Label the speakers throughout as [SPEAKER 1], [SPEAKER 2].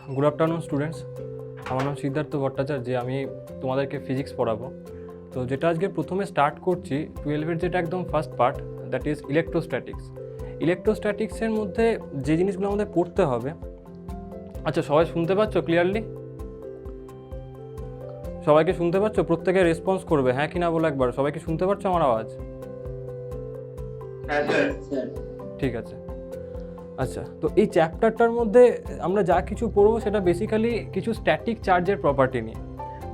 [SPEAKER 1] Good afternoon students, আমার নাম সিদ্ধার্থ ভট্টাচার্য, আমি তোমাদেরকে ফিজিক্স পড়াবো। তো যেটা আজকে প্রথমে স্টার্ট করছি 12-এর যেটা একদম first part, that is electrostatics. ইলেকট্রোস্ট্যাটিক্সের মধ্যে যে জিনিসগুলো আমাদের পড়তে হবে, আচ্ছা সবাই শুনতে পাচ্ছ ক্লিয়ারলি? সবাইকে শুনতে পাচ্ছ? প্রত্যেকে রেসপন্স করবে হ্যাঁ কি না বলো একবার। সবাইকে শুনতে পাচ্ছ আমার আওয়াজ? ঠিক আছে। আচ্ছা, তো এই চ্যাপ্টারটার মধ্যে আমরা যা কিছু পড়বো সেটা বেসিক্যালি কিছু স্ট্যাটিক চার্জের প্রপার্টি নিয়ে।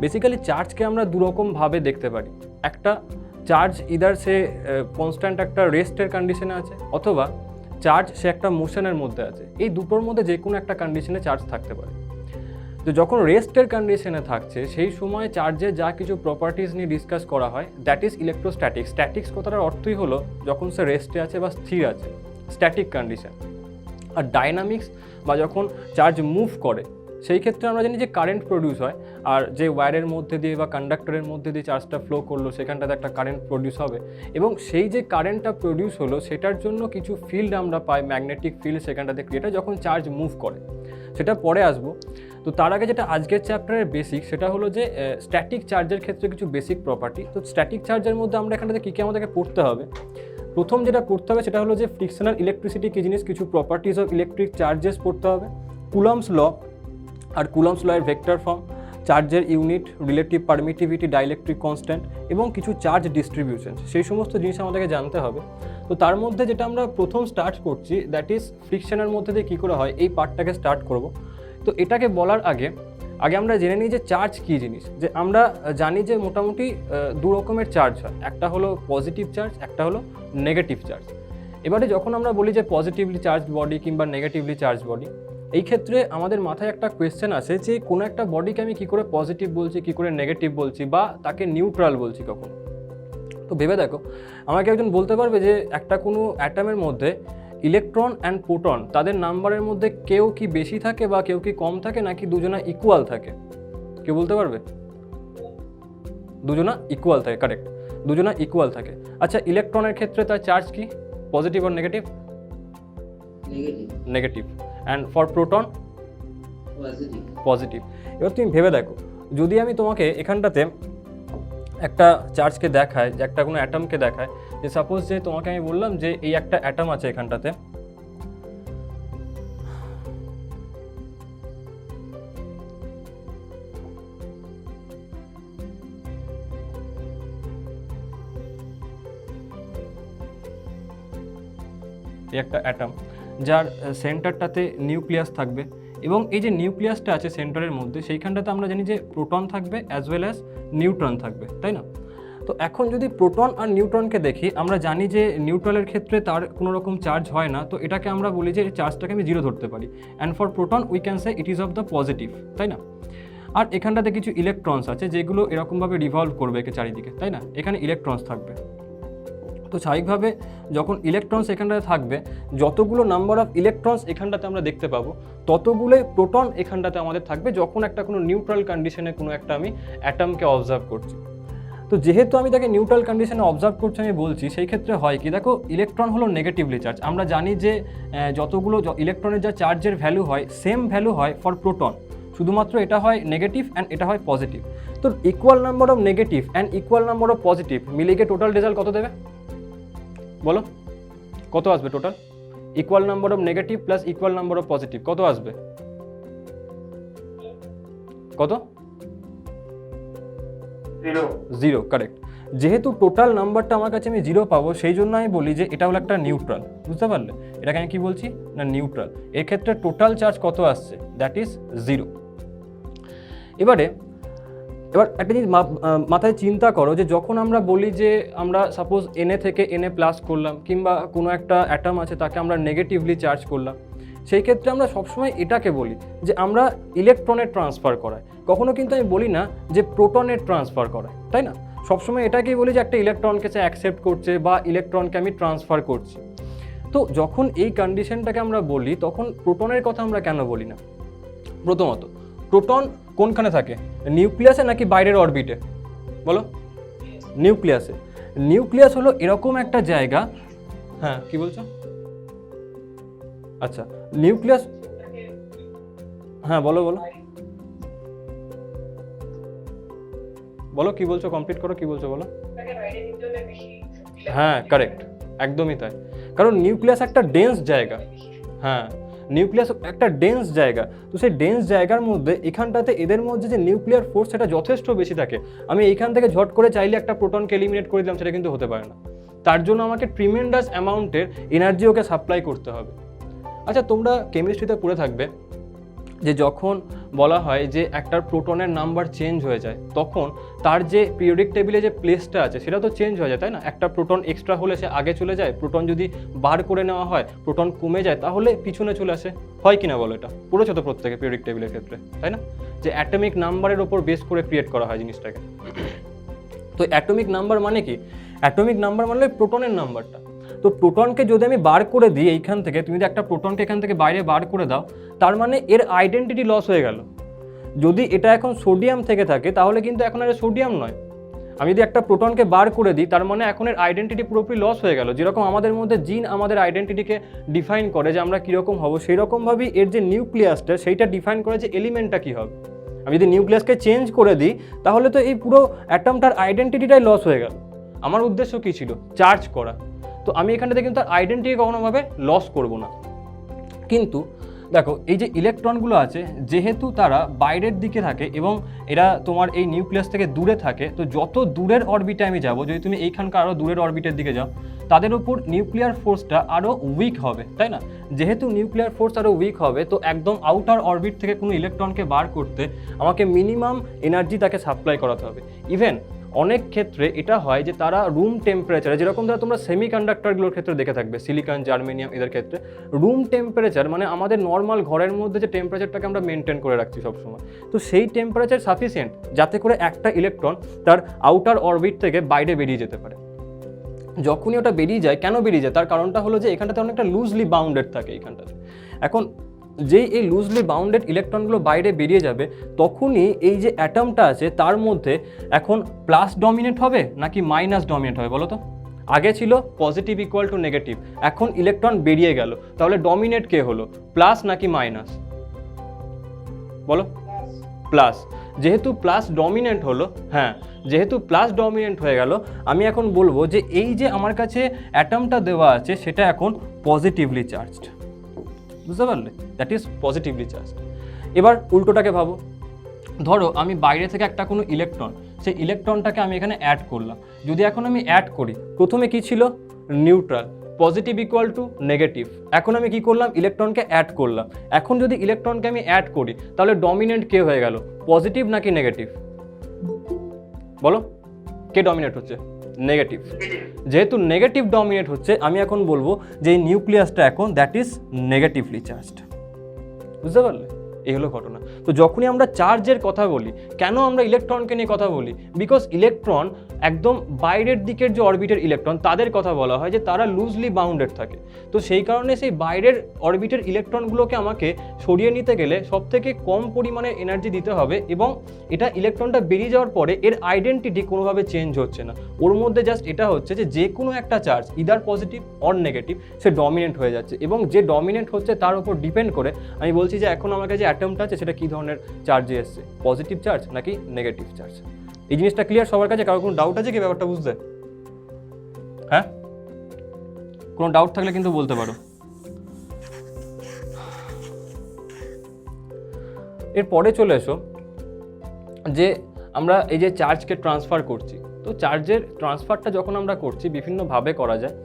[SPEAKER 1] বেসিক্যালি চার্জকে আমরা দুরকমভাবে দেখতে পারি। একটা চার্জ ইদার সে কনস্ট্যান্ট একটা রেস্টের কন্ডিশনে আছে, অথবা চার্জ সে একটা মোশনের মধ্যে আছে। এই দুটোর মধ্যে যে কোনো একটা কন্ডিশনে চার্জ থাকতে পারে। তো যখন রেস্টের কন্ডিশনে থাকছে সেই সময় চার্জের যা কিছু প্রপার্টিজ নিয়ে ডিসকাস করা হয়, দ্যাট ইজ ইলেকট্রোস্ট্যাটিক্স। স্ট্যাটিক্স কথাটার অর্থই হলো যখন সে রেস্টে আছে বা স্থির আছে, স্ট্যাটিক কন্ডিশন। আর ডাইনামিক্স বা যখন চার্জ মুভ করে সেই ক্ষেত্রে আমরা জানি যে কারেন্ট প্রডিউস হয়, আর যে ওয়্যারের মধ্যে দিয়ে বা কন্ডাক্টরের মধ্যে দিয়ে চার্জটা ফ্লো করলো সেখানটাতে একটা কারেন্ট প্রডিউস হবে, এবং সেই যে কারেন্টটা প্রডিউস হলো সেটার জন্য কিছু ফিল্ড আমরা পাই, ম্যাগনেটিক ফিল্ড সেখানটাতে ক্রিয়েট হয় যখন চার্জ মুভ করে। সেটা পরে আসবো। তো তার আগে যেটা আজকের চ্যাপ্টারের বেসিক, সেটা হলো যে স্ট্যাটিক চার্জের ক্ষেত্রে কিছু বেসিক প্রপার্টি। তো স্ট্যাটিক চার্জের মধ্যে আমরা এখানটাতে কী কী আমাদেরকে পড়তে হবে, প্রথম যেটা পড়তে হবে সেটা হলো যে ফ্রিকশনাল ইলেকট্রিসিটি কী জিনিস, কিছু প্রপার্টিজ অফ ইলেকট্রিক চার্জেস পড়তে হবে, কুলম্বস ল আর কুলম্বস ল এর ভেক্টর ফর্ম, চার্জের unit, relative permittivity, dielectric constant এবং কিছু চার্জ ডিস্ট্রিবিউশন, সেই সমস্ত জিনিস আমাদেরকে জানতে হবে। তো তার মধ্যে যেটা আমরা প্রথম স্টার্ট করছি, দ্যাট ইজ ফ্রিকশনের মধ্যে দিয়ে কী করে হয় এই পার্টটাকে স্টার্ট করব। তো এটাকে বলার আগে আমরা জেনে নিই যে চার্জ কী জিনিস। যে আমরা জানি যে মোটামুটি দু রকমের চার্জ হয়, একটা হলো পজিটিভ চার্জ, একটা হলো নেগেটিভ চার্জ। এবারে যখন আমরা বলি যে পজিটিভলি চার্জ বডি কিংবা নেগেটিভলি চার্জ বডি, এই ক্ষেত্রে আমাদের মাথায় একটা কোয়েশ্চেন আসে যে কোনো একটা বডিকে আমি কী করে পজিটিভ বলছি, কী করে নেগেটিভ বলছি, বা তাকে নিউট্রাল বলছি কখন। তো ভেবে দেখো, আমাকে একজন বলতে পারবে যে একটা কোনো অ্যাটমের মধ্যে ইলেকট্রন অ্যান্ড প্রোটন তাদের নাম্বারের মধ্যে কেউ কি বেশি থাকে বা কেউ কি কম থাকে, নাকি দুজনা ইকুয়াল থাকে? কেউ বলতে পারবে? দুজনা ইকুয়াল থাকে, কারেক্ট, দুজনা ইকুয়াল থাকে। আচ্ছা, ইলেকট্রনের ক্ষেত্রে তার চার্জ কি, পজিটিভ আর negative? Negative. And for proton? Positive. এবার তুমি ভেবে দেখো, যদি আমি তোমাকে এখানটাতে একটা চার্জকে দেখায়, যে একটা কোনো অ্যাটমকে দেখায়, যে সাপোজ যে তোমাকে আমি বললাম যে এই একটা অ্যাটম আছে এখানটাতে, এই একটা অ্যাটম যার সেন্টারটাতে নিউক্লিয়াস থাকবে, এবং এই যে নিউক্লিয়াসটা আছে সেন্টারের মধ্যে সেইখানটাতে আমরা জানি যে প্রোটন থাকবে অ্যাজ ওয়েল অ্যাজ নিউট্রন থাকবে, তাই না? তো এখন যদি প্রোটন আর নিউট্রনকে দেখি, আমরা জানি যে নিউট্রালের ক্ষেত্রে তার কোনো রকম চার্জ হয় না, তো এটাকে আমরা বলি যে চার্জটাকে আমি জিরো ধরতে পারি। And for proton we can say it is of the positive, তাই না? আর এখানটাতে কিছু ইলেকট্রনস আছে যেগুলো এরকমভাবে রিভলভ করবে একে চারিদিকে, তাই না? এখানে ইলেকট্রনস থাকবে। তো স্বাভাবিকভাবে যখন ইলেকট্রনস এখানটাতে থাকবে, যতগুলো নাম্বার অফ ইলেকট্রনস এখানটাতে আমরা দেখতে পাবো, ততগুলোই প্রোটন এখানটাতে আমাদের থাকবে যখন একটা কোনো নিউট্রাল কন্ডিশনে কোনো একটা আমি অ্যাটমকে অবজার্ভ করছি। তো যেহেতু আমি তাকে নিউট্রাল কন্ডিশনে অবজার্ভ করছি আমি বলছি, সেই ক্ষেত্রে হয় কি, দেখো ইলেকট্রন হলো নেগেটিভলি চার্জ। আমরা জানি যে যতগুলো ইলেকট্রনের যা চার্জের ভ্যালু হয় সেম ভ্যালু হয় ফর প্রোটন, শুধুমাত্র এটা হয় নেগেটিভ অ্যান্ড এটা হয় পজিটিভ। তো equal number of negative and equal number of positive মিলে গিয়ে টোটাল রেজাল্ট কত দেবে বলো? কত আসবে total? Equal number of negative plus equal number of positive কত আসবে? কত? Zero, correct. যেহেতু টোটাল নাম্বারটা আমার কাছে আমি জিরো পাবো, সেই জন্য আমি বলি যে এটা হলো একটা নিউট্রাল। বুঝতে পারলে? এটাকে আমি কি বলছি না, নিউট্রাল। এর ক্ষেত্রে টোটাল চার্জ কত আসছে, দ্যাট ইজ জিরো। এবার একটা জিনিস মাথায় চিন্তা করো, যে যখন আমরা বলি যে আমরা সাপোজ এনএ থেকে এনএ প্লাস করলাম, কিংবা কোনো একটা অ্যাটম আছে তাকে আমরা নেগেটিভলি চার্জ করলাম, সেই ক্ষেত্রে আমরা সবসময় এটাকে বলি যে আমরা ইলেকট্রনের ট্রান্সফার করাই। কখনো কিন্তু আমি বলি না যে প্রোটনের ট্রান্সফার করাই, তাই না? সবসময় এটাকেই বলি যে একটা ইলেকট্রনকে সে অ্যাকসেপ্ট করছে বা ইলেকট্রনকে আমি ট্রান্সফার করছি। তো যখন এই কন্ডিশনটাকে আমরা বলি, তখন প্রোটনের কথা আমরা কেন বলি না? প্রথমত, প্রোটন কোনখানে থাকে, নিউক্লিয়াসে নাকি বাইরের অরবিটে? বলো। নিউক্লিয়াসে। নিউক্লিয়াস হলো এরকম একটা জায়গা, হ্যাঁ কি বলছো? আচ্ছা, নিউক্লিয়াস, হ্যাঁ বলো বলো বলো কি বলছো, কমপ্লিট করো, কি বলছো বলো। হ্যাঁ কারেক্ট, একদমই তাই। কারণ নিউক্লিয়াস একটা ডেন্স জায়গা। হ্যাঁ, নিউক্লিয়াস একটা ডেন্স জায়গা, তো সেই ডেন্স জায়গার মধ্যে এখানটাতে এদের মধ্যে যে নিউক্লিয়ার ফোর্স সেটা যথেষ্ট বেশি থাকে। আমি এইখান থেকে ঝট করে চাইলে একটা প্রোটনকে এলিমিনেট করে দিলাম, সেটা কিন্তু হতে পারে না। তার জন্য আমাকে ট্রিমেন্ডাস অ্যামাউন্টের এনার্জি ওকে সাপ্লাই করতে হবে। আচ্ছা, তোমরা কেমিস্ট্রিতে পড়ে থাকবে যে যখন বলা হয় যে একটা প্রোটনের নাম্বার চেঞ্জ হয়ে যায়, তখন তার যে পিরিয়ডিক টেবিলে যে প্লেসটা আছে সেটা তো চেঞ্জ হয়ে যায়, তাই না? একটা প্রোটন এক্সট্রা হলে সে আগে চলে যায়, প্রোটন যদি বার করে নেওয়া হয়, প্রোটন কমে যায়, তাহলে পিছনে চলে আসে, হয় কিনা বলো? এটা পড়েছো তো প্রত্যেকে পিরিয়ডিক টেবিলের ক্ষেত্রে, তাই না? যে অ্যাটমিক নাম্বারের ওপর বেস করে ক্রিয়েট করা হয় জিনিসটাকে। তো অ্যাটমিক নাম্বার মানে কি? অ্যাটমিক নাম্বার মানে প্রোটনের নাম্বারটা। তো প্রোটনকে যদি আমি বার করে দিই এইখান থেকে, তুমি যদি একটা প্রোটনকে এখান থেকে বাইরে বার করে দাও, তার মানে এর আইডেন্টিটি লস হয়ে গেল। যদি এটা এখন সোডিয়াম থেকে থাকে তাহলে কিন্তু এখন আর সোডিয়াম নয়। আমি যদি একটা প্রোটনকে বার করে দিই, তার মানে এখন এর আইডেন্টিটি পুরোপুরি লস হয়ে গেল। যেরকম আমাদের মধ্যে জিন আমাদের আইডেন্টিটিকে ডিফাইন করে যে আমরা কীরকম হব, সেই রকমভাবেই এর যে নিউক্লিয়াসটা সেইটা ডিফাইন করে যে এলিমেন্টটা কী হবে। আমি যদি নিউক্লিয়াসকে চেঞ্জ করে দিই তাহলে তো এই পুরো অ্যাটমটার আইডেন্টিটিটাই লস হয়ে গেল। আমার উদ্দেশ্য কী ছিল? চার্জ করা। তো আমি এখানটাতে কিন্তু তার আইডেন্টিটি কখনোভাবে লস করব না। কিন্তু দেখো, এই যে ইলেকট্রনগুলো আছে, যেহেতু তারা বাইরের দিকে থাকে এবং এরা তোমার এই নিউক্লিয়াস থেকে দূরে থাকে, তো যত দূরের অরবিটে আমি যাব, যদি তুমি এইখানকার আরও দূরের অরবিটের দিকে যাও, তাদের উপর নিউক্লিয়ার ফোর্সটা আরও উইক হবে, তাই না? যেহেতু নিউক্লিয়ার ফোর্স আরও উইক হবে, তো একদম আউটার অরবিট থেকে কোনো ইলেকট্রনকে বার করতে আমাকে মিনিমাম এনার্জি তাকে সাপ্লাই করাতে হবে। ইভেন অনেক ক্ষেত্রে এটা হয় যে তারা রুম টেম্পারেচারে, যেরকম ধরো তোমরা সেমিকন্ডাক্টরগুলোর ক্ষেত্রে দেখে থাকবে, সিলিকন, জার্মেনিয়াম, এদের ক্ষেত্রে রুম টেম্পারেচার মানে আমাদের নর্মাল ঘরের মধ্যে যে টেম্পারেচারটাকে আমরা মেনটেন করে রাখছি সবসময়, তো সেই টেম্পারেচার সাফিসিয়েন্ট যাতে করে একটা ইলেকট্রন তার আউটার অরবিট থেকে বাইরে বেরিয়ে যেতে পারে। যখনই ওটা বেরিয়ে যায়, কেন বেরিয়ে যায়? তার কারণটা হলো যে এখানটাতে অনেকটা লুজলি বাউন্ডেড থাকে এইখানটাতে। এখন যেই এই লুজলি বাউন্ডেড ইলেকট্রনগুলো বাইরে বেরিয়ে যাবে, তখনই এই যে অ্যাটমটা আছে তার মধ্যে এখন প্লাস ডমিনেট হবে নাকি মাইনাস ডমিনেট হবে বলো তো? আগে ছিল পজিটিভ ইকুয়াল টু নেগেটিভ, এখন ইলেকট্রন বেরিয়ে গেল, তাহলে ডমিনেট কে হলো? প্লাস নাকি মাইনাস বলো? প্লাস। যেহেতু প্লাস ডমিনেন্ট হলো, হ্যাঁ, যেহেতু প্লাস ডমিনেন্ট হয়ে গেল, আমি এখন বলবো যে এই যে আমার কাছে অ্যাটমটা দেওয়া আছে সেটা এখন পজিটিভলি চার্জড। বুঝতে পারলে? That is positively charged. এবার উল্টোটাকে ভাবো, ধরো আমি বাইরে থেকে একটা কোনো ইলেকট্রন, সেই ইলেকট্রনটাকে আমি এখানে অ্যাড করলাম। যদি এখন আমি অ্যাড করি, প্রথমে কি ছিল? Neutral, positive equal to negative. এখন আমি কি করলাম? ইলেকট্রনকে অ্যাড করলাম। এখন যদি ইলেকট্রনকে আমি অ্যাড করি, তাহলে ডমিনেন্ট কে হয়ে গেল? পজিটিভ নাকি নেগেটিভ বলো? কে ডমিনেট হচ্ছে? নেগেটিভ। যেহেতু নেগেটিভ ডমিনেট হচ্ছে, আমি এখন বলবো যে এই নিউক্লিয়াসটা এখন দ্যাট ইজ নেগেটিভলি চার্জড। বুঝতে পারলে? এই হলো ঘটনা। তো যখনই আমরা চার্জের কথা বলি, কেন আমরা ইলেকট্রনকে নিয়ে কথা বলি? বিকজ ইলেকট্রন একদম বাইরের দিকের যে অরবিটের ইলেকট্রন, তাদের কথা বলা হয় যে তারা লুজলি বাউন্ডেড থাকে। তো সেই কারণে সেই বাইরের অরবিটের ইলেকট্রনগুলোকে আমাকে সরিয়ে নিতে গেলে সবথেকে কম পরিমাণে এনার্জি দিতে হবে, এবং এটা ইলেকট্রনটা বেরিয়ে যাওয়ার পরে এর আইডেন্টিটি কোনোভাবে চেঞ্জ হচ্ছে না। ওর মধ্যে জাস্ট এটা হচ্ছে যে কোনো একটা charge either positive or negative say dominant হয়ে যাচ্ছে, এবং যে ডমিনেন্ট হচ্ছে তার উপর ডিপেন্ড করে আমি বলছি যে এখন আমার কাছে অ্যাটমটা আছে সেটা কী ধরনের চার্জে এসছে, পজিটিভ চার্জ নাকি নেগেটিভ চার্জ। এই জিনিসটা ক্লিয়ার সবার কাছে? কারো কোনো ডাউট আছে কি ব্যাপারটা বুঝতে? হ্যাঁ, কোনো ডাউট থাকলে কিন্তু বলতে পারো। এরপরে চলে এসো যে আমরা এই যে চার্জকে ট্রান্সফার করছি, তো চার্জের ট্রান্সফারটা যখন আমরা করছি বিভিন্নভাবে করা যায়।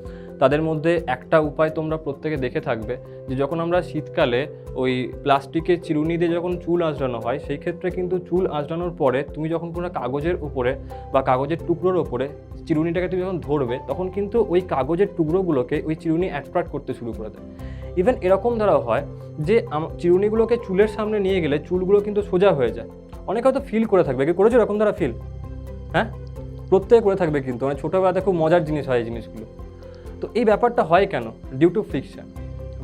[SPEAKER 1] তাদের মধ্যে একটা উপায় তোমরা প্রত্যেকে দেখে থাকবে যে যখন আমরা শীতকালে ওই প্লাস্টিকের চিরুনি দিয়ে যখন চুল আঁচড়ানো হয়, সেই ক্ষেত্রে কিন্তু চুল আঁচড়ানোর পরে তুমি যখন কোনো কাগজের উপরে বা কাগজের টুকরোর ওপরে চিরুনিটাকে তুমি যখন ধরবে, তখন কিন্তু ওই কাগজের টুকরোগুলোকে ওই চিরুনি অ্যাট্রাক্ট করতে শুরু করে দেয়। ইভেন এরকম দ্বারা হয় যে চিরুনিগুলোকে চুলের সামনে নিয়ে গেলে চুলগুলো কিন্তু সোজা হয়ে যায়। অনেকে হয়তো ফিল করে থাকবে, কি করেছো এরকম দ্বারা ফিল? হ্যাঁ, প্রত্যেকে করে থাকবে, কিন্তু মানে ছোটোবেলাতে খুব মজার জিনিস হয় এই জিনিসগুলো। তো এই ব্যাপারটা হয় কেন? Due to friction.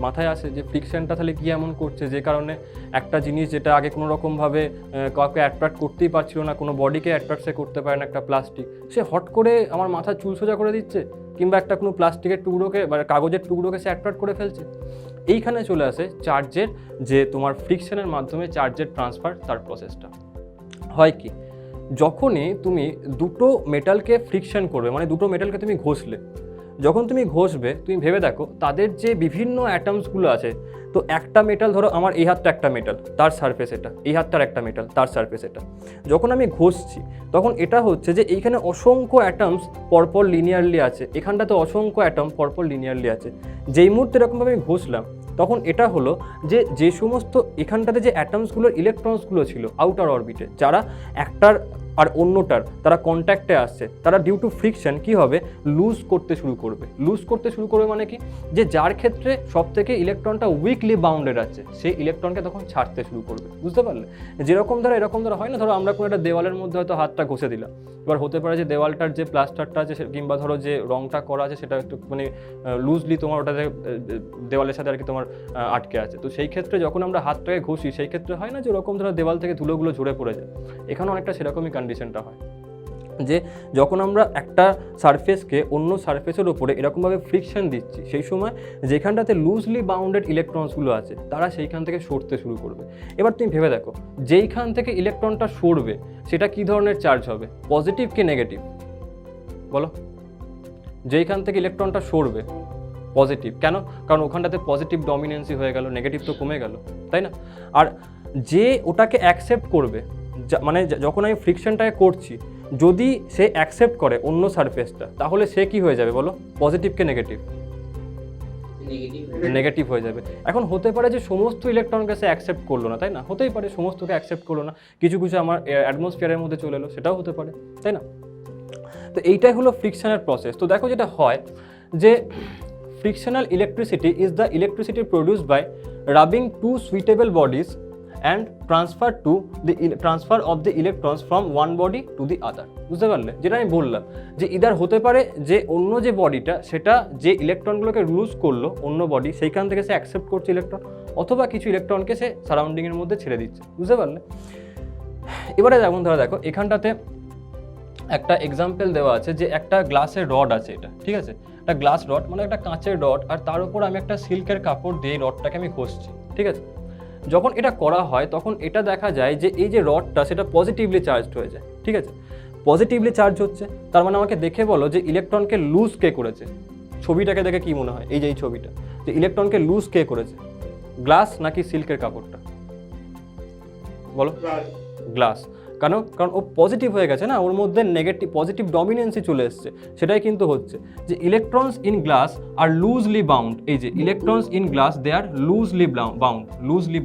[SPEAKER 1] মাথায় আসে যে ফ্রিকশনটা তাহলে কী এমন করছে যে কারণে একটা জিনিস যেটা আগে কোনো রকমভাবে কাউকে অ্যাট্রাক্ট করতেই পারছিল না, কোনো বডিকে অ্যাট্রাক্ট সে করতে পারে না, একটা প্লাস্টিক, সে হট করে আমার মাথার চুল সোজা করে দিচ্ছে, কিংবা একটা কোনো প্লাস্টিকের টুকরোকে বা কাগজের টুকরোকে সে অ্যাট্রাক্ট করে ফেলছে। এইখানে চলে আসে চার্জের যে তোমার ফ্রিকশনের মাধ্যমে চার্জের ট্রান্সফার তার প্রসেসটা। হয় কি, যখনই তুমি দুটো মেটালকে ফ্রিকশন করবে, মানে দুটো মেটালকে তুমি ঘষলে, যখন তুমি ঘষবে তুমি ভেবে দেখো তাদের যে বিভিন্ন অ্যাটমসগুলো আছে, তো একটা মেটাল ধরো আমার এই হাতটা একটা মেটাল, তার সারফেস এটা, এই হাতটার একটা মেটাল, তার সারফেস এটা, যখন আমি ঘষছি তখন এটা হচ্ছে যে এইখানে অসংখ্য অ্যাটমস পরপর লিনিয়ারলি আছে, এখানটাতে অসংখ্য অ্যাটম পরপর লিনিয়ারলি আছে। যেই মুহূর্তে এরকমভাবে আমি ঘষলাম তখন এটা হলো যে সমস্ত এখানটাতে যে অ্যাটমসগুলোর ইলেকট্রনসগুলো ছিল আউটার অরবিটে, যারা একটার আর অন্যটার তারা কন্ট্যাক্টে আসছে, তারা ডিউ টু ফ্রিকশন কী হবে, লুজ করতে শুরু করবে। লুজ করতে শুরু করবে মানে কি, যে যার ক্ষেত্রে সব থেকে ইলেকট্রনটা উইকলি বাউন্ডেড আছে সেই ইলেকট্রনকে তখন ছাড়তে শুরু করবে। বুঝতে পারলে? যেরকম ধরো এরকম ধরো হয় না, ধরো আমরা কোনো একটা দেওয়ালের মধ্যে হয়তো হাতটা ঘষে দিলাম, এবার হতে পারে যে দেওয়ালটার যে প্লাস্টারটা আছে কিংবা ধরো যে রংটা করা আছে সেটা একটু মানে লুজলি তোমার ওটাতে দেওয়ালের সাথে আর কি তোমার আটকে আছে। তো সেই ক্ষেত্রে যখন আমরা হাতটাকে ঘষি সেই ক্ষেত্রে হয় না যে ওরকম ধরো দেওয়াল থেকে ধুলোগুলো ঝরে পড়ে যায়, এখানে অনেকটা সেরকমই কন্ডিশনটা হয় যে যখন আমরা একটা সারফেসকে অন্য সারফেসের ওপরে এরকমভাবে ফ্রিকশন দিচ্ছি, সেই সময় যেখানটাতে লুজলি বাউন্ডেড ইলেকট্রনসগুলো আছে তারা সেইখান থেকে সরতে শুরু করবে। এবার তুমি ভেবে দেখো, যেইখান থেকে ইলেকট্রনটা সরবে সেটা কী ধরনের চার্জ হবে, পজিটিভ কি নেগেটিভ? বলো। যেইখান থেকে ইলেকট্রনটা সরবে পজিটিভ, কেন? কারণ ওখানটাতে পজিটিভ ডমিনেন্সি হয়ে গেল, নেগেটিভ তো কমে গেল, তাই না? আর যে ওটাকে অ্যাকসেপ্ট করবে, মানে যখন আমি ফ্রিকশনটাকে করছি, যদি সে অ্যাকসেপ্ট করে অন্য সারফেসটা, তাহলে সে কি হয়ে যাবে বলো, পজিটিভ কে নেগেটিভ? নেগেটিভ হয়ে যাবে। এখন হতে পারে যে সমস্ত ইলেকট্রনকে সে অ্যাকসেপ্ট করলো না, তাই না? হতেই পারে সমস্তকে অ্যাকসেপ্ট করলো না, কিছু কিছু আমার অ্যাটমসফিয়ারের মধ্যে চলে এলো, সেটাও হতে পারে, তাই না? তো এইটাই হলো ফ্রিকশনের প্রসেস। তো দেখো যেটা হয় যে frictional electricity is the electricity produced by rubbing two suitable bodies and transfer of the electrons from one body to the other. বুঝতে পারলে? যেটা আমি বললাম যে ইদার হতে পারে যে অন্য যে বডিটা সেটা যে ইলেকট্রনগুলোকে লুজ করলো অন্য বডি, সেইখান থেকে সে অ্যাকসেপ্ট করছে ইলেকট্রন, অথবা কিছু ইলেকট্রনকে সে সারাউন্ডিংয়ের মধ্যে ছেড়ে দিচ্ছে। বুঝতে পারলে? এবারে যেমন ধরো দেখো এখানটাতে একটা এক্সাম্পল দেওয়া আছে যে একটা গ্লাসের রড আছে, এটা ঠিক আছে, একটা গ্লাস রড মানে একটা কাঁচের রড, আর তার উপর আমি একটা সিল্কের কাপড় দিয়ে এই রডটাকে আমি ঘষছি, ঠিক আছে। যখন এটা করা হয় তখন এটা দেখা যায় যে এই যে রডটা সেটা পজিটিভলি চার্জড হয়ে যায়, ঠিক আছে। পজিটিভলি চার্জ হচ্ছে, তার মানে আমাকে দেখে বলো যে ইলেকট্রনকে লুজ কে করেছে? ছবিটাকে দেখে কি মনে হয়, এই যে এই ছবিটা, যে ইলেকট্রনকে লুজ কে করেছে, গ্লাস নাকি সিল্কের কাপড়টা? বলো। গ্লাস। কারণ ও পজিটিভ হয়ে গেছে না, ওর মধ্যে নেগেটিভ পজিটিভ ডমিনেন্সি চলে এসছে, সেটাই কিন্তু হচ্ছে যে electrons in glass are loosely bound. এই যে electrons in glass they are loosely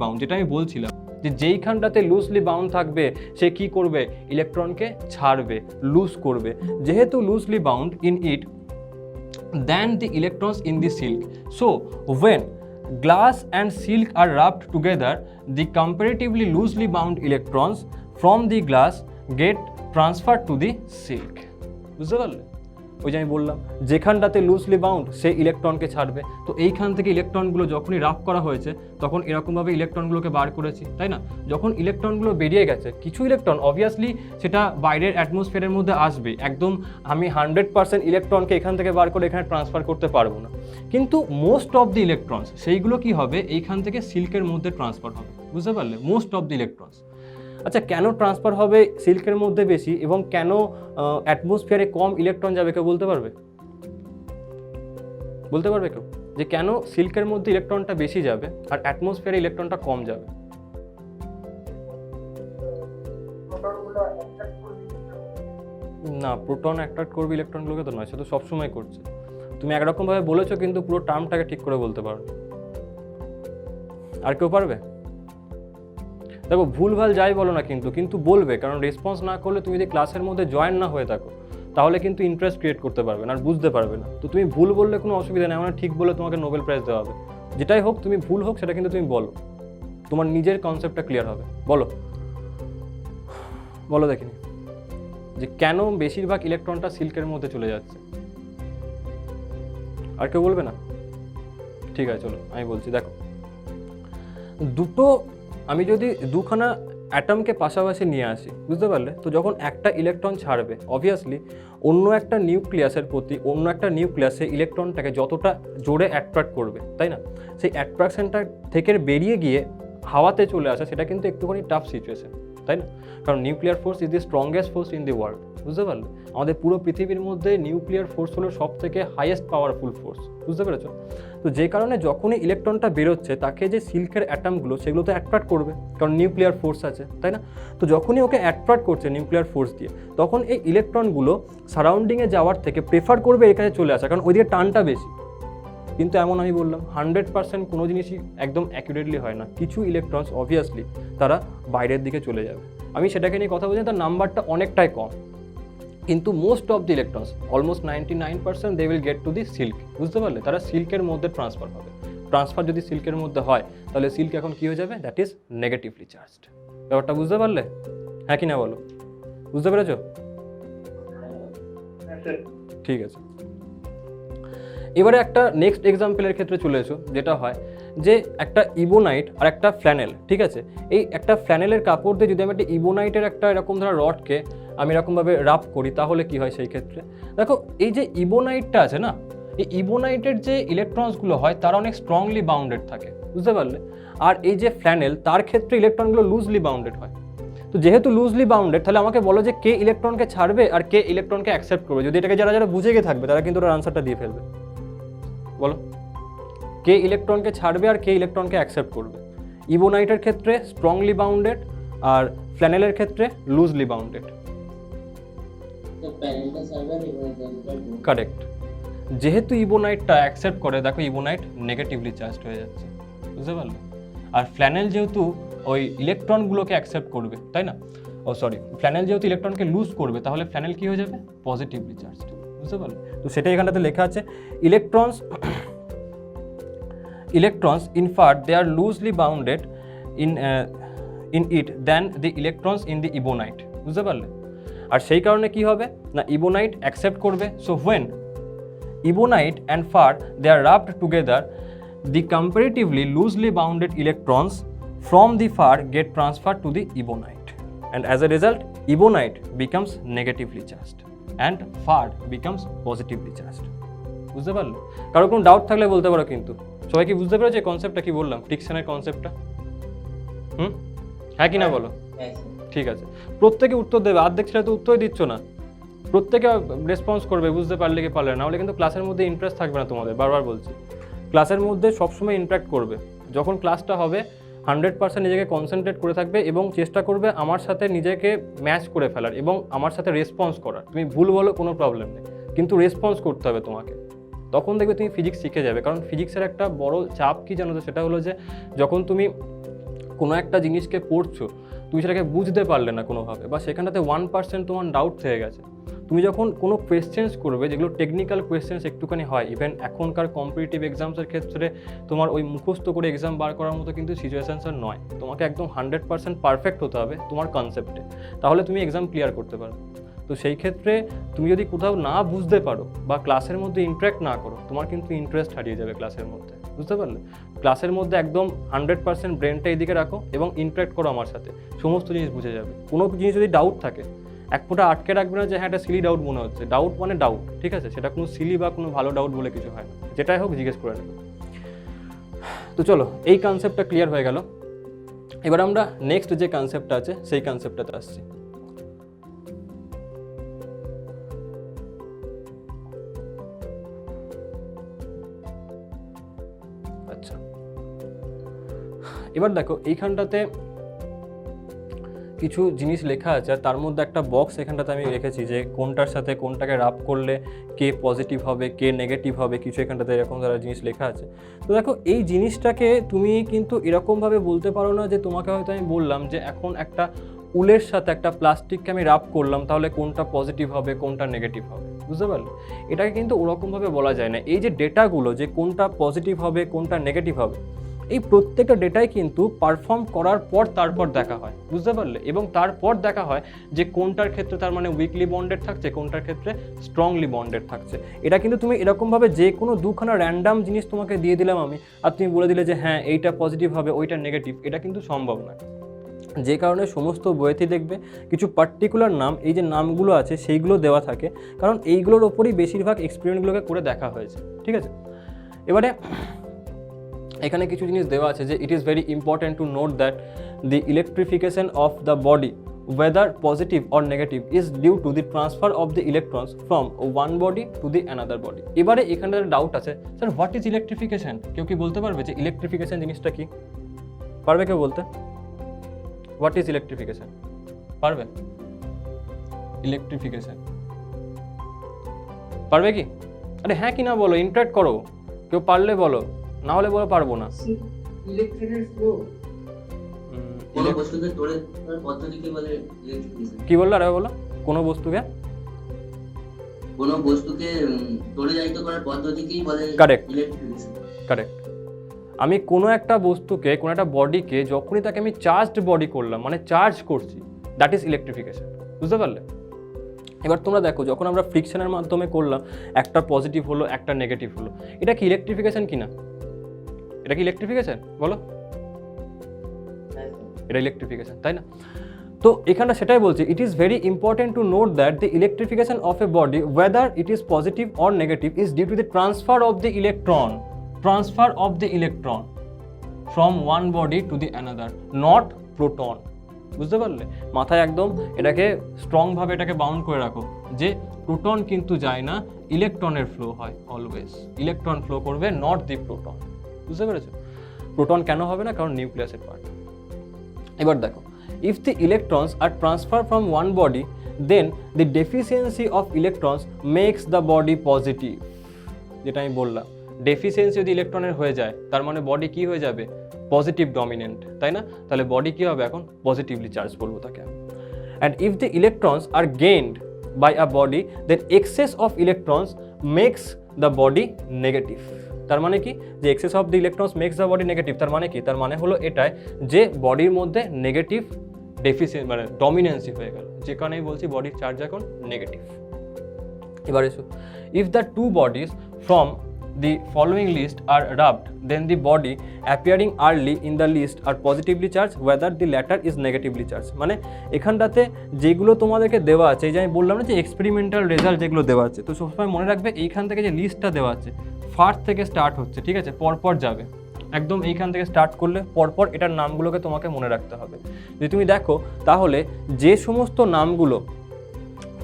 [SPEAKER 1] bound, যেটা আমি বলছিলাম যে যেইখানটাতে লুজলি বাউন্ড থাকবে সে কি করবে, ইলেকট্রনকে ছাড়বে, লুজ করবে। যেহেতু loosely bound in it than the electrons in the silk. So when glass and silk are rubbed together, the comparatively loosely bound electrons from the glass get transferred to the silk. বুঝতে পারলে? ওই যে আমি বললাম যেখানটাতে loosely bound সে ইলেকট্রনকে ছাড়বে, তো এইখান থেকে ইলেকট্রনগুলো যখনই রাব করা হয়েছে তখন এরকমভাবে ইলেকট্রনগুলোকে বার করেছি, তাই না? যখন ইলেকট্রনগুলো বেরিয়ে গেছে, কিছু ইলেকট্রন অবভিয়াসলি সেটা বাইরের অ্যাটমসফিয়ারের মধ্যে আসবে, একদম আমি 100% ইলেকট্রনকে এখান থেকে বার করে এখানে ট্রান্সফার করতে পারবো না, কিন্তু মোস্ট অফ দি ইলেকট্রনস সেইগুলো কি হবে, এইখান থেকে সিল্কের মধ্যে ট্রান্সফার হবে। বুঝতে পারলে? Most of the electrons. আচ্ছা, কেন ট্রান্সফার হবে সিল্কের মধ্যে বেশি এবং কেন অ্যাটমসফিয়ারে কম ইলেকট্রন যাবে, কেউ বলতে পারবে? বলতে পারবে কেউ যে কেন সিল্কের মধ্যে ইলেকট্রনটা বেশি যাবে আর অ্যাটমসফিয়ারে ইলেকট্রনটা কম যাবে? না, প্রোটন অ্যাট্রাক্ট করবে ইলেকট্রনগুলোকে তো নয়, সে তো সবসময় করছে। তুমি একরকমভাবে বলেছো কিন্তু পুরো টার্মটাকে ঠিক করে বলতে পারো। আর কেউ পারবে? দেখো ভুলভাল যাই বলো না কিন্তু বলবে, কারণ রেসপন্স না করলে তুমি যদি ক্লাসের মধ্যে জয়েন না হয়ে থাকো তাহলে কিন্তু ইন্টারেস্ট ক্রিয়েট করতে পারবে না আর বুঝতে পারবে না। তো তুমি ভুল বললে কোনো অসুবিধা নেই, আমরা ঠিক বলে তোমাকে নোবেল প্রাইজ দেওয়া হবে। যেটাই হোক, তুমি ভুল হোক সেটা কিন্তু তুমি বলো, তোমার নিজের কনসেপ্টটা ক্লিয়ার হবে। বলো বলো দেখিনি যে কেন বেশিরভাগ ইলেকট্রনটা সিল্কের মধ্যে চলে যাচ্ছে। আর কেউ বলবে না? ঠিক আছে, চলো আমি বলছি। দেখো আমি যদি দুখানা অ্যাটমকে পাশাপাশি নিয়ে আসি, বুঝতে পারলে? তো যখন একটা ইলেকট্রন ছাড়বে অবভিয়াসলি অন্য একটা নিউক্লিয়াসের প্রতি অন্য একটা নিউক্লিয়াস সেই ইলেকট্রনটাকে যতটা জোরে অ্যাট্রাক্ট করবে, তাই না? সেই অ্যাট্রাকশনটা থেকে বেরিয়ে গিয়ে হাওয়াতে চলে আসা সেটা কিন্তু একটুখানি টাফ সিচুয়েশন, তাই না? কারণ nuclear force is the strongest force in the world, বুঝতে পারলে? আমাদের পুরো পৃথিবীর মধ্যে নিউক্লিয়ার ফোর্স হলো সব থেকে হাইয়েস্ট পাওয়ারফুল ফোর্স, বুঝতে পেরেছো? তো যে কারণে যখনই ইলেকট্রনটা বেরোচ্ছে তাকে যে সিল্কের অ্যাটমগুলো সেগুলো তো অ্যাট্রাক্ট করবে, কারণ নিউক্লিয়ার ফোর্স আছে, তাই না? তো যখনই ওকে অ্যাট্রাক্ট করছে নিউক্লিয়ার ফোর্স দিয়ে, তখন এই ইলেকট্রনগুলো সারাউন্ডিংয়ে যাওয়ার থেকে প্রেফার করবে এর কাছে চলে আসা, কারণ ওইদিকে টানটা বেশি। কিন্তু এমন আমি বললাম 100% কোনো জিনিসই একদম অ্যাকুরেটলি হয় না, কিছু ইলেকট্রনস অবভিয়াসলি তারা বাইরের দিকে চলে যাবে। আমি সেটাকে নিয়ে কথা বলছি, তার নাম্বারটা অনেকটাই কম, কিন্তু most of the electrons almost 99% they will get to the silk, বুঝতে পারলে? তারা সিল্কের মধ্যে ট্রান্সফার হবে। ট্রান্সফার যদি সিল্কের মধ্যে হয় তাহলে সিল্ক এখন কী হয়ে যাবে? That is negatively charged. ব্যাপারটা বুঝতে পারলে? হ্যাঁ কি না বলো? বুঝতে পেরেছো? ঠিক আছে, এবারে একটা নেক্সট এক্সাম্পলের ক্ষেত্রে চলে এসো, যেটা হয় যে একটা ইবোনাইট আর একটা ফ্ল্যানেল, ঠিক আছে? এই একটা ফ্ল্যানেলের কাপড় দিয়ে যদি আমি একটা ইবোনাইটের একটা এরকম ধরা রডকে আমি এরকমভাবে রাব করি তাহলে কি হয় সেই ক্ষেত্রে? দেখো এই যে ইবোনাইটটা আছে না, এই ইবোনাইটের যে ইলেকট্রনসগুলো হয় তারা অনেক স্ট্রংলি বাউন্ডেড থাকে, বুঝতে পারলে? আর এই যে ফ্ল্যানেল তার ক্ষেত্রে ইলেকট্রনগুলো লুজলি বাউন্ডেড হয়। তো যেহেতু লুজলি বাউন্ডেড, তাহলে আমাকে বলো যে কে ইলেকট্রনকে ছাড়বে আর কে ইলেকট্রনকে অ্যাকসেপ্ট করবে? যদি এটাকে যারা যারা বুঝে গিয়ে থাকবে তারা কিন্তু ওর আনসারটা দিয়ে ফেলবে। বলো, কে ইলেকট্রনকে ছাড়বে আর কে ইলেকট্রনকে অ্যাকসেপ্ট করবে? ইবোনাইটের ক্ষেত্রে স্ট্রংলি বাউন্ডেড আর ফ্ল্যানেলের ক্ষেত্রে লুজলি বাউন্ডেড। কারেক্ট। যেহেতু ইবোনাইটটা অ্যাকসেপ্ট করে, দেখো ইবোনাইট নেগেটিভলি চার্জড হয়ে যাচ্ছে, বুঝতে পারলে? আর ফ্ল্যানেল যেহেতু ওই ইলেকট্রনগুলোকে অ্যাকসেপ্ট করবে, তাই না? ফ্ল্যানেল যেহেতু ইলেকট্রনকে লুজ করবে তাহলে ফ্ল্যানেল কি হয়ে যাবে? পজিটিভলি চার্জড, বুঝতে পারলে? তো সেটাই এখানটাতে লেখা আছে, electrons in fact they are loosely bounded in it than the electrons in the ebonite, বুঝতে পারলে? আর সেই কারণে কি হবে না, ইবোনাইট অ্যাকসেপ্ট করবে। So when ebonite and fard they are rubbed together, the comparatively loosely bounded electrons from the fard get transferred to the ebonite, and as a result ebonite becomes negatively charged and fard becomes positively charged, বুঝতে পারলে? কারো কোনো doubt থাকলে বলতে পারো। কিন্তু সবাই কি বুঝতে পেরেছে কনসেপ্টটা কি বললাম, ডিকশনের কনসেপ্টটা? হ্যাঁ কি না বলো? ঠিক আছে, প্রত্যেকে উত্তর দেবে, অর্ধেক ছেলে তো উত্তরই দিচ্ছ না। প্রত্যেকে রেসপন্স করবে, বুঝতে পারলে কি পারলে না হলে কিন্তু ক্লাসের মধ্যে ইন্টারেস্ট থাকবে না তোমাদের। বারবার বলছি, ক্লাসের মধ্যে সবসময় ইন্টারাক্ট করবে। যখন ক্লাসটা হবে 100% নিজেকে কনসেন্ট্রেট করে থাকবে এবং চেষ্টা করবে আমার সাথে নিজেকে ম্যাচ করে ফেলার এবং আমার সাথে রেসপন্স করার। তুমি ভুল বলো কোনো প্রবলেম নেই, কিন্তু রেসপন্স করতে হবে তোমাকে। তখন দেখবে তুমি ফিজিক্স শিখে যাবে। কারণ ফিজিক্সের একটা বড় চাপ কি জানো তো, সেটা হলো যে যখন তুমি কোনো একটা জিনিসকে পড়ছো তুমি সেটাকে বুঝতে পারলে না কোনোভাবে, বা সেখানটাতে 1% তোমার ডাউট থেকে গেছে, তুমি যখন কোনো কোয়েশ্চেন্স করবে যেগুলো টেকনিক্যাল কোয়েশ্চেন্স একটুখানি হয়, ইভেন এখনকার কম্পিটিটিভ এক্সামসের ক্ষেত্রে তোমার ওই মুখস্থ করে এক্সাম বার করার মতো কিন্তু সিচুয়েশানস আর নয়। তোমাকে একদম 100% পারফেক্ট হতে হবে তোমার কনসেপ্টে, তাহলে তুমি এক্সাম ক্লিয়ার করতে পারো। তো সেই ক্ষেত্রে তুমি যদি কোথাও না বুঝতে পারো বা ক্লাসের মধ্যে ইন্টারাক্ট না করো, তোমার কিন্তু ইন্টারেস্ট হারিয়ে যাবে ক্লাসের মধ্যে, বুঝতে পারলে? ক্লাসের মধ্যে একদম 100% ব্রেনটা এদিকে রাখো এবং ইন্টারাক্ট করো আমার সাথে, সমস্ত জিনিস বুঝে যাবে। কোনো জিনিস যদি ডাউট থাকে এক ফোঁটা আটকে রাখবে না যে হ্যাঁ একটা সিলি ডাউট মনে হচ্ছে। ডাউট মানে ডাউট, ঠিক আছে? সেটা কোনো সিলি বা কোনো ভালো ডাউট বলে কিছু হয় না, যেটাই হোক জিজ্ঞেস করে নেবে। তো চলো, এই কনসেপ্টটা ক্লিয়ার হয়ে গেল। এবার আমরা নেক্সট যে কনসেপ্টটা আছে সেই কনসেপ্টটাতে আসছি। আচ্ছা, এবার দেখো এইখানটাতে কিছু জিনিস লেখা আছে, আর তার মধ্যে একটা বক্স এখানটাতে আমি রেখেছি যে কোনটার সাথে কোনটাকে রাব করলে কে পজিটিভ হবে কে নেগেটিভ হবে, কিছু এখানটাতে এরকম ধরনের জিনিস লেখা আছে। তো দেখো এই জিনিসটাকে তুমি কিন্তু এরকমভাবে বলতে পারো না যে তোমাকে হয়তো আমি বললাম যে এখন একটা উলের সাথে একটা প্লাস্টিককে আমি রাব করলাম তাহলে কোনটা পজিটিভ হবে কোনটা নেগেটিভ হবে, বুঝতে পারলে? এটাকে কিন্তু ওরকমভাবে বলা যায় না। এই যে ডেটাগুলো যে কোনটা পজিটিভ হবে কোনটা নেগেটিভ হবে, এই প্রত্যেকটা ডেটাই কিন্তু পারফর্ম করার পর তারপর দেখা হয়, বুঝতে পারলে? এবং তারপর দেখা হয় যে কোনটার ক্ষেত্রে তার মানে উইকলি বন্ডেড থাকছে, কোনটার ক্ষেত্রে স্ট্রংলি বন্ডেড থাকছে। এটা কিন্তু তুমি এরকমভাবে যে কোনো দুখানা র্যান্ডাম জিনিস তোমাকে দিয়ে দিলাম আমি, আর তুমি বলে দিলে যে হ্যাঁ এইটা পজিটিভ হবে ওইটা নেগেটিভ, এটা কিন্তু সম্ভব নয়। যে কারণে সমস্ত বইয়েতেই দেখবে কিছু পার্টিকুলার নাম, এই যে নামগুলো আছে সেইগুলো দেওয়া থাকে, কারণ এইগুলোর ওপরই বেশিরভাগ এক্সপেরিমেন্টগুলোকে করে দেখা হয়েছে, ঠিক আছে। এবারে এখানে কিছু জিনিস দেওয়া আছে যে it is very important to note that the electrification of the body whether positive or negative is due to the transfer of the electrons from one body to the another body। এবারে এখানে doubt আছে, sir what is electrification? কেউ কি বলতে পারবে যে electrification জিনিসটা কি? পারবে কেউ বলতে? What is electrification? পারবে? ইলেকট্রিফিকেশন পারবে কি? আরে হ্যাঁ কি না বলো, ইন্টারেক্ট করো, কেউ পারলে বলো, না হলে বলো পারবো না।
[SPEAKER 2] ইলেকট্রনের ফ্লো, কোন বস্তুকে তড়িৎ পদ্ধতিকে বলে ইলেকট্রিফিকেশন।
[SPEAKER 1] কি বললো? আরে বলো, কোন বস্তুকে
[SPEAKER 2] তড়িৎ করার পদ্ধতিকেই বলে ইলেকট্রিফিকেশন। কারেক্ট।
[SPEAKER 1] আমি কোনো একটা বস্তুকে, কোনো একটা বডিকে যখনই তাকে আমি চার্জড বডি করলাম, মানে চার্জ করছি, দ্যাট ইজ ইলেকট্রিফিকেশন। বুঝতে পারলে? এবার তোমরা দেখো, যখন আমরা ফ্রিকশনের মাধ্যমে করলাম, একটা পজিটিভ হলো, একটা নেগেটিভ হলো, এটা কি ইলেকট্রিফিকেশন কি না? এটা কি ইলেকট্রিফিকেশন বলো? এটা ইলেকট্রিফিকেশন, তাই না? তো এখানটা সেটাই বলছি, it is very important to note that the electrification of A body whether it is positive or negative is due to the transfer of the electron from one body to the another, not proton। বুঝতে পারলে? মাথায় একদম এটাকে স্ট্রংভাবে এটাকে bound করে রাখো যে proton কিন্তু যায় না, ইলেকট্রনের ফ্লো হয় অলওয়েজ। ইলেকট্রন ফ্লো করবে, নট দি প্রোটন। বুঝতে পেরেছো? প্রোটন কেন হবে না? কারণ নিউক্লিয়াসের পার্ট। এবার দেখো, if the electrons are transferred from one body, then the deficiency of electrons makes the body positive। যেটা আমি বললাম, ডেফিসিয়েন্সি যদি ইলেকট্রনের হয়ে যায়, তার মানে বডি কি হয়ে যাবে? পজিটিভ ডমিনেন্ট, তাই না? তাহলে বডি কি হবে? এখন পজিটিভলি চার্জ করবো তাকে। and if the electrons are gained by a body, then excess of electrons makes the body negative। তার মানে কি? যে excess of the electrons makes the body negative. তার মানে কি? তার মানে হলো এটাই যে বডির মধ্যে নেগেটিভ ডেফিসিয়েন্ট, মানে ডমিনেন্সি হয়ে গেল, যে কারণেই বলছি বডির চার্জ এখন নেগেটিভ। এবার এসো, if the two bodies from the following list are rubbed, then the body appearing early in the list are positively charged whether the latter is negatively charged। মানে এখানটাতে যেগুলো তোমাদেরকে দেওয়া আছে, এই যে আমি বললাম না যে এক্সপেরিমেন্টাল রেজাল্ট যেগুলো দেওয়া আছে, তো সবসময় মনে রাখবে এইখান থেকে যে লিস্টটা দেওয়া আছে ফার্স্ট থেকে স্টার্ট হচ্ছে, ঠিক আছে? পরপর যাবে, একদম এইখান থেকে স্টার্ট করলে পরপর এটার নামগুলোকে তোমাকে মনে রাখতে হবে। যদি তুমি দেখো তাহলে যে সমস্ত নামগুলো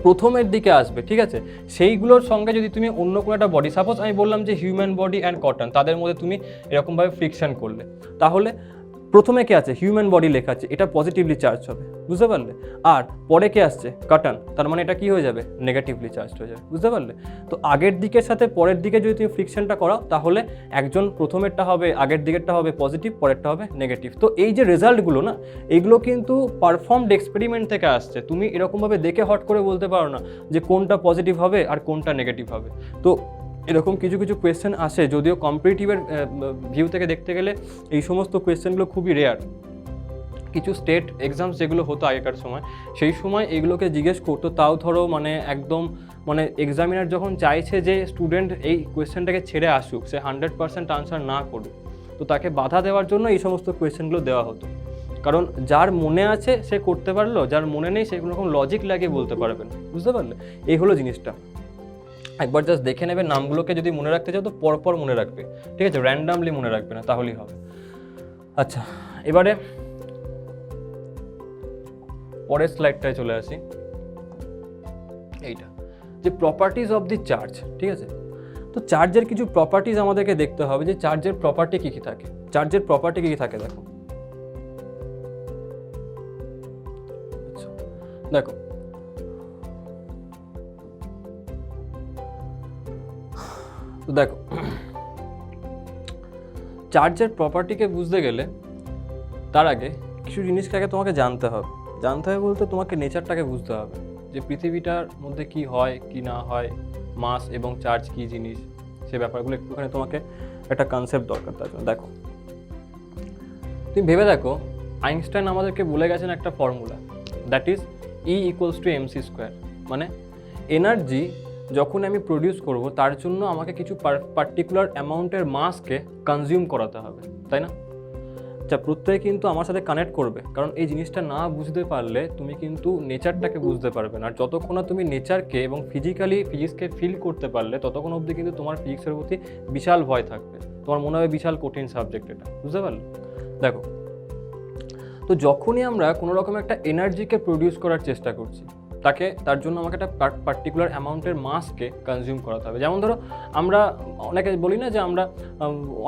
[SPEAKER 1] প্রথমের দিকে আসবে, ঠিক আছে, সেইগুলোর সঙ্গে যদি তুমি অন্য কোনো একটা বডি, সাপোজ আমি বললাম যে হিউম্যান বডি অ্যান্ড কটন, তাদের মধ্যে তুমি এরকমভাবে ফ্রিকশন করলে, তাহলে প্রথমে কে আছে? হিউম্যান বডি লেখা আছে, এটা পজিটিভলি চার্জ হবে। বুঝতে পারলে? আর পরে কে আসছে? কটন, তার মানে এটা কি হয়ে যাবে? নেগেটিভলি চার্জ হয়ে যাবে। বুঝতে পারলে? তো আগের দিকের সাথে পরের দিকে যদি তুমি ফ্রিকশনটা করাও, তাহলে একজন প্রথমেরটা হবে, আগের দিকেরটা হবে পজিটিভ, পরেরটা হবে নেগেটিভ। তো এই যে রেজাল্টগুলো না, এইগুলো কিন্তু পারফর্মড এক্সপেরিমেন্ট থেকে আসছে। তুমি এরকমভাবে দেখে হট করে বলতে পারো না যে কোনটা পজিটিভ হবে আর কোনটা নেগেটিভ হবে। তো এরকম কিছু কিছু কোয়েশ্চেন আসে, যদিও কম্পিটিটিভের ভিউ থেকে দেখতে গেলে এই সমস্ত কোয়েশ্চেনগুলো খুবই রেয়ার। কিছু স্টেট এক্সামস যেগুলো হতো আগেকার সময়, সেই সময় এগুলোকে জিজ্ঞেস করতো, তাও ধরো মানে একদম মানে এক্সামিনার যখন চাইছে যে স্টুডেন্ট এই কোয়েশ্চেনটাকে ছেড়ে আসুক, সে 100% আনসার না করুক, তো তাকে বাধা দেওয়ার জন্য এই সমস্ত কোয়েশ্চেনগুলো দেওয়া হতো। কারণ যার মনে আছে সে করতে পারলো, যার মনে নেই সে কোনো রকম লজিক লাগিয়ে বলতে পারবে না। বুঝতে পারলে? এই হলো জিনিসটা। একবার জাস্ট দেখে নেবে, নামগুলোকে যদি মনে রাখতে চাও তো পরপর মনে রাখবে, ঠিক আছে? র্যান্ডামলি মনে রাখবে না, তাহলেই হবে। আচ্ছা, এবারে পরের স্লাইডটায় চলে আসি। এইটা যে প্রপার্টিজ অফ দি চার্জ, ঠিক আছে? তো চার্জের কিছু প্রপার্টিজ আমাদেরকে দেখতে হবে, যে চার্জের প্রপার্টি কী কী থাকে। চার্জের প্রপার্টি কী কী থাকে দেখো। আচ্ছা দেখো, তো দেখো চার্জের প্রপার্টিকে বুঝতে গেলে তার আগে কিছু জিনিসকে আগে তোমাকে জানতে হবে। জানতে হবে বলতে তোমাকে নেচারটাকে বুঝতে হবে, যে পৃথিবীটার মধ্যে কি হয় কি না হয়, মাস এবং চার্জ কি জিনিস, সে ব্যাপারগুলো একটুখানি তোমাকে একটা কনসেপ্ট দরকার। তার জন্য দেখো, তুমি ভেবে দেখো, আইনস্টাইন আমাদেরকে বলে গেছেন একটা formula, that is E = mc²। মানে এনার্জি যখন আমি প্রডিউস করব, তার জন্য আমাকে কিছু পার্টিকুলার অ্যামাউন্টের মাসকে কনজিউম করাতে হবে, তাই না? যা প্রত্যেকে কিন্তু আমার সাথে কানেক্ট করবে, কারণ এই জিনিসটা না বুঝতে পারলে তুমি কিন্তু নেচারটাকে বুঝতে পারবে না। আর যতক্ষণ না তুমি নেচারকে এবং ফিজিক্সকে ফিল করতে পারলে ততক্ষণ অবধি কিন্তু তোমার ফিজিক্সের প্রতি বিশাল ভয় থাকবে, তোমার মনে হবে বিশাল কঠিন সাবজেক্ট এটা, বুঝতে পারলে? দেখো, তো যখনই আমরা কোনো রকম একটা এনার্জিকে প্রডিউস করার চেষ্টা করছি, তার জন্য আমাকে একটা পার্টিকুলার অ্যামাউন্টের মাসকে কনজিউম করাতে হবে। যেমন ধরো আমরা অনেকে বলি না যে আমরা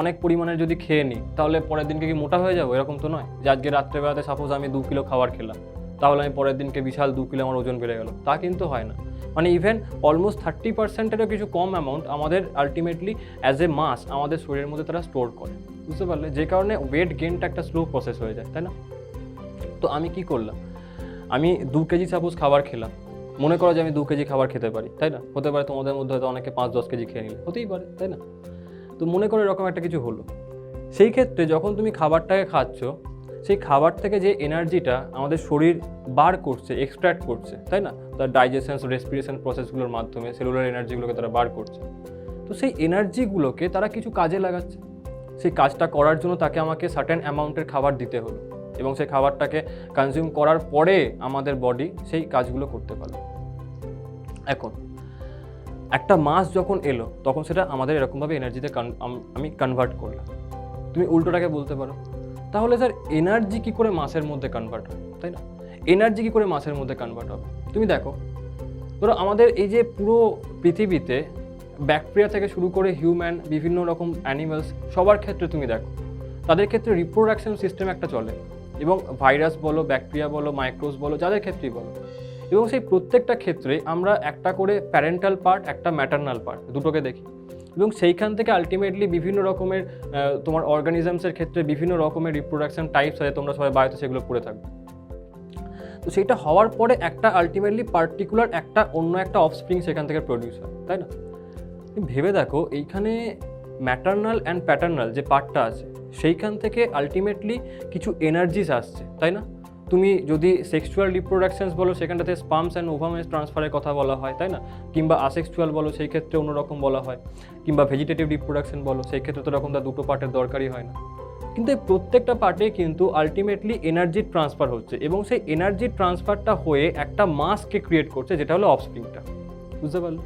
[SPEAKER 1] অনেক পরিমাণে যদি খেয়ে নিই তাহলে পরের দিনকে কি মোটা হয়ে যাবো, এরকম তো নয়। যে আজকে রাত্রেবেলাতে সাপোজ আমি 2 কিলো খাবার খেলাম, তাহলে আমি পরের দিনকে বিশাল 2 কিলো আমার ওজন বেড়ে গেল, তা কিন্তু হয় না। মানে ইভেন অলমোস্ট 30%-এরও কিছু কম অ্যামাউন্ট আমাদের আলটিমেটলি অ্যাজ এ মাস আমাদের শরীরের মধ্যে তারা স্টোর করে, বুঝতে পারলে? যে কারণে ওয়েট গেইনটা একটা স্লো প্রসেস হয়ে যায়, তাই না? তো আমি কি করলাম, আমি 2 কেজি সাপোজ খাবার খেলাম, মনে করো যে আমি 2 কেজি খাবার খেতে পারি, তাই না? হতে পারে তোমাদের মধ্যে হয়তো অনেকে 5-10 কেজি খেয়ে নিলে, হতেই পারে, তাই না? তো মনে করো এরকম একটা কিছু হলো। সেই ক্ষেত্রে যখন তুমি খাবারটাকে খাচ্ছ, সেই খাবার থেকে যে এনার্জিটা আমাদের শরীর বার করছে, এক্সট্র্যাক্ট করছে, তাই না? তার ডাইজেশন, রেসপিরেশন প্রসেসগুলোর মাধ্যমে সেলুলার এনার্জিগুলোকে তারা বার করছে। তো সেই এনার্জিগুলোকে তারা কিছু কাজে লাগাচ্ছে। সেই কাজটা করার জন্য তাকে আমাকে সার্টেন অ্যামাউন্টের খাবার দিতে হলো, এবং সেই খাবারটাকে কনজিউম করার পরে আমাদের বডি সেই কাজগুলো করতে পারলো। এখন একটা মাস যখন এলো তখন সেটা আমাদের এরকমভাবে এনার্জিতে আমি কনভার্ট করলাম। তুমি উল্টোটাকে বলতে পারো, তাহলে স্যার এনার্জি কী করে মাসের মধ্যে কনভার্ট হবে, তাই না? এনার্জি কী করে মাসের মধ্যে কনভার্ট হবে? তুমি দেখো, ধরো আমাদের এই যে পুরো পৃথিবীতে ব্যাকটেরিয়া থেকে শুরু করে হিউম্যান, বিভিন্ন রকম অ্যানিমালস, সবার ক্ষেত্রে তুমি দেখো তাদের ক্ষেত্রে রিপ্রোডাকশন সিস্টেম একটা চলে, এবং ভাইরাস বলো, ব্যাকটেরিয়া বলো, মাইক্রোস বলো, যাদের ক্ষেত্রেই বলো, এবং সেই প্রত্যেকটা ক্ষেত্রে আমরা একটা করে প্যারেন্টাল পার্ট, একটা ম্যাটারনাল পার্ট, দুটোকে দেখি। এবং সেইখান থেকে আলটিমেটলি বিভিন্ন রকমের তোমার অর্গানিজমসের ক্ষেত্রে বিভিন্ন রকমের রিপ্রোডাকশন টাইপস আছে, তোমরা সবাই বাড়িতে সেগুলো পড়ে থাকবে। তো সেইটা হওয়ার পরে একটা আলটিমেটলি পার্টিকুলার একটা অন্য একটা অফস্প্রিং সেখান থেকে প্রডিউস হয়, তাই না? ভেবে দেখো, এইখানে ম্যাটারনাল অ্যান্ড প্যাটার্নাল যে পার্টটা আছে সেইখান থেকে আলটিমেটলি কিছু এনার্জিস আসছে, তাই না? তুমি যদি সেক্সুয়াল রিপ্রোডাকশনস বলো, সেখানটাতে স্পার্মস অ্যান্ড ওভামেস ট্রান্সফারের কথা বলা হয়, তাই না? কিংবা আসেক্সুয়াল বলো, সেই ক্ষেত্রে অন্যরকম বলা হয়। কিংবা ভেজিটেটিভ রিপ্রোডাকশন বলো, সেই ক্ষেত্রে তো এরকম দুটো পার্টের দরকারই হয় না। কিন্তু এই প্রত্যেকটা পার্টে কিন্তু আলটিমেটলি এনার্জির ট্রান্সফার হচ্ছে, এবং সেই এনার্জির ট্রান্সফারটা হয়ে একটা মাসকে ক্রিয়েট করছে, যেটা হলো অফস্প্রিংটা, বুঝতে পারলে?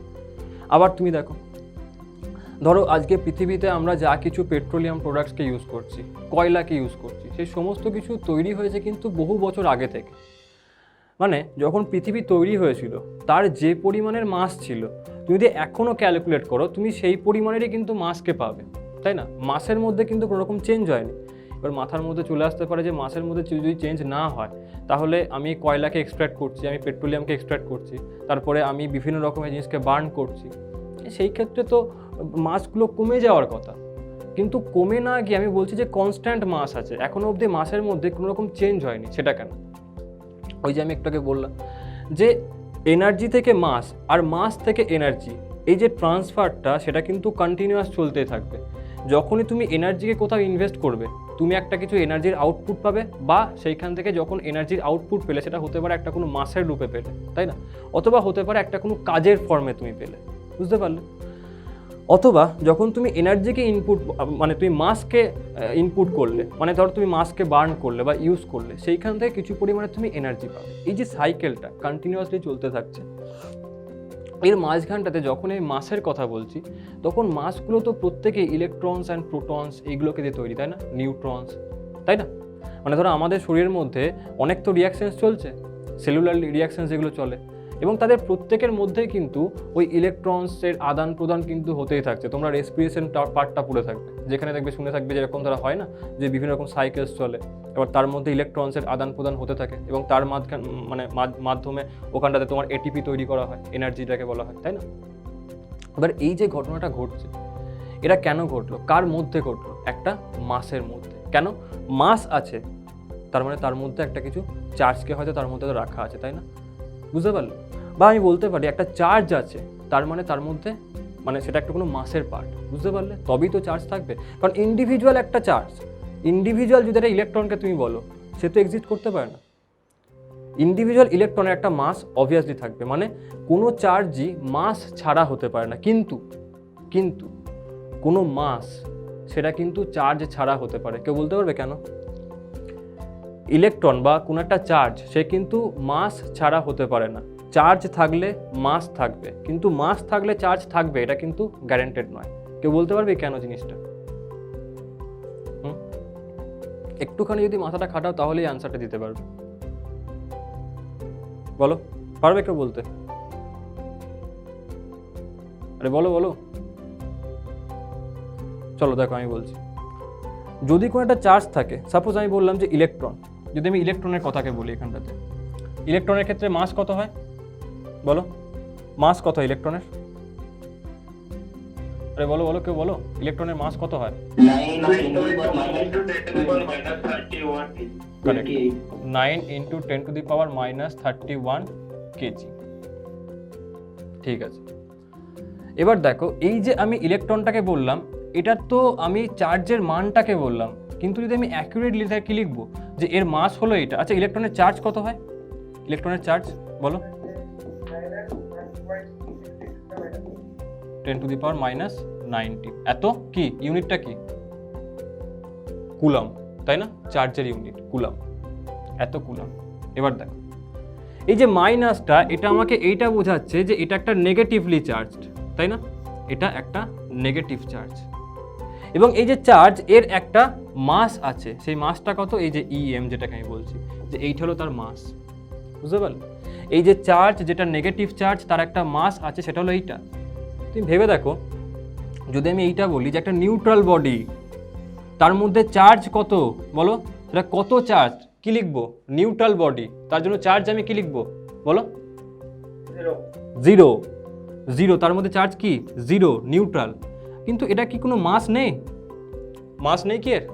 [SPEAKER 1] আবার তুমি দেখো, ধরো আজকে পৃথিবীতে আমরা যা কিছু পেট্রোলিয়াম প্রোডাক্টসকে ইউজ করছি, কয়লাকে ইউজ করছি, সেই সমস্ত কিছু তৈরি হয়েছে কিন্তু বহু বছর আগে থেকে। মানে যখন পৃথিবী তৈরি হয়েছিল তার যে পরিমাণের মাস ছিল, তুমি যদি এখনও ক্যালকুলেট করো, তুমি সেই পরিমাণেরই কিন্তু মাসকে পাবে, তাই না? মাসের মধ্যে কিন্তু কোনো রকম চেঞ্জ হয়নি। এবার মাথার মধ্যে চলে আসতে পারে যে মাসের মধ্যে যদি চেঞ্জ না হয়, তাহলে আমি কয়লাকে এক্সট্র্যাক্ট করছি, আমি পেট্রোলিয়ামকে এক্সট্র্যাক্ট করছি, তারপরে আমি বিভিন্ন রকমের জিনিসকে বার্ন করছি, সেই ক্ষেত্রে তো মাসগুলো কমে যাওয়ার কথা। কিন্তু কমে না গিয়ে আমি বলছি যে কনস্ট্যান্ট মাস আছে, এখনও অবধি মাসের মধ্যে কোনো রকম চেঞ্জ হয়নি। সেটা কেন? ওই যে আমি একটু আগে বললাম যে এনার্জি থেকে মাস আর মাস থেকে এনার্জি, এই যে ট্রান্সফারটা সেটা কিন্তু কন্টিনিউয়াস চলতেই থাকবে। যখনই তুমি এনার্জিকে কোথাও ইনভেস্ট করবে, তুমি একটা কিছু এনার্জির আউটপুট পাবে, বা সেইখান থেকে যখন এনার্জির আউটপুট পেলে সেটা হতে পারে একটা কোনো মাসের রূপে পেলে, তাই না? অথবা হতে পারে একটা কোনো কাজের ফর্মে তুমি পেলে, বুঝতে পারলে? অথবা যখন তুমি এনার্জিকে ইনপুট, মানে তুমি মাসকে ইনপুট করলে, মানে ধরো তুমি মাসকে বার্ন করলে বা ইউজ করলে, সেইখান থেকে কিছু পরিমাণে তুমি এনার্জি পাবে। এই যে সাইকেলটা কন্টিনিউয়াসলি চলতে থাকছে, এর মাঝখানটাতে যখন এই মাসের কথা বলছি, তখন মাসগুলো তো প্রত্যেকেই ইলেকট্রনস অ্যান্ড প্রোটনস এইগুলোকে দিয়ে তৈরি, তাই না? নিউট্রনস, তাই না? মানে ধরো আমাদের শরীরের মধ্যে অনেক তো রিয়াকশানস চলছে, সেলুলার রিয়াকশানস যেগুলো চলে, এবং তাদের প্রত্যেকের মধ্যে কিন্তু ওই ইলেকট্রনসের আদান প্রদান কিন্তু হতেই থাকছে। তোমরা রেসপিরেশন পার্টটা পড়ে থাকবে, যেখানে দেখবে শুনে থাকবে যেরকম ধরা হয় না, যে বিভিন্ন রকম সাইকেলস চলে, এবার তার মধ্যে ইলেকট্রনসের আদান প্রদান হতে থাকে, এবং তার মাধ্যমে ওখানটাতে তোমার এটিপি তৈরি করা হয়, এনার্জিটাকে বলা হয়, তাই না? এবার এই যে ঘটনাটা ঘটছে, এটা কেন ঘটলো, কার মধ্যে ঘটলো? একটা মাসের মধ্যে। কেন? মাস আছে, তার মানে তার মধ্যে একটা কিছু চার্জকে হয়তো তার মধ্যে রাখা আছে, তাই না? বুঝতে পারলে? বা আমি বলতে পারি একটা চার্জ আছে, তার মানে তার মধ্যে, মানে সেটা একটা কোনো মাসের পার্ট, বুঝতে পারলে? তবেই তো চার্জ থাকবে। কারণ ইন্ডিভিজুয়াল একটা চার্জ, ইন্ডিভিজুয়াল যদি একটা ইলেকট্রনকে তুমি বলো, সে তো এক্সিস্ট করতে পারে না। ইন্ডিভিজুয়াল ইলেকট্রনের একটা মাস অবভিয়াসলি থাকবে, মানে কোনো চার্জই মাস ছাড়া হতে পারে না। কিন্তু কোনো মাস সেটা কিন্তু চার্জ ছাড়া হতে পারে। কেউ বলতে পারবে কেন? ইলেকট্রন বা কোনো একটা চার্জ সে কিন্তু মাস ছাড়া হতে পারে না। চার্জ থাকলে মাস থাকবে, কিন্তু মাস থাকলে চার্জ থাকবে, এটা কিন্তু গ্যারান্টেড নয়। কেউ বলতে পারবে কেন জিনিসটা? একটুখানি যদি মাথাটা খাটাও তাহলেই আনসারটা দিতে পারবে। বলো, পারবে কেউ বলতে? আরে বলো বলো, চলো দেখো আমি বলছি। যদি কোনো একটা চার্জ থাকে, সাপোজ আমি বললাম যে ইলেকট্রন, যদি আমি ইলেকট্রনের কথাকে বলি এখানটাতে, ইলেকট্রনের ক্ষেত্রে মাস কত হয় বলো? মাস কত হয় ইলেকট্রনের? আরে বলো বলো, কেউ বলো, ইলেকট্রনের মাস কত হয়? 9 into 10 to the power minus 31 KG. ঠিক আছে, এবার দেখো এই যে আমি ইলেকট্রনটাকে বললাম, এটা তো আমি চার্জের মানটাকে বললাম, কিন্তু যদি আমি অ্যাকুরেটলি কি লিখবো যে এর মাস হলো এটা। আচ্ছা, ইলেকট্রনের চার্জ কত হয়? ইলেকট্রনের চার্জ বলো? 10 to the power minus 90। এত কি ইউনিটটা কি? কুলাম, তাই না? চার্জের ইউনিট কুলাম, এত কুলাম। এবার দেখো এই যে মাইনাসটা, এটা আমাকে এইটা বোঝাচ্ছে যে এটা একটা নেগেটিভলি চার্জড, তাই না? এটা একটা নেগেটিভ চার্জ, এবং এই যে চার্জ এর একটা মাস আছে, সেই মাসটা কত? এই যে ইএম যেটাকে আমি বলছি যে এইটা হলো তার মাস, বুঝতে পারলে? এই যে চার্জ যেটা নেগেটিভ চার্জ তার একটা মাস আছে, সেটা হলো এইটা। তুমি ভেবে দেখো, যদি আমি এইটা বলি যে একটা নিউট্রাল বডি, তার মধ্যে চার্জ কত বলো? সেটা কত চার্জ? কি লিখবো? নিউট্রাল বডি, তার জন্য চার্জ আমি কি লিখবো বলো? জিরো। জিরো, তার মধ্যে চার্জ কি? Zero, neutral. কিন্তু এটা কি কোনো মাস নেই? মাস নেই কি এর?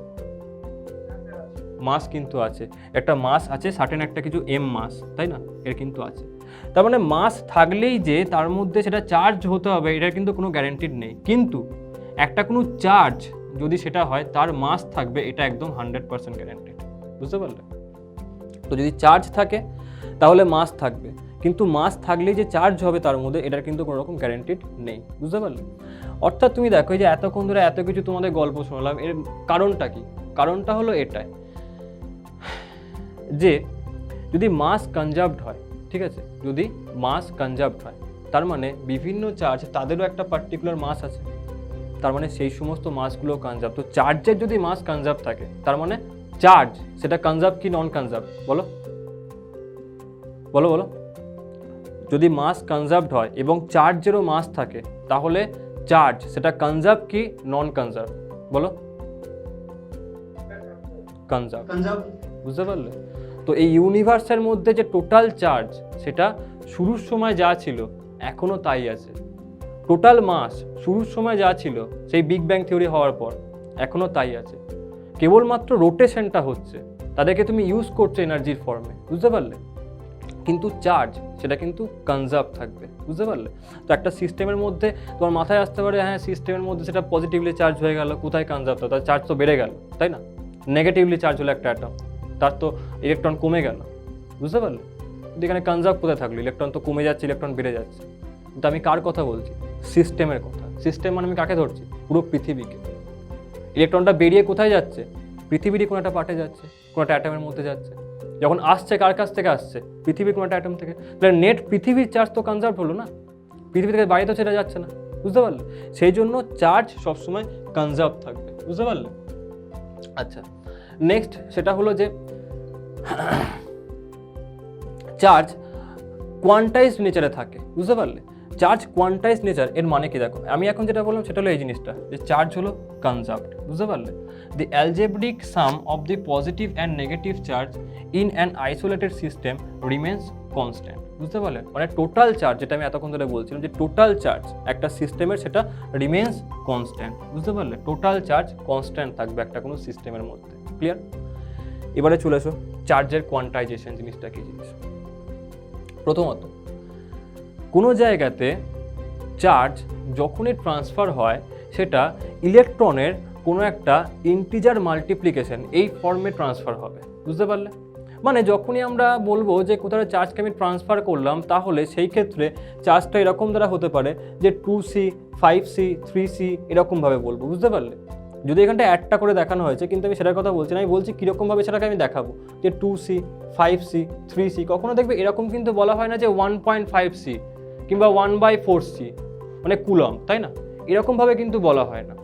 [SPEAKER 1] মাস কিন্তু আছে, একটা মাস আছে, সার্টেন একটা কিছু এম মাস, তাই না? এর কিন্তু আছে। তার মানে মাস থাকলেই যে তার মধ্যে সেটা চার্জ হতে হবে এটার কিন্তু কোনো গ্যারান্টিড নেই। কিন্তু একটা কোনো চার্জ যদি সেটা হয় তার মাস থাকবে, এটা একদম 100% গ্যারান্টিড, বুঝতে পারলে? তো যদি চার্জ থাকে তাহলে মাস থাকবে, কিন্তু মাস থাকলেই যে চার্জ হবে তার মধ্যে, এটার কিন্তু কোনো রকম গ্যারান্টিড নেই, বুঝতে পারলে? অর্থাৎ তুমি দেখো যে এতক্ষণ ধরে এত কিছু তোমাদের গল্প শোনালাম, এর কারণটা কি? কারণটা হলো এটাই যে যদি মাস কনজার্ভড হয়, ঠিক আছে, যদি মাস কনজার্ভড হয়, তার মানে বিভিন্ন চার্জ তাদেরও একটা পার্টিকুলার মাস আছে, তার মানে সেই সমস্ত মাসগুলো কনজার্ভ। তো চার্জের যদি মাস কনজার্ভ থাকে, তার মানে চার্জ সেটা কনজার্ভ কি নন কনজার্ভ বলো? বলো বলো, যদি মাস কনজার্ভড হয় এবং চার্জেরও মাস থাকে, তাহলে চার্জ সেটা কনজার্ভ কি নন কনজার্ভ বলো? কনজার্ভ, বুঝতে পারলে? তো এই ইউনিভার্সের মধ্যে যে টোটাল চার্জ, সেটা শুরুর সময় যা ছিল এখনো তাই আছে। টোটাল মাস শুরুর সময় যা ছিল সেই বিগ ব্যাং থিওরি হওয়ার পর এখনো তাই আছে, কেবলমাত্র রোটেশনটা হচ্ছে, তাদেরকে তুমি ইউজ করছো এনার্জির ফর্মে, বুঝতে পারলে? কিন্তু চার্জ সেটা কিন্তু কনজার্ভ থাকবে, বুঝতে পারলে? তো একটা সিস্টেমের মধ্যে তোমার মাথায় আসতে পারে, হ্যাঁ সিস্টেমের মধ্যে সেটা পজিটিভলি চার্জ হয়ে গেল, কোথায় কনজার্ভ? তো তার চার্জ তো বেড়ে গেল, তাই না? নেগেটিভলি চার্জ হলো একটা অ্যাটম, তার তো ইলেকট্রন কমে গেল, বুঝতে পারলে? কিন্তু এখানে কনজার্ভ কোথায় থাকলো? ইলেকট্রন তো কমে যাচ্ছে, ইলেকট্রন বেড়ে যাচ্ছে। কিন্তু আমি কার কথা বলছি? সিস্টেমের কথা। সিস্টেম মানে আমি কাকে ধরছি? পুরো পৃথিবীকে। ইলেকট্রনটা বেরিয়ে কোথায় যাচ্ছে? পৃথিবীরই কোনো একটা পার্টে যাচ্ছে, কোনো একটা অ্যাটমের মধ্যে যাচ্ছে। যখন আসছে কার কাছ থেকে আসছে? পৃথিবীর কোনো একটা অ্যাটম থেকে। তাহলে নেট পৃথিবীর চার্জ তো কনজার্ভ হলো না, পৃথিবী থেকে বাইরে তো সেটা যাচ্ছে না, বুঝতে পারলে? সেই জন্য চার্জ সবসময় কনজার্ভ থাকবে, বুঝতে পারলে? আচ্ছা, নেক্সট সেটা হলো যে চার্জ কোয়ান্টাইজড নেচারে থাকে, বুঝতে পারলে? চার্জ কোয়ান্টাইজড নেচার এর মানে কি দেখো, আমি এখন যেটা বললাম সেটা হলো এই জিনিসটা, যে চার্জ হলো কনজার্ভড, বুঝতে পারলে? The algebraic sum of the positive and negative charge in an isolated system remains constant, বুঝতে পারলে? মানে টোটাল চার্জ, যেটা আমি এতক্ষণ ধরে বলছিলাম যে টোটাল চার্জ একটা সিস্টেমের, সেটা রিমেন্স কনস্ট্যান্ট, বুঝতে পারলে? টোটাল চার্জ কনস্ট্যান্ট থাকবে একটা কোনো সিস্টেমের মধ্যে, ক্লিয়ার? এবারে চলে এসো চার্জের কোয়ান্টাইজেশন জিনিসটা কি জিনিস। প্রথমত, কোনো জায়গাতে চার্জ যখনই ট্রান্সফার হয়, সেটা ইলেকট্রনের কোনো একটা ইন্টিজার মাল্টিপ্লিকেশন এই ফর্মে ট্রান্সফার হবে, বুঝতে পারলে? মানে যখনই আমরা বলবো যে কোথাও চার্জকে আমি ট্রান্সফার করলাম, তাহলে সেই ক্ষেত্রে চার্জটা এরকম দ্বারা হতে পারে যে 2C, 5C, 3C এরকমভাবে বলবো, বুঝতে পারলে? যদি এখানটা অ্যাডটা করে দেখানো হয়েছে, কিন্তু আমি সেটার কথা বলছি না, আমি বলছি কীরকমভাবে সেটাকে আমি দেখাবো, যে 2C 5C 3C, কখনো দেখবে এরকম কিন্তু বলা হয় না যে 1.5C কিংবা 1/4C মানে কুলম, তাই না? এরকমভাবে কিন্তু বলা হয় না।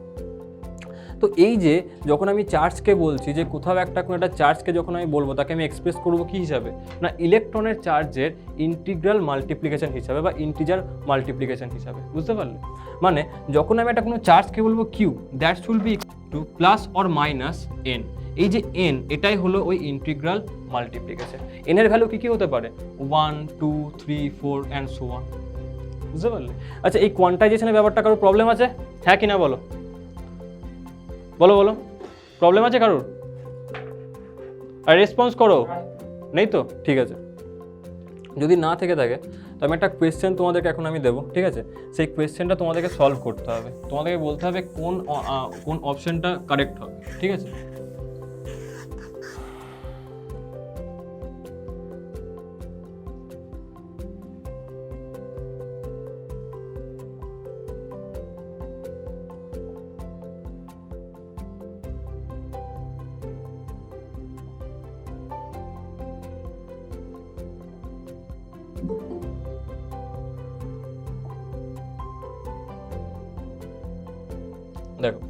[SPEAKER 1] তো এই যে যখন আমি চার্জকে বলছি, যে কোথাও কোনো একটা চার্জকে যখন আমি বলবো, তাকে আমি এক্সপ্রেস করবো কী হিসাবে, না ইলেকট্রনের চার্জের ইন্টিগ্রাল মাল্টিপ্লিকেশন হিসাবে বা ইন্টিজার মাল্টিপ্লিকেশন হিসাবে, বুঝতে পারলে? মানে যখন আমি একটা কোনো চার্জকে বলবো Q, that should be to plus or minus n. এই যে এন, এটাই হলো ওই ইন্টিগ্রাল মাল্টিপ্লিকেশন। এনের ভ্যালু কী কী হতে পারে? 1 2 3 4 অ্যান্ড সো অন, বুঝতে পারলে? আচ্ছা, এই কোয়ান্টাইজেশনের ব্যাপারটা কারোর প্রবলেম আছে? হ্যাঁ কি না বলো, বলো বলো, প্রবলেম আছে কারোর? আর রেসপন্স করো, নেই তো? ঠিক আছে, যদি না থেকে থাকে তো আমি একটা কোয়েশ্চেন তোমাদেরকে এখন আমি দেবো, ঠিক আছে? সেই কোয়েশ্চেনটা তোমাদেরকে সলভ করতে হবে, তোমাদেরকে বলতে হবে কোন অপশনটা কারেক্ট হবে, ঠিক আছে? দেখো,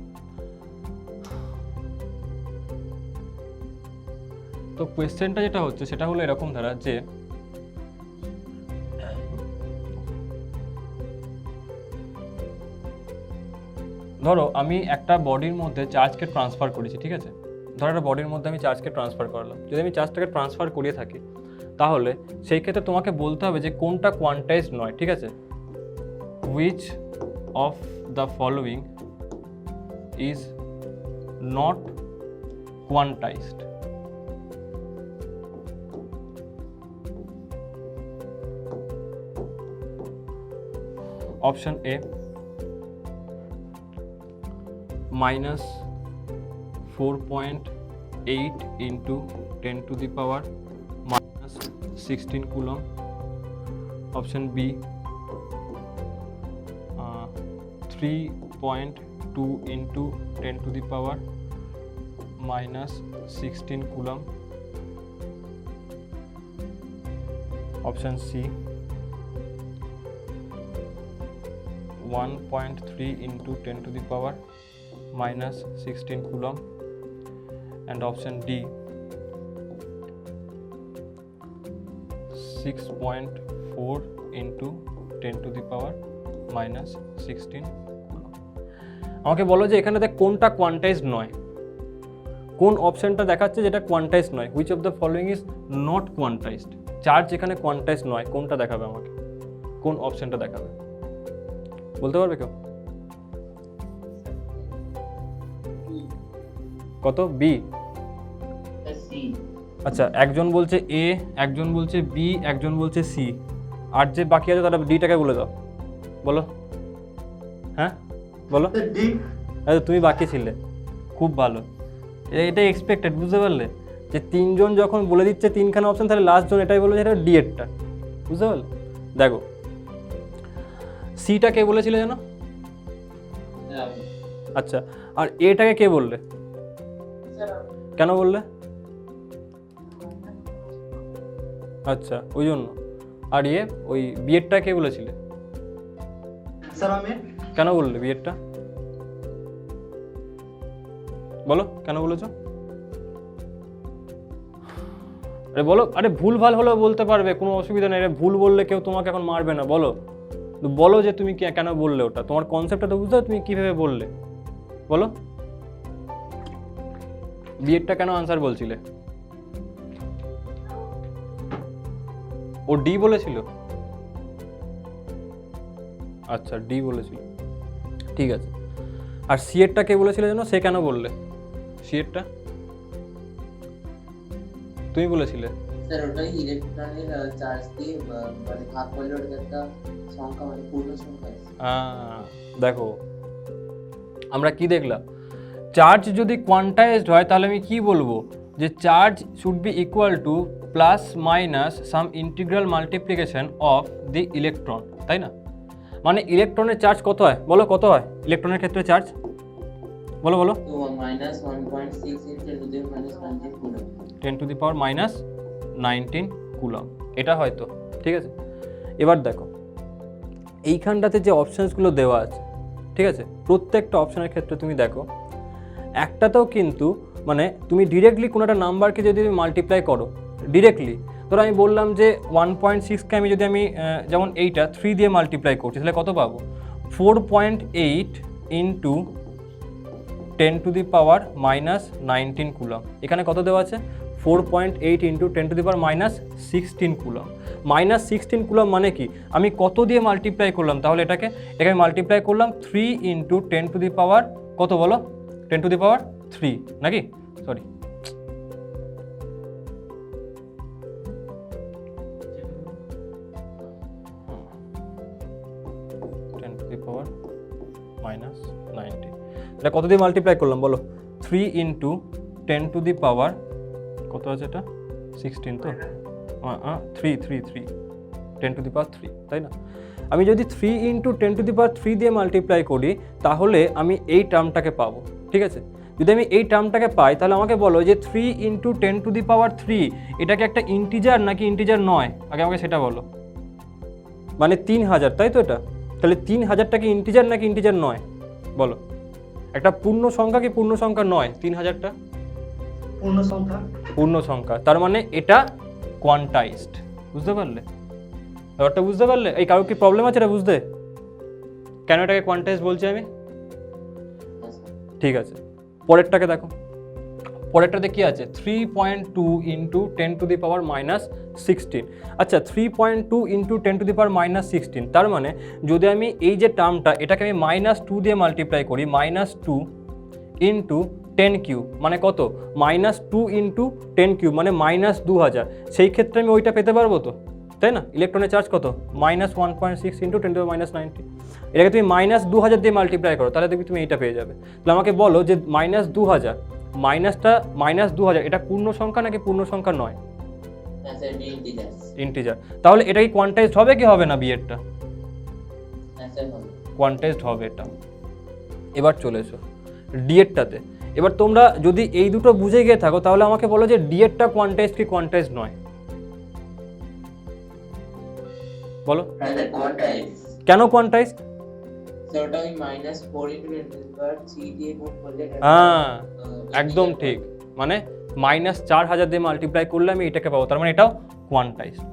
[SPEAKER 1] তো কোয়েশ্চেনটা যেটা হচ্ছে সেটা হলো এরকম ধারা, যে ধরো আমি একটা বডির মধ্যে চার্জকে ট্রান্সফার করেছি, ঠিক আছে? ধরো একটা বডির মধ্যে আমি চার্জকে ট্রান্সফার করলাম। যদি আমি চার্জটাকে ট্রান্সফার করিয়ে থাকি, তাহলে সেই ক্ষেত্রে তোমাকে বলতে হবে যে কোনটা কোয়ান্টাইজড নয়, ঠিক আছে? Which of the following is not quantized. Option A, minus 4.8 into 10 to the power minus 16 coulomb. Option B, 3.2 into 10 to the power minus 16 coulomb. Option C, 1.3 into 10 to the power minus 16 coulomb. And option D, 6.4 into 10 to the power minus 16 coulomb. আমাকে বলো যে এখানেতে কোনটা quantized নয়, কোন অপশনটা দেখাচ্ছে যেটা কোয়ান্টাইজড নয়। Which of the following is not quantized. Charge যেখানে কোয়ান্টাইজড নয়, কোনটা দেখাবে আমাকে, কোন অপশনটা দেখাবে, বলতে পারবে কেউ? কত? বি? আচ্ছা, একজন বলছে এ, একজন বলছে বি, একজন বলছে সি, আর যে বাকি আছে তারা ডিটাকে বলে দাও। বলো, হ্যাঁ বলো। আচ্ছা, তুমি বাকি ছিলে, খুব ভালো, এটা এক্সপেক্টেড, বুঝতে পারলে? যে তিনজন যখন বলে দিচ্ছে তিনখানা অপশন, তাহলে লাস্ট জন এটাই বলবে, এটা ডি এরটা, বুঝতে পারলে? দেখো, সিটা কে বলেছিলে জানো? আচ্ছা, আর এটাকে কে বললে, কেন বললে? আচ্ছা, ওই জন্য। আর ওই বিয়েরটা কে বলেছিলে? কেন বললে বিয়েরটা? বলো কেন বলেছো? আরে বলো, আরে ভুল ভাল হলেও বলতে পারবে, কোনো অসুবিধা নেই। ভুল বললে কেউ তোমাকে এখন মারবে না। বলো বলো যে তুমি কেন বললে ওটা, তোমার কনসেপ্টটা তো বুঝতে হবে, তুমি কিভাবে বললে। বলো, বিয়েরটা কেন আনসার বলছিলে? ও ডি বলেছিল? আচ্ছা, ডি বলেছিল, ঠিক আছে। আর সি এরটা কে বলেছিল জানো? সে কেন বললে সি এরটা? তুমি বলেছিলে।
[SPEAKER 2] স্যার ওটাই ইলেকট্রনের চার্জ দিয়ে মানে ভাগ করলে ওটা একটা সংখ্যা, মানে পূর্ণ সংখ্যা।
[SPEAKER 1] দেখো, আমরা কি দেখলাম? চার্জ যদি কোয়ান্টাইজড হয় তাহলে আমি কি বলবো, যে charge should be equal to plus minus some integral multiplication of the electron, তাই না? মানে ইলেকট্রনের চার্জ কত হয় বলো, কত হয় ইলেকট্রনের ক্ষেত্রে চার্জ? বলো বলো।
[SPEAKER 2] তো minus 1.6 in 10 to the minus 19 coulomb.
[SPEAKER 1] 10 to the power minus 19 coulomb, এটা হয়তো ঠিক আছে। এবার দেখো এইখানটাতে যে অপশানসগুলো দেওয়া আছে, ঠিক আছে, প্রত্যেকটা অপশানের ক্ষেত্রে তুমি দেখো একটাতেও কিন্তু মানে তুমি ডিরেক্টলি কোনো একটা নাম্বারকে যদি মাল্টিপ্লাই করো ডিরেক্টলি, ধরো আমি বললাম যে 1.6কে আমি যদি আমি যেমন এইটা 3 দিয়ে মাল্টিপ্লাই করছি তাহলে কত পাবো? 4.8 into 10 to the power minus 19 coulomb. এখানে কত দেওয়া আছে? 4.8 into 10 to the power minus 16 coulomb. Minus 16 coulomb মানে কি? আমি কত দিয়ে মাল্টিপ্লাই করলাম তাহলে এটাকে? এখানে মাল্টিপ্লাই করলাম 3 ইন্টু 10 টু দি পাওয়ার কত বলো? 10 টু দি পাওয়ার 3 নাকি? Sorry, 10 to the power minus 90, এটা কত দিয়ে মাল্টিপ্লাই করলাম বলো? 3 ইন্টু 10 টু দি পাওয়ার কত আছে এটা? 16 তো 3 10 টু দি পাওয়ার 3, তাই না? আমি যদি 3 ইন্টু 10 টু দি পাওয়ার 3 দিয়ে মাল্টিপ্লাই করি তাহলে আমি এই টার্মটাকে পাবো, ঠিক আছে? যদি আমি এই টার্মটাকে পাই তাহলে আমাকে বলো যে 3 ইন্টু 10 টু দি পাওয়ার 3 এটাকে একটা ইন্টিজার নাকি ইন্টিজার নয়? আগে আমাকে সেটা বলো। মানে 3000, তাই তো? এটা তাহলে 3000টা কি ইন্টিজার নাকি ইন্টিজার নয় বলো? একটা পূর্ণ সংখ্যা কি পূর্ণ সংখ্যা নয়? 3000টা
[SPEAKER 3] পূর্ণ সংখ্যা।
[SPEAKER 1] পূর্ণ সংখ্যা, তার মানে এটা কোয়ান্টাইজড। বুঝতে পারলে ব্যাপারটা? বুঝতে পারলে? এই কারোর কি প্রবলেম আছে এটা বুঝতে? কেন এটাকে কোয়ান্টাইজড বলছি আমি? ঠিক আছে, পরেরটাকে দেখো। পরেরটাতে কি আছে? 3.2 into 10 to the power minus 16। আচ্ছা, 3.2 into 10 to the power minus 16, তার মানে যদি আমি এই যে টার্মটা এটাকে আমি -2 দিয়ে মাল্টিপ্লাই করি, -2 ইন্টু 10 কিউব মানে কত? -2 ইন্টু 10 কিউব মানে -2000। সেই ক্ষেত্রে আমি ওইটা পেতে পারবো তো, তাই না? ইলেকট্রনের চার্জ কত? -1.6 ইন্টু 10 টু দি মাইনাস 90। এটাকে তুমি -2000 দিয়ে মাল্টিপ্লাই করো তাহলে দেখবি তুমি এইটা পেয়ে যাবে। তাহলে আমাকে বলো যে -2000 মাইনাসটা -2000 এটা পূর্ণ সংখ্যা নাকি পূর্ণ সংখ্যা নয়? ইন্টিজার। তাহলে এটা কি কোয়ান্টাইজড হবে কি হবে না? বিয়েরটা কোয়ান্টাইজড হবে এটা। এবার চলে এসো ডিএরটাতে। এবার তোমরা যদি এই দুটো বুঝে গিয়ে থাকো তাহলে আমাকে বলো যে ডিএরটা কোয়ান্টাইজড কি কোয়ান্টাইজড নয় বলো? কেন কোয়ান্টাইজড? হ্যাঁ, একদম ঠিক। মানে -4000 দিয়ে মাল্টিপ্লাই করলে আমি এটাকে পাবো, তার মানে এটাও কোয়ান্টাইজড।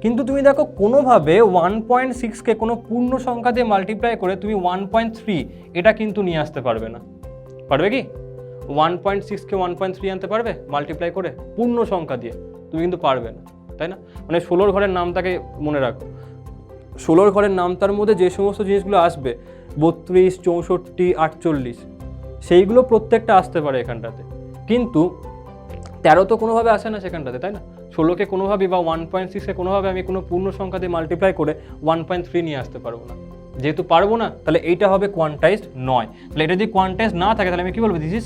[SPEAKER 1] কিন্তু তুমি দেখো কোনোভাবে 1.6কে কোনো পূর্ণ সংখ্যা দিয়ে মাল্টিপ্লাই করে তুমি 1.3 এটা কিন্তু নিয়ে আসতে পারবে না। পারবে কি? 1.6কে 1.3 আনতে পারবে মাল্টিপ্লাই করে পূর্ণ সংখ্যা দিয়ে? তুমি কিন্তু পারবে না, তাই না? মানে 16 ঘরের নামটাকে মনে রাখো। 16 ঘরের নামটার মধ্যে যে সমস্ত জিনিসগুলো আসবে 32, 64, 48 সেইগুলো প্রত্যেকটা আসতে পারে এখানটাতে, কিন্তু 13 তো কোনোভাবে আসে না সেখানটাতে, তাই না? 16কে কোনোভাবেই বা 1.6কে কোনোভাবে আমি কোনো পূর্ণ সংখ্যা দিয়ে মাল্টিপ্লাই করে 1.3 নিয়ে আসতে পারবো না। যেহেতু পারবো না তাহলে এইটা হবে কোয়ান্টাইজড নয়। তাহলে এটা যদি কোয়ান্টাইজড না থাকে তাহলে আমি কি বলবো? This is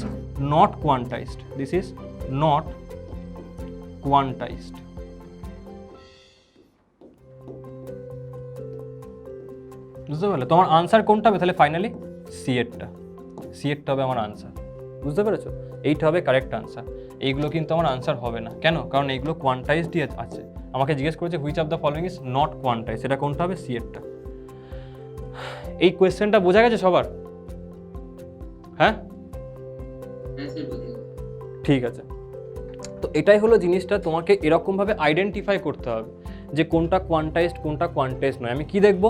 [SPEAKER 1] not quantized. This is not quantized. বুঝতে পারলে? তোমার আনসার কোনটা হবে তাহলে ফাইনালি? সি এরটা হবে আমার আনসার। বুঝতে পেরেছো? এইটা হবে কারেক্ট আনসার। এইগুলো কিন্তু আমার আনসার হবে না। কেন? কারণ এইগুলো কোয়ান্টাইজডই আছে। আমাকে জিজ্ঞেস করেছে which of the following is not quantise, এটা কোনটা হবে? সি এরটা। এই কোয়েশ্চেনটা বোঝা গেছে সবার? হ্যাঁ, ঠিক আছে। তো এটাই হলো জিনিসটা, তোমাকে এরকমভাবে আইডেন্টিফাই করতে হবে যে কোনটা কোয়ান্টাইজড কোনটা কোয়ান্টাইজড নয়। আমি কি দেখবো?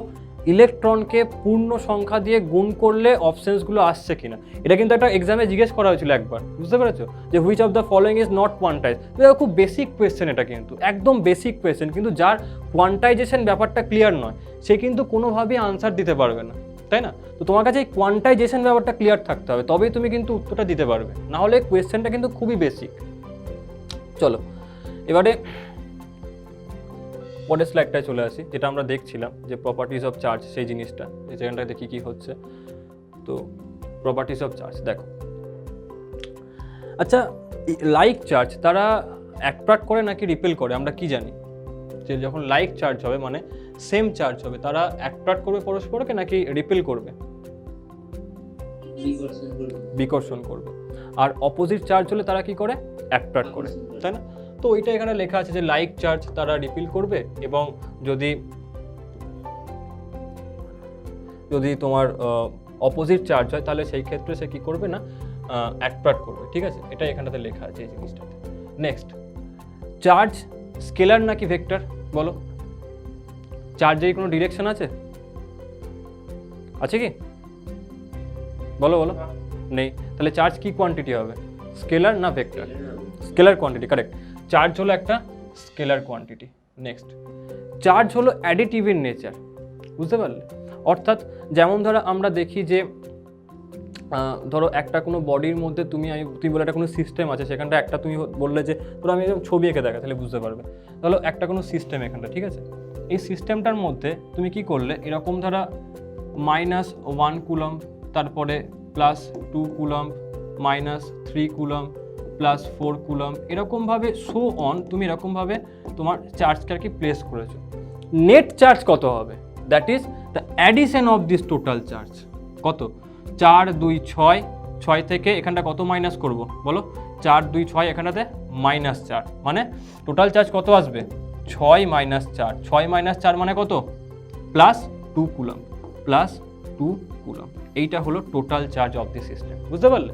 [SPEAKER 1] ইলেকট্রনকে পূর্ণ সংখ্যা দিয়ে গুণ করলে অপশনসগুলো আসছে কিনা। এটা কিন্তু একটা এক্সামে জিজ্ঞেস করা হয়েছিল একবার, বুঝতে পেরেছো? যে which of the following is not quantise. খুব বেসিক কোয়েশ্চেন এটা, কিন্তু একদম বেসিক কোয়েশ্চেন, কিন্তু যার কোয়ান্টাইজেশন ব্যাপারটা ক্লিয়ার নয় সে কিন্তু কোনোভাবেই আনসার দিতে পারবে না, তাই না? তো তোমার কাছে এই কোয়ান্টাইজেশন ব্যাপারটা ক্লিয়ার থাকতে হবে, তবেই তুমি কিন্তু উত্তরটা দিতে পারবে, না হলে কোয়েশ্চেনটা কিন্তু খুবই বেসিক। চলো এবারে পরের স্লাইডটায় চলে আসি, যেটা আমরা দেখছিলাম যে প্রপার্টিজ অফ চার্জ, সেই জিনিসটা এই জায়গাটাতে কী কী হচ্ছে। তো প্রপার্টিজ অফ চার্জ দেখো। আচ্ছা, লাইক চার্জ তারা অ্যাট্রাক্ট করে নাকি রিপেল করে? আমরা কি জানি যে যখন লাইক চার্জ হবে মানে সেম চার্জ হবে, তারা অ্যাট্রাক্ট করবে পরস্পরকে নাকি রিপেল করবে? বিকর্ষণ করবে। আর অপোজিট চার্জ হলে তারা কি করে? অ্যাট্রাক্ট করে, তাই না? তো ওইটা এখানে লেখা আছে যে লাইক চার্জ তারা রিপিল করবে, এবং যদি তোমার অপোজিট চার্জ হয় তাহলে সেই ক্ষেত্রে সে কি করবে না, অ্যাট্রাক্ট করবে, ঠিক আছে? এটা এখানটাতে লেখা আছে এই জিনিসটাতে। নেক্সট, চার্জ স্কেলার নাকি ভেক্টর? বলো, চার্জের কোনো ডিরেকশন আছে? আছে কি? বলো বলো। নেই। তাহলে চার্জ কি কোয়ান্টিটি হবে, স্কেলার না vector? Scalar quantity, correct. Charge হলো একটা স্কেলার কোয়ান্টিটি। নেক্সট, চার্জ হলো অ্যাডিটিভ ইন নেচার, বুঝতে পারলে? অর্থাৎ যেমন ধরো আমরা দেখি যে ধরো একটা কোনো বডির মধ্যে তুমি বলে একটা কোনো সিস্টেম আছে, সেখানটা একটা তুমি বললে যে ধরো আমি ছবি এঁকে দেখা, তাহলে বুঝতে পারবে। তাহলে একটা কোনো সিস্টেম এখানটা, ঠিক আছে? এই সিস্টেমটার মধ্যে তুমি কি করলে, এরকম ধরা -1 কুলম্ব, তারপরে +2 কুলম্ব, -3 কুলম্ব, +4 কুলম্ব, এরকমভাবে সো অন তুমি এরকমভাবে তোমার চার্জকে আর কি প্লেস করেছো। নেট চার্জ কত হবে? That is the addition of this total charge. কত? 4 2 6, 6 থেকে এখানটা কত মাইনাস করব বলো? 4 2 6, এখানটাতে -4, মানে টোটাল চার্জ কত আসবে? 6 - 4, 6 - 4 মানে কত? +2 কুলম্ব, +2 কুলম্ব। এইটা হলো total charge of the system, বুঝতে পারলে?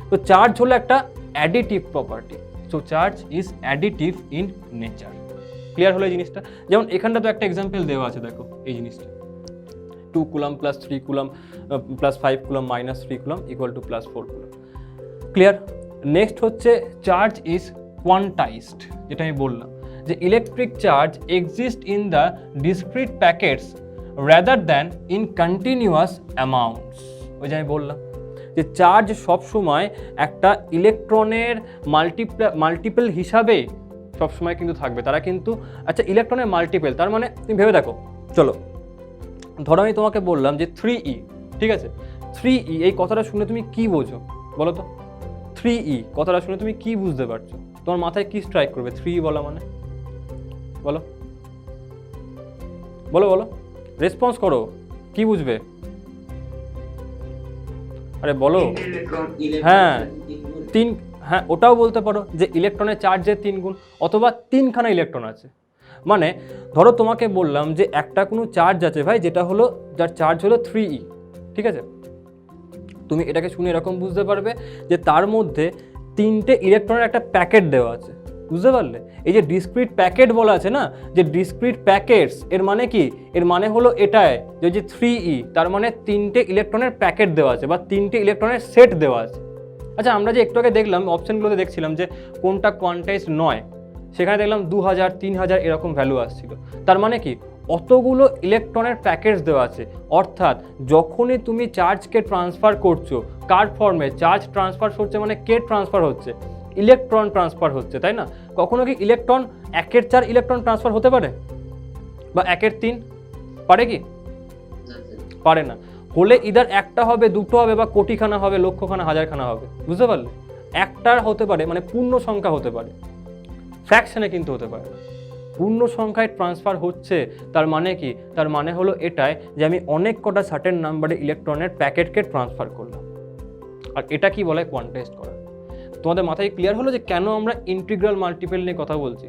[SPEAKER 1] তো চার্জ হলো একটা additive property. So charge is additive in nature. Clear হলো এই জিনিসটা? যেমন এখানটা তো একটা এক্সাম্পল দেওয়া আছে, দেখো এই জিনিসটা, 2 coulomb +3 coulomb +5 coulomb -3 coulomb = +4 coulomb. Clear? Next হচ্ছে চার্জ ইজ কোয়ান্টাইজড, যেটা আমি বললাম যে electric charge exist in the discrete packets rather than in continuous amounts. ওই যে আমি বললাম যে চার্জ সবসময় একটা ইলেকট্রনের মাল্টিপল হিসাবে সবসময় কিন্তু থাকবে, তারা কিন্তু আচ্ছা ইলেকট্রনের মাল্টিপল, তার মানে তুমি ভেবে দেখো, চলো ধরো আমি তোমাকে বললাম যে 3e, ঠিক আছে? 3e এই কথাটা শুনে তুমি কি বোঝো বলো তো? 3e কথাটা শুনে তুমি কি বুঝতে পারছো? তোমার মাথায় কি স্ট্রাইক করবে 3e বলা মানে? বলো বলো বলো, রেসপন্স করো, কি বুঝবে? আরে বলো। হ্যাঁ, হ্যাঁ ওটাও বলতে পারো যে ইলেকট্রনের চার্জের 3 গুণ, অথবা 3খানা ইলেকট্রন আছে। মানে ধরো তোমাকে বললাম যে একটা কোনো চার্জ আছে ভাই, যেটা হলো যার চার্জ হলো 3e, ঠিক আছে? তুমি এটাকে শুনে এরকম বুঝতে পারবে যে তার মধ্যে 3টে ইলেকট্রনের একটা প্যাকেট দেওয়া আছে, বুঝতে পারলে? এই যে ডিসক্রিট প্যাকেট বলা আছে না, যে ডিসক্রিট প্যাকেটস, এর মানে কি? এর মানে হলো এটাই যে 3e, তার মানে 3টে ইলেকট্রনের প্যাকেট দেওয়া আছে বা 3টে ইলেকট্রনের সেট দেওয়া আছে। আচ্ছা আমরা যে একটু আগে দেখলাম অপশনগুলোতে দেখছিলাম যে কোনটা কোয়ান্টাইজ নয়, সেখানে দেখলাম 2000 3000 এরকম ভ্যালু আসছিল। তার মানে কি? অতগুলো ইলেকট্রনের প্যাকেটস দেওয়া আছে, অর্থাৎ যখনই তুমি চার্জকে ট্রান্সফার করছো, কার ফর্মে চার্জ ট্রান্সফার হচ্ছে, মানে কে ট্রান্সফার হচ্ছে? ইলেকট্রন ট্রান্সফার হচ্ছে, তাই না? কখনো কি ইলেকট্রন 1 এর 4 ইলেকট্রন ট্রান্সফার হতে পারে? বা 1 এর 3 পারে কি? পারে না। হলে ইদার একটা হবে, দুটো হবে, বা কোটিখানা হবে, লক্ষখানা, হাজারখানা হবে, বুঝতে পারলে? একটার হতে পারে মানে পূর্ণ সংখ্যা হতে পারে, ফ্র্যাকশনে কিন্তু হতে পারে না। পূর্ণ সংখ্যায় ট্রান্সফার হচ্ছে, তার মানে কি? তার মানে হলো এটাই যে আমি অনেক কটা সার্টেন নাম্বারে ইলেকট্রনের প্যাকেটকে ট্রান্সফার করলাম, আর এটা কি বলে? কোয়ান্টাইজড করা। তোমাদের মাথায় ক্লিয়ার হলো যে কেন আমরা ইন্টিগ্রাল মাল্টিপল নিয়ে কথা বলছি?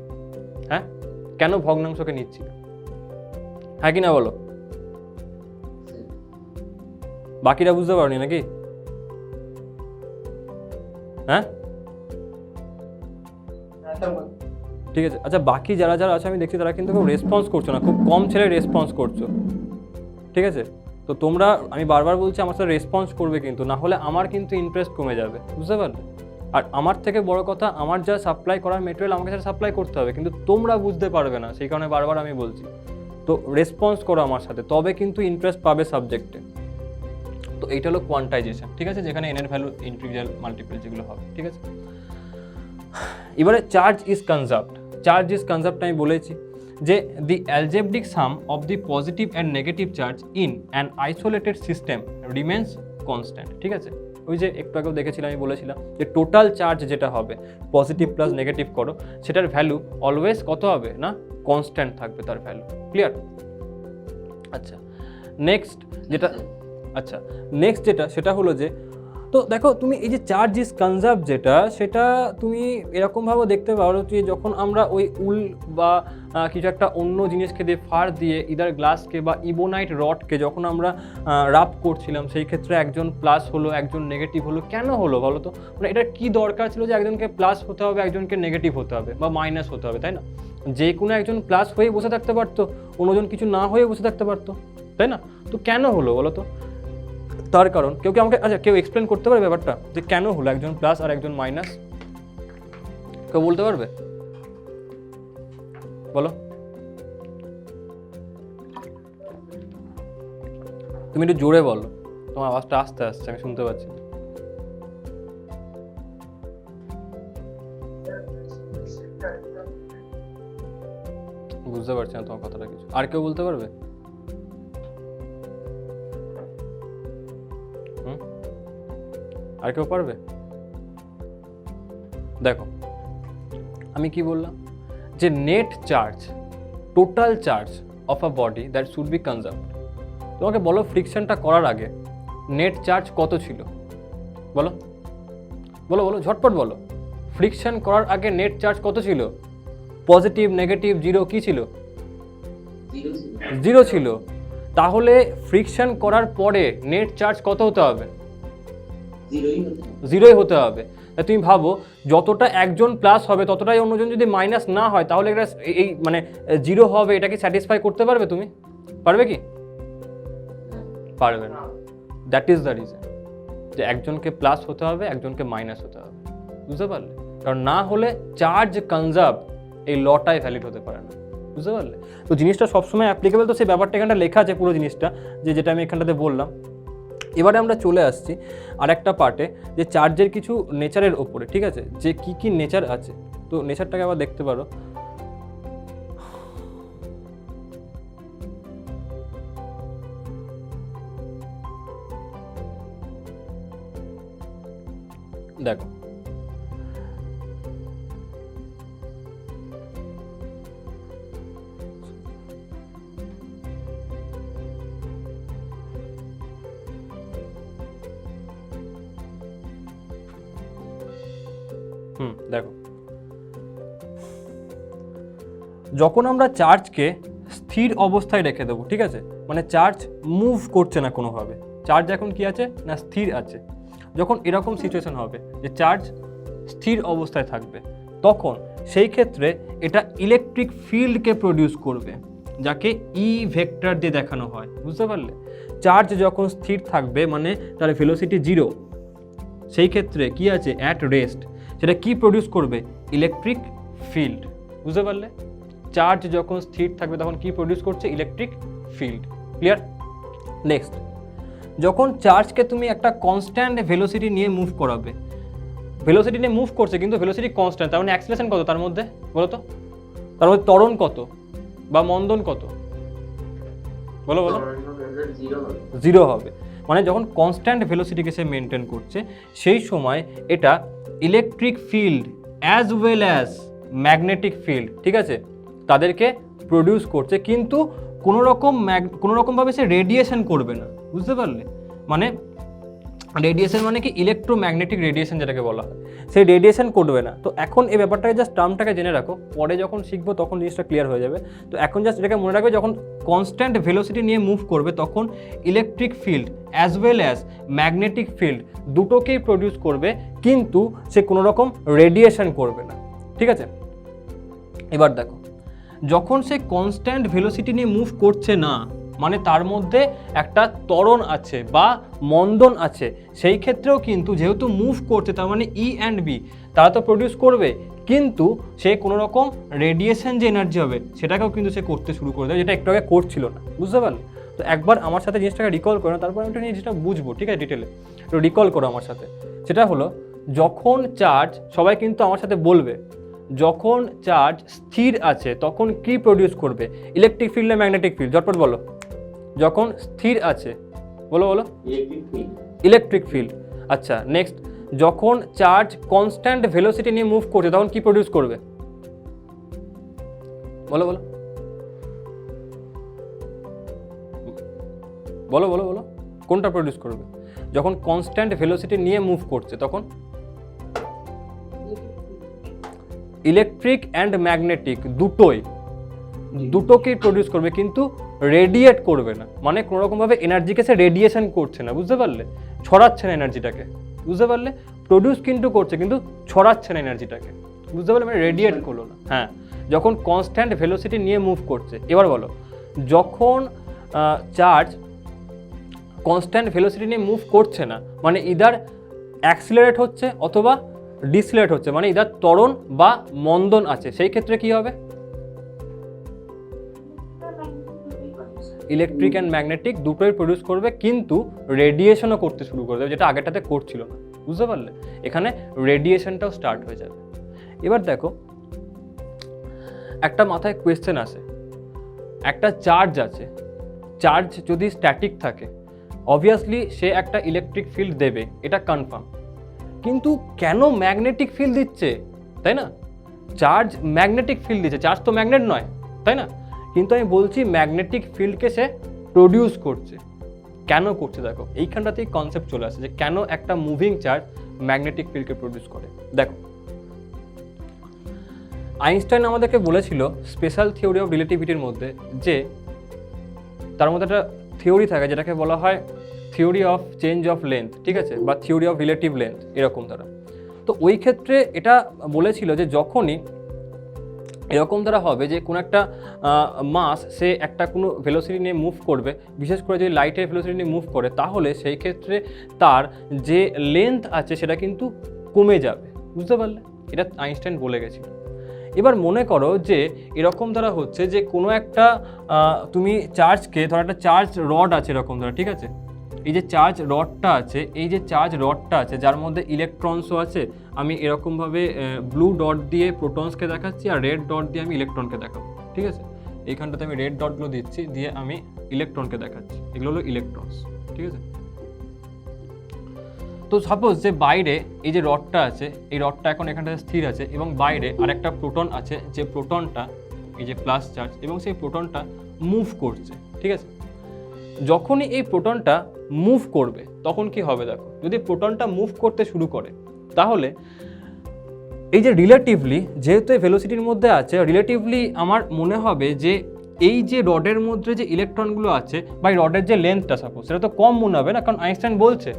[SPEAKER 1] হ্যাঁ, কেন ভগ্নাংশকে নিচ্ছি? হ্যাঁ কি না বলো? বাকিরা বুঝতে পারোনি নাকি? হ্যাঁ ঠিক আছে। আচ্ছা বাকি যারা যারা আছে আমি দেখছি তারা কিন্তু খুব রেসপন্স করছো না, খুব কম ছেলে রেসপন্স করছো, ঠিক আছে? তো তোমরা, আমি বারবার বলছি আমার সাথে রেসপন্স করবে কিন্তু, না হলে আমার কিন্তু ইন্টারেস্ট কমে যাবে, বুঝতে পারলে? আর আমার থেকে বড় কথা, আমার যা সাপ্লাই করার মেটেরিয়াল আমাকে সেটা সাপ্লাই করতে হবে, কিন্তু তোমরা বুঝতে পারবে না, সেই কারণে বারবার আমি বলছি। তো রেসপন্স করো আমার সাথে, তবে কিন্তু ইন্টারেস্ট পাবে সাবজেক্টে। তো এইটা হলো কোয়ান্টাইজেশন, ঠিক আছে? যেখানে এন এর ভ্যালু ইন্টিগ্রাল মাল্টিপল যেগুলো হবে, ঠিক আছে? এবারে charge is conserved. Charge is conserved আমি বলেছি যে the algebraic sum of the positive and negative charge in an isolated system remains constant, ঠিক আছে? ওই যে একটু আগেও দেখেছিলাম, আমি বলেছিলাম যে টোটাল চার্জ যেটা হবে পজিটিভ প্লাস নেগেটিভ করো, সেটার ভ্যালু অলওয়েজ কত হবে না? কনস্ট্যান্ট থাকবে তার ভ্যালু। ক্লিয়ার? আচ্ছা নেক্সট যেটা সেটা হলো যে তো দেখো তুমি এই যে চার্জ ইজ কনজার্ভ যেটা, সেটা তুমি এরকমভাবে দেখতে পারো যে যখন আমরা ওই উল বা কিছু একটা অন্য জিনিসকে দিয়ে ফার দিয়ে ইদার গ্লাসকে বা ইবোনাইট রডকে যখন আমরা রাব করছিলাম, সেই ক্ষেত্রে একজন প্লাস হলো একজন নেগেটিভ হলো, কেন হলো বলো তো? মানে এটা কি দরকার ছিল যে একজনকে প্লাস হতে হবে একজনকে নেগেটিভ হতে হবে বা মাইনাস হতে হবে, তাই না? যে কোনো একজন প্লাস হয়ে বসে থাকতে পারতো, অন্যজন কিছু না হয়ে বসে থাকতে পারতো, তাই না? তো কেন হলো বলো তো? তার কারণ কেউ কি আমাকে, আচ্ছা কেউ এক্সপ্লেন করতে পারে ব্যাপারটা যে কেন হলো একজন প্লাস আর একজন মাইনাস? কেউ বলতে পারবে? বলো। তুমি একটু জোরে বলো, তোমার আওয়াজটা আস্তে আসছে, আমি শুনতে পাচ্ছি না। বুঝতে পারছি না তোমার কথাটা কিছু। আর কেউ বলতে পারবে? আর কেউ পারবে? দেখো আমি কি বললাম, যে net charge, total charge of a body that should be conserved. তোমাকে বলো ফ্রিকশনটা করার আগে নেট চার্জ কত ছিল? বলো বলো বলো, ঝটপট বলো। ফ্রিকশন করার আগে নেট চার্জ কত ছিল? পজিটিভ, নেগেটিভ, জিরো, কি ছিল? জিরো ছিল। তাহলে ফ্রিকশন করার পরে নেট চার্জ কত হতে হবে? জিরোই হতে হবে। তুমি ভাবো যতটা একজন প্লাস হবে ততটাই অন্যজন যদি মাইনাস না হয়, তাহলে এটা এই মানে জিরো হবে, এটা কি স্যাটিসফাই করতে পারবে তুমি? পারবে কি? পারবে না। দ্যাট ইজ দ্য রিজন যে একজনকে প্লাস হতে হবে একজনকে মাইনাস হতে হবে। বুঝতে পারলে? কারণ না হলে চার্জ কনজার্ভ এই লটাই ভ্যালিড হতে পারে না। বুঝতে পারলে? তো জিনিসটা সবসময় অ্যাপ্লিকেবল। তো সেই ব্যাপারটা এখানটা লেখা আছে পুরো জিনিসটা, যেটা আমি এখানটাতে বললাম। এবারে আমরা চলে আসছি আর একটা পার্টে, যে চার্জের কিছু নেচারের ওপরে, ঠিক আছে? যে কি কি নেচার আছে, তো নেচারটাকে আবার দেখতে পারো। দেখো দেখো যখন আমরা চার্জকে স্থির অবস্থায় রেখে দেবো, ঠিক আছে, মানে চার্জ মুভ করছে না কোনোভাবে, চার্জ এখন কি আছে না স্থির আছে। যখন এরকম সিচুয়েশন হবে যে চার্জ স্থির অবস্থায় থাকবে, তখন সেই ক্ষেত্রে এটা ইলেকট্রিক ফিল্ডকে প্রডিউস করবে, যাকে ই ভেক্টর দিয়ে দেখানো হয়। বুঝতে পারলে? চার্জ যখন স্থির থাকবে মানে তার ভেলোসিটি জিরো, সেই ক্ষেত্রে কি আছে অ্যাট রেস্ট, সেটা কি প্রডিউস করবে? Electric field. বুঝতে পারলে? চার্জ যখন স্থির থাকবে তখন কি প্রডিউস করছে? Electric field. ক্লিয়ার? নেক্সট, যখন চার্জকে তুমি একটা কনস্ট্যান্ট ভেলোসিটি নিয়ে মুভ করাবে, ভেলোসিটি নিয়ে মুভ করছে কিন্তু ভেলোসিটি কনস্ট্যান্ট, তার মানে অ্যাক্সিলারেশন কত তার মধ্যে বলো তো? তার মধ্যে ত্বরণ কত বা মন্দন কত? বলো বলো। জিরো হবে। মানে যখন কনস্ট্যান্ট ভেলোসিটিকে সে মেনটেন করছে, সেই সময় এটা electric field as well as magnetic field, ঠিক আছে, তাদেরকে প্রডিউস করছে, কিন্তু কোনো রকমভাবে সে রেডিয়েশন করবে না। বুঝতে পারলে? মানে রেডিয়েশন মানে কি? ইলেকট্রোম্যাগনেটিক রেডিয়েশন যেটাকে বলা হয়, সেই রেডিয়েশন করবে না। তো এখন এই ব্যাপারটাকে জাস্ট টার্মটাকে জেনে রাখো, পরে যখন শিখবো তখন জিনিসটা ক্লিয়ার হয়ে যাবে। তো এখন জাস্ট এটাকে মনে রাখবে, যখন কনস্ট্যান্ট ভেলোসিটি নিয়ে মুভ করবে তখন electric field as well as magnetic field দুটোকেই প্রডিউস করবে, কিন্তু সে কোনো রকম রেডিয়েশন করবে না। ঠিক আছে? এবার দেখো, যখন সে কনস্ট্যান্ট ভেলোসিটি নিয়ে মুভ করছে না, মানে তার মধ্যে একটা ত্বরণ আছে বা মন্দন আছে, সেই ক্ষেত্রেও কিন্তু যেহেতু মুভ করছে, তার মানে ই অ্যান্ড বি তারা তো প্রডিউস করবে, কিন্তু সে কোনো রকম রেডিয়েশন যে এনার্জি হবে সেটাকেও কিন্তু সে করতে শুরু করে দেবে, যেটা একটু আগে করছিল না। বুঝতে পারলে? তো একবার আমার সাথে জিনিসটাকে রিকল করো, তারপর আমি একটা জিনিসটা বুঝবো, ঠিক আছে, ডিটেলে। তো রিকল করো আমার সাথে। সেটা হলো, যখন চার্জ, সবাই কিন্তু আমার সাথে বলবে, যখন চার্জ স্থির আছে তখন কি প্রডিউস করবে? ইলেকট্রিক ফিল্ড না ম্যাগনেটিক ফিল্ড? ঝটপট বলো। যখন স্থির আছে, বলো বলো। Electric field. আচ্ছা, নেক্সট, যখন চার্জ কনস্ট্যান্ট ভেলোসিটি নিয়ে মুভ করছে তখন কি প্রডিউস করবে? বলো বলো বলো বলো বলো, কোনটা প্রডিউস করবে? যখন কনস্ট্যান্ট ভেলোসিটি নিয়ে মুভ করছে তখন ইলেকট্রিক অ্যান্ড ম্যাগনেটিক দুটোকেই প্রডিউস করবে, কিন্তু রেডিয়েট করবে না, মানে কোনো রকমভাবে এনার্জিকে সে রেডিয়েশন করছে না, বুঝতে পারলে? ছড়াচ্ছে না এনার্জিটাকে, বুঝতে পারলে? প্রডিউস কিন্তু করছে, কিন্তু ছড়াচ্ছে না এনার্জিটাকে, বুঝতে পারলে? মানে রেডিয়েট করলো না। হ্যাঁ, যখন কনস্ট্যান্ট ভেলোসিটি নিয়ে মুভ করছে। এবার বলো, যখন চার্জ কনস্ট্যান্ট ভেলোসিটি নিয়ে মুভ করছে না, মানে ইদার অ্যাক্সিলারেট হচ্ছে অথবা ডিসিলারেট হচ্ছে, মানে ইদার ত্বরণ বা মন্দন আছে, সেই ক্ষেত্রে কি হবে? ইলেকট্রিক অ্যান্ড ম্যাগনেটিক দুটোই প্রডিউস করবে, কিন্তু রেডিয়েশনও করতে শুরু করে দেবে, যেটা আগেরটাতে করছিল না, বুঝতে পারলে? এখানে রেডিয়েশনটাও স্টার্ট হয়ে যাবে। এবার দেখো, একটা মাথায় কোয়েশ্চেন আসে, একটা চার্জ আছে, চার্জ যদি স্ট্যাটিক থাকে অবভিয়াসলি সে একটা ইলেকট্রিক ফিল্ড দেবে, এটা কনফার্ম, কিন্তু কেন ম্যাগনেটিক ফিল্ড দিচ্ছে, তাই না? চার্জ ম্যাগনেটিক ফিল্ড দিচ্ছে, চার্জ তো ম্যাগনেট নয়, তাই না? কিন্তু আমি বলছি ম্যাগনেটিক ফিল্ডকে সে প্রডিউস করছে। কেন করছে দেখো, এইখানটাতেই কনসেপ্ট চলে আসে যে কেন একটা মুভিং চার্জ ম্যাগনেটিক ফিল্ডকে প্রডিউস করে। দেখো, আইনস্টাইন আমাদেরকে বলেছিল স্পেশাল থিওরি অফ রিলেটিভিটির মধ্যে, যে তার মধ্যে একটা থিওরি থাকে যেটাকে বলা হয় theory of change of length, ঠিক আছে, বা থিওরি অফ রিলেটিভ লেন্থ, এরকম দ্বারা। তো ওই ক্ষেত্রে এটা বলেছিল যে যখনই এরকম দ্বারা হবে যে কোনো একটা মাস সে একটা কোনো ভেলোসিটি নিয়ে মুভ করবে, বিশেষ করে যদি লাইটের ভেলোসিটি নিয়ে মুভ করে, তাহলে সেই ক্ষেত্রে তার যে লেন্থ আছে সেটা কিন্তু কমে যাবে, বুঝতে পারলে? এটা আইনস্টাইন বলে গেছিল। এবার মনে করো যে এরকম দ্বারা হচ্ছে যে কোনো একটা তুমি চার্জকে, ধরো একটা চার্জ রড আছে এরকম দ্বারা, ঠিক আছে, এই যে চার্জ রডটা আছে, এই যে চার্জ রডটা আছে যার মধ্যে ইলেকট্রনসও আছে, আমি এরকমভাবে ব্লু ডট দিয়ে প্রোটনসকে দেখাচ্ছি আর রেড ডট দিয়ে আমি ইলেকট্রনকে দেখাবো, ঠিক আছে? এইখানটাতে আমি রেড ডটগুলো দিচ্ছি, দিয়ে আমি ইলেকট্রনকে দেখাচ্ছি, এগুলো হলো ইলেকট্রনস, ঠিক আছে? তো সাপোজ যে বাইরে এই যে রডটা আছে, এই রডটা এখন এখানটাতে স্থির আছে, এবং বাইরে আরেকটা প্রোটন আছে, যে প্রোটনটা এই যে প্লাস চার্জ, এবং সেই প্রোটনটা মুভ করছে, ঠিক আছে? যখনই এই প্রোটনটা মুভ করবে তখন কি হবে দেখো, যদি প্রোটনটা মুভ করতে শুরু করে, তাহলে এই যে রিলেটিভলি, যেহেতু এই ভেলোসিটির মধ্যে আছে, রিলেটিভলি আমার মনে হবে যে এই যে রডের মধ্যে যে ইলেকট্রনগুলো আছে বা এই রডের যে লেন্থটা সাপোজ, সেটা তো কম মনে হবে না, কারণ আইনস্টাইন বলছে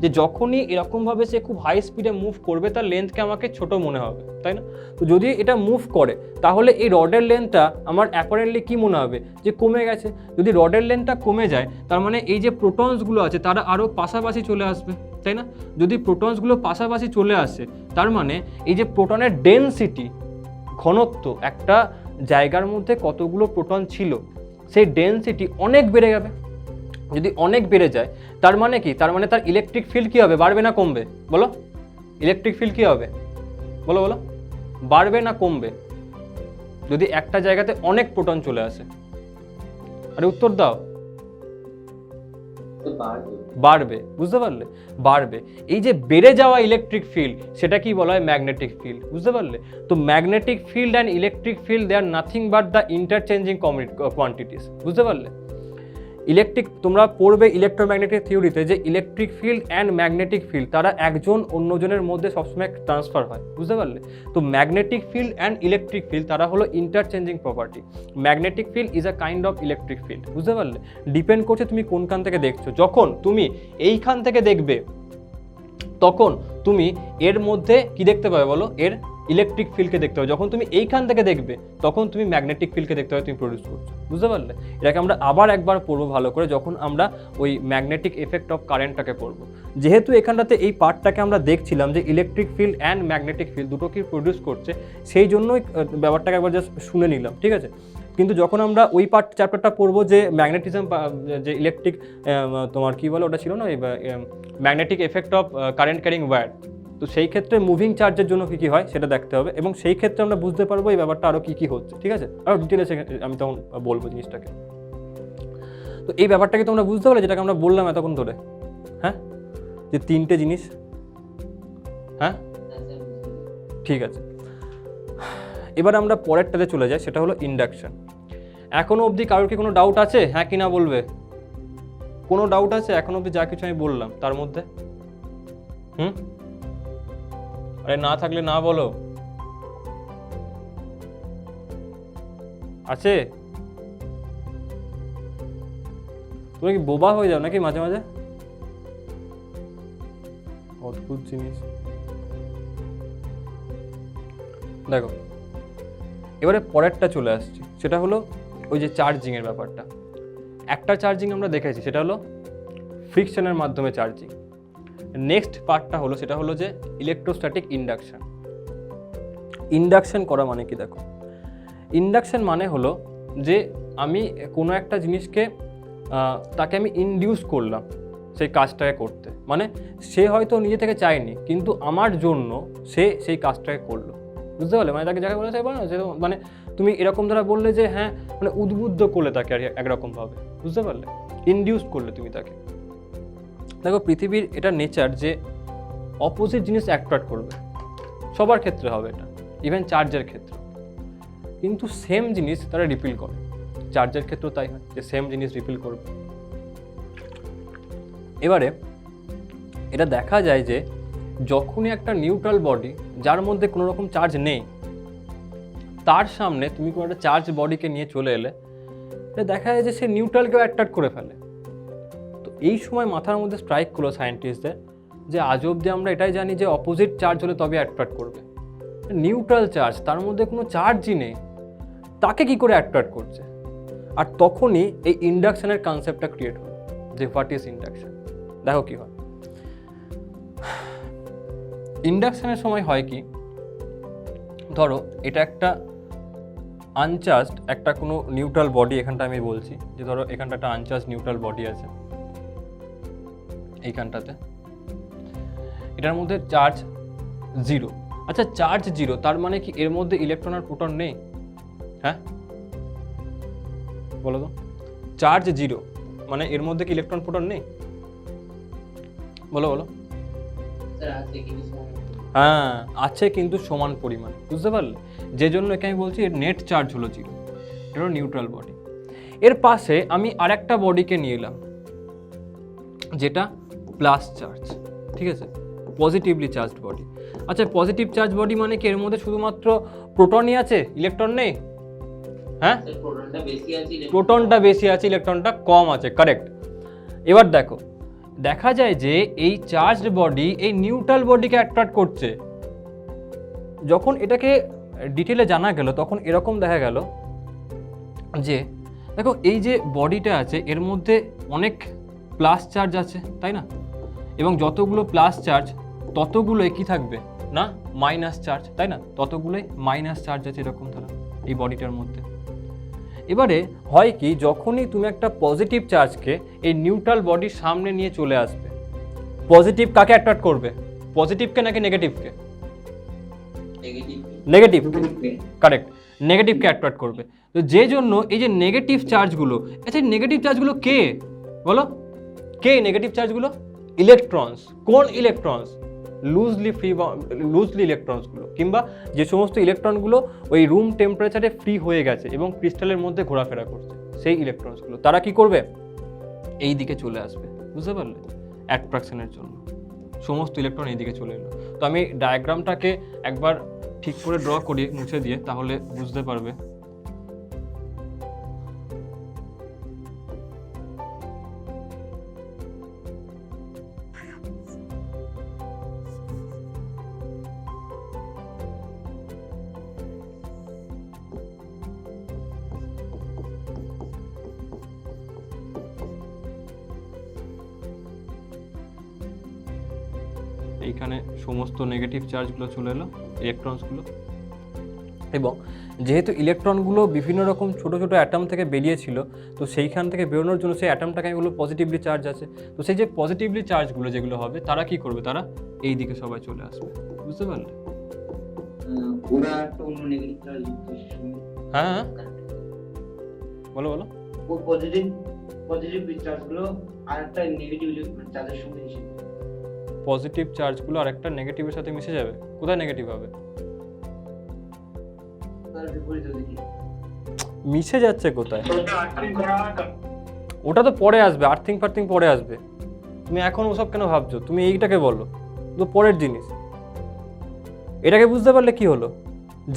[SPEAKER 1] যে যখনই এরকমভাবে সে খুব হাই স্পিডে মুভ করবে তার লেন্থকে আমাকে ছোট মনে হবে, তাই না? তো যদি এটা মুভ করে তাহলে এই রডের লেন্থটা আমার অ্যাপারেন্টলি কী মনে হবে, যে কমে গেছে। যদি রডের লেন্থটা কমে যায় তার মানে এই যে প্রোটনসগুলো আছে তারা আরও পাশাপাশি চলে আসবে, তাই না? যদি প্রোটনসগুলো পাশাপাশি চলে আসে তার মানে এই যে প্রোটনের ডেনসিটি, ঘনত্ব, একটা জায়গার মধ্যে কতগুলো প্রোটন ছিল সেই ডেনসিটি অনেক বেড়ে যাবে। যদি অনেক বেড়ে যায় তার মানে কি, তার মানে তার ইলেকট্রিক ফিল্ড কী হবে, বাড়বে না কমবে? বলো, ইলেকট্রিক ফিল্ড কী হবে, বলো বলো, বাড়বে না কমবে যদি একটা জায়গাতে অনেক প্রোটন চলে আসে? আরে উত্তর দাও। বাড়বে, বুঝতে পারলে? বাড়বে। এই যে বেড়ে যাওয়া ইলেকট্রিক ফিল্ড সেটা কি বলা হয়, ম্যাগনেটিক ফিল্ড, বুঝতে পারলে? তো magnetic field and electric field they are nothing but the interchanging quantities, বুঝতে পারলে? ইলেকট্রিক, তোমরা পড়বে ইলেকট্রোম্যাগনেটিক থিওরিতে যে electric field and magnetic field তারা একজন অন্যজনের মধ্যে সবসময় ট্রান্সফার হয়, বুঝতে পারলে? তো magnetic field and electric field তারা হলো interchanging property. Magnetic field is a kind of electric field, বুঝতে পারলে? ডিপেন্ড করছে তুমি কোনখান থেকে দেখছো। যখন তুমি এইখান থেকে দেখবে তখন তুমি এর মধ্যে কি দেখতে পাবে বলো, এর ইলেকট্রিক ফিল্ডকে দেখতে পাবে। যখন তুমি এইখান থেকে দেখবে তখন তুমি ম্যাগনেটিক ফিল্ডকে দেখতে পাবে, তুমি প্রডিউস করছো, বুঝতে পারলে? এটাকে আমরা আবার একবার পড়বো ভালো করে যখন আমরা ওই ম্যাগনেটিক এফেক্ট অফ কারেন্টটাকে পড়বো। যেহেতু এখানটাতে এই পার্টটাকে আমরা দেখছিলাম যে electric field and magnetic field দুটো কি প্রডিউস করছে, সেই জন্যই ব্যাপারটাকে একবার জাস্ট শুনে নিলাম, ঠিক আছে? কিন্তু যখন আমরা ওই পার্ট চ্যাপ্টারটা পড়বো যে ম্যাগনেটিজম, যে ইলেকট্রিক তোমার কী বলে ওটা ছিল না, এই magnetic effect of current carrying wire, তো সেই ক্ষেত্রে মুভিং চার্জের জন্য কী কী হয় সেটা দেখতে হবে, এবং সেই ক্ষেত্রে আমরা বুঝতে পারবো এই ব্যাপারটা আরও কী কী হচ্ছে, ঠিক আছে? আরও ডিটেলে আমি তখন বলবো জিনিসটাকে। তো এই ব্যাপারটাকে তোমরা বুঝতে পারলে যেটাকে আমরা বললাম এতক্ষণ ধরে, হ্যাঁ, যে তিনটে জিনিস, হ্যাঁ, ঠিক আছে। এবার আমরা পরেরটাতে চলে যাই, সেটা হলো ইন্ডাকশন। এখনও অবধি কারোর কি কোনো ডাউট আছে, হ্যাঁ কি না বলবে? কোনো ডাউট আছে এখন অবধি যা কিছু আমি বললাম তার মধ্যে? আরে না থাকলে না বলো। আছে? তুমি কি বোবা হয়ে যাও নাকি মাঝে মাঝে? অদ্ভুত জিনিস। দেখো এবারে পরেরটা চলে আসছি, সেটা হলো ওই যে চার্জিং এর ব্যাপারটা। একটা চার্জিং আমরা দেখেছি, সেটা হলো ফ্রিকশনের মাধ্যমে চার্জিং। নেক্সট পার্টটা হলো, সেটা হলো যে ইলেকট্রোস্ট্যাটিক ইন্ডাকশন। ইন্ডাকশন করা মানে কি? দেখো, ইন্ডাকশন মানে হলো যে আমি কোনো একটা জিনিসকে তাকে আমি ইনডিউস করলাম সেই কাজটাকে করতে, মানে সে হয়তো নিজে থেকে চায়নি কিন্তু আমার জন্য সে সেই কাজটাকে করলো। বুঝতে পারলে? মানে তাকে যাকে বলে তাই বলে না, সে মানে তুমি এরকম দ্বারা বললে যে হ্যাঁ মানে উদ্বুদ্ধ করলে তাকে আর একরকমভাবে, বুঝতে পারলে? ইনডিউস করলে তুমি তাকে। দেখো পৃথিবীর এটা নেচার যে অপোজিট জিনিস অ্যাট্রাক্ট করবে, সবার ক্ষেত্রে হবে এটা, ইভেন চার্জের ক্ষেত্রে। কিন্তু সেম জিনিস তারা রিপিল করে, চার্জের ক্ষেত্রেও তাই হয় যে সেম জিনিস রিপিল করবে। এবারে এটা দেখা যায় যে যখনই একটা নিউট্রাল বডি যার মধ্যে কোনো রকম চার্জ নেই তার সামনে তুমি কোনো একটা চার্জ বডিকে নিয়ে চলে এলে, এটা দেখা যায় যে সে নিউট্রালকেও অ্যাট্রাক্ট করে ফেলে। তো এই সময় মাথার মধ্যে স্ট্রাইক করলো সায়েন্টিস্টদের যে আজ অবধি আমরা এটাই জানি যে অপোজিট চার্জ হলে তবে অ্যাট্রাক্ট করবে, নিউট্রাল চার্জ তার মধ্যে কোনো চার্জই নেই, তাকে কি করে অ্যাট্রাক্ট করছে? আর তখনই এই ইন্ডাকশনের কনসেপ্টটা ক্রিয়েট হলো যে হোয়াট ইজ ইন্ডাকশন। দেখো কি হয়, ইন্ডাকশনের সময় হয় কি, ধরো এটা একটা আনচার্জড একটা কোনো নিউট্রাল বডি, এখানটা আমি বলছি যে ধরো এখানটা একটা আনচার্জ নিউট্রাল বডি আছে, এইখানটাতে এটার মধ্যে চার্জ 0। আচ্ছা চার্জ 0 তার মানে কি এর মধ্যে ইলেকট্রন আর প্রোটন নেই? হ্যাঁ বলো তো, চার্জ 0 মানে এর মধ্যে কি ইলেকট্রন প্রোটন নেই? বলো বলো। হ্যাঁ আছে, কিন্তু সমান পরিমাণ, বুঝতে পারলে? যে জন্য একে আমি বলছি এর নেট চার্জ হলো 0, এটা হলো নিউট্রাল বডি। এর পাশে আমি আরেকটা বডিকে নিয়ে এলাম যেটা প্লাস চার্জ, ঠিক আছে, পজিটিভলি চার্জড বডি। আচ্ছা পজিটিভ চার্জ বডি মানে কি এর মধ্যে শুধুমাত্র প্রোটনই আছে, ইলেকট্রন নেই? হ্যাঁ প্রোটনটা বেশি আছে, ইলেকট্রনটা কম আছে, কারেক্ট। এবার দেখো দেখা যায় যে এই চার্জড বডি এই নিউট্রাল বডিকে অ্যাট্রাক্ট করছে। যখন এটাকে ডিটেলে জানা গেল তখন এরকম দেখা গেল যে দেখো এই যে বডিটা আছে এর মধ্যে অনেক প্লাস চার্জ আছে, তাই না? এবং যতগুলো প্লাস চার্জ ততগুলোই কি থাকবে না মাইনাস চার্জ, তাই না? ততগুলোই মাইনাস চার্জ আছে এরকম ধরো এই বডিটার মধ্যে। এবারে হয় কি, যখনই তুমি একটা পজিটিভ চার্জকে এই নিউট্রাল বডির সামনে নিয়ে চলে আসবে, পজিটিভ কাকে অ্যাট্রাক্ট করবে? পজিটিভকে নাকি নেগেটিভকে? নেগেটিভ, কারেক্ট, নেগেটিভকে অ্যাট্রাক্ট করবে। তো যে জন্য এই যে নেগেটিভ চার্জগুলো, আচ্ছা নেগেটিভ চার্জগুলো কে বলো? কে নেগেটিভ চার্জগুলো? ইলেকট্রনস। কোন ইলেকট্রনস? লুজলি ইলেকট্রনসগুলো, কিংবা যে সমস্ত ইলেকট্রনগুলো ওই রুম টেম্পারেচারে ফ্রি হয়ে গেছে এবং ক্রিস্টালের মধ্যে ঘোরাফেরা করছে, সেই ইলেকট্রনসগুলো তারা কি করবে? এই দিকে চলে আসবে, বুঝতে পারলে? অ্যাট্রাকশনের জন্য সমস্ত ইলেকট্রন এই দিকে চলে এলো। তো আমি ডায়াগ্রামটাকে একবার ঠিক করে ড্র করি মুছে দিয়ে, তাহলে বুঝতে পারবে। এইখানে সমস্ত নেগেটিভ চার্জগুলো চলে এলো, ইলেকট্রনসগুলো। এবং যেহেতু ইলেকট্রনগুলো বিভিন্ন রকম ছোট ছোট অ্যাটম থেকে বেরিয়েছিল, তো সেইখান থেকে বেরোনোর জন্য সেই অ্যাটমটাকে আমি বলবো পজিটিভলি চার্জ আছে। তো সেই যে পজিটিভলি চার্জগুলো যেগুলো হবে তারা কি করবে? তারা এই দিকে সবাই চলে আসবে, বুঝতে পারলে? হ্যাঁ বলো বলো।
[SPEAKER 3] পজিটিভ চার্জগুলো আরেকটা নেগেটিভ চার্জের সঙ্গে মিশে যাবে।
[SPEAKER 1] পজিটিভ চার্জগুলো আরেকটা নেগেটিভের সাথে মিশে যাবে? কোথায় নেগেটিভ হবে?
[SPEAKER 3] তার বিপরীত দিকে
[SPEAKER 1] মিশে যাচ্ছে কোথায়? ওটা তো পরে আসবে, আর্থিং ফার্থিং পরে আসবে, তুমি এখন ওসব কেন ভাবছো? তুমি এইটাকে বলো, তো পরের জিনিস। এটাকে বুঝতে পারলে কি হলো,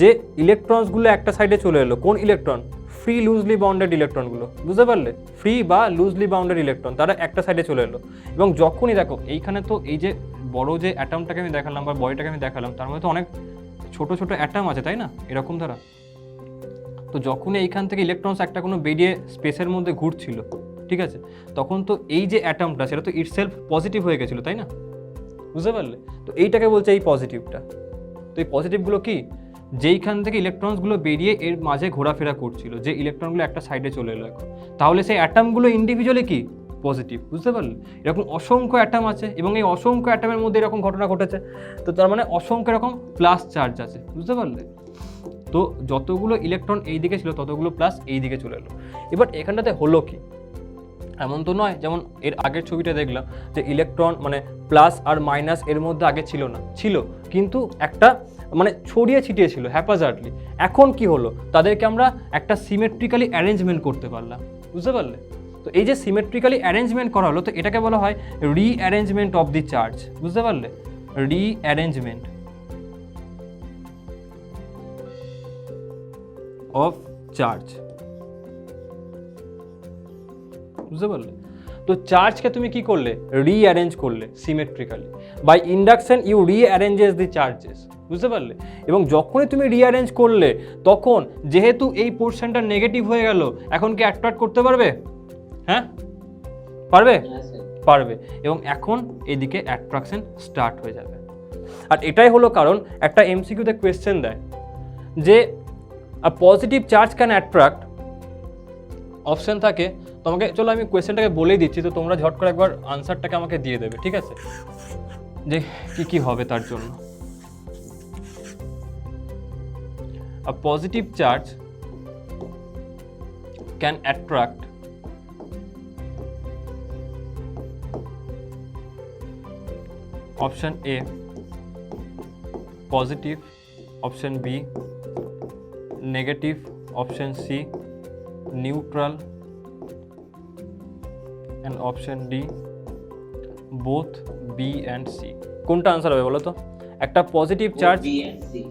[SPEAKER 1] যে ইলেকট্রনসগুলো একটা সাইডে চলে এলো। কোন ইলেকট্রন? ফ্রি লুজলি বাউন্ডেড ইলেকট্রনগুলো, বুঝতে পারলে? ফ্রি বা লুজলি বাউন্ডেড ইলেকট্রন, তারা একটা সাইডে চলে এলো। এবং যখনই দেখো এইখানে তো এই যে বড় যে অ্যাটমটাকে আমি দেখালাম বা বডিটাকে আমি দেখালাম, তার মধ্যে তো অনেক ছোট ছোট অ্যাটম আছে, তাই না, এরকম ধারা। তো যখনই এইখান থেকে ইলেকট্রনস একটা কোনো বেরিয়ে স্পেসের মধ্যে ঘুরছিল, ঠিক আছে, তখন তো এই যে অ্যাটমটা সেটা তো ইটসেলফ পজিটিভ হয়ে গেছিলো, তাই না, বুঝতে পারলে? তো এইটাকে বলছে এই পজিটিভটা। তো এই পজিটিভগুলো কি, যেইখান থেকে ইলেকট্রনসগুলো বেরিয়ে এর মাঝে ঘোরাফেরা করছিল, যে ইলেকট্রনগুলো একটা সাইডে চলে এলো এখন, তাহলে সেই অ্যাটমগুলো ইন্ডিভিজুয়ালি কি পজিটিভ, বুঝতে পারলে? এরকম অসংখ্য অ্যাটম আছে এবং এই অসংখ্য অ্যাটমের মধ্যে এরকম ঘটনা ঘটেছে, তো তার মানে অসংখ্য এরকম প্লাস চার্জ আছে, বুঝতে পারলে? তো যতগুলো ইলেকট্রন এই দিকে ছিল ততগুলো প্লাস এই দিকে চলে এলো। এবার এখানটাতে হলো কি, এমন তো নয় যেমন এর আগের ছবিটা দেখলাম যে ইলেকট্রন মানে প্লাস আর মাইনাস এর মধ্যে আগে ছিল না, ছিল কিন্তু একটা মানে ছড়িয়ে ছিটিয়ে ছিল হ্যাপাজার্ডলি। এখন কি হলো, তাদেরকে আমরা একটা সিমেট্রিক্যালি অ্যারেঞ্জমেন্ট করতে পারলাম, বুঝতে পারলে? তো এই যে সিমেট্রিক্যালি অ্যারেঞ্জমেন্ট করা হলো, তো এটাকে বলা হয় রিঅ্যারেঞ্জমেন্ট অফ দি চার্জ, বুঝতে পারলে? রিঅ্যারেঞ্জমেন্ট অফ চার্জ, বুঝতে পারলে? তো চার্জকে তুমি কি করলে, রিঅ্যারেঞ্জ করলে symmetrically. By induction you rearranges the charges, বুঝতে পারলে? এবং যখনই তুমি রিঅ্যারেঞ্জ করলে তখন যেহেতু এই পোর্শনটা নেগেটিভ হয়ে গেল, এখন কি অ্যাট্রাক্ট করতে পারবে? হ্যাঁ, পারবে?
[SPEAKER 2] হ্যাঁ স্যার।
[SPEAKER 1] পারবে। এবং এখন এদিকে অ্যাট্রাকশন স্টার্ট হয়ে যাবে। আর এটাই হলো কারণ একটা এমসিকিউতে কোয়েশ্চেন দেয় যে a positive charge can attract, option থাকে তোমাকে, চলো আমি কোয়েশ্চেনটাকে বলেই দিচ্ছি, তো তোমরা ঝট করে একবার আনসারটাকে আমাকে দিয়ে দেবে, ঠিক আছে, যে কি কি হবে তার জন্য। A positive charge can attract option A positive, option B negative, option C neutral and option D both B and C। কোনটা আনসার হবে বলো তো? একটা positive charge,
[SPEAKER 2] B and C.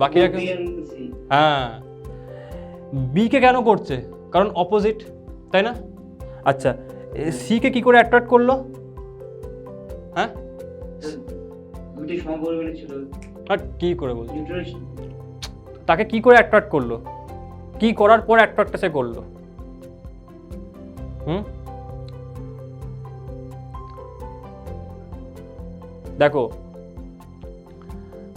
[SPEAKER 1] বাকিরা
[SPEAKER 3] B and C।
[SPEAKER 1] হ্যাঁ, বি কে কেন করছে? কারণ অপোজিট, তাই না? আচ্ছা, সি কে কি করে অ্যাট্রাক্ট করলো? হ্যাঁ,
[SPEAKER 3] দুটি সমপরিমাণে ছিল।
[SPEAKER 1] আর কি করে বলছো?
[SPEAKER 3] নিউট্রাল।
[SPEAKER 1] তাকে কি করে অ্যাট্রাক্ট করলো? কি করার পর অ্যাট্রাক্টটা সে করলো? দেখো,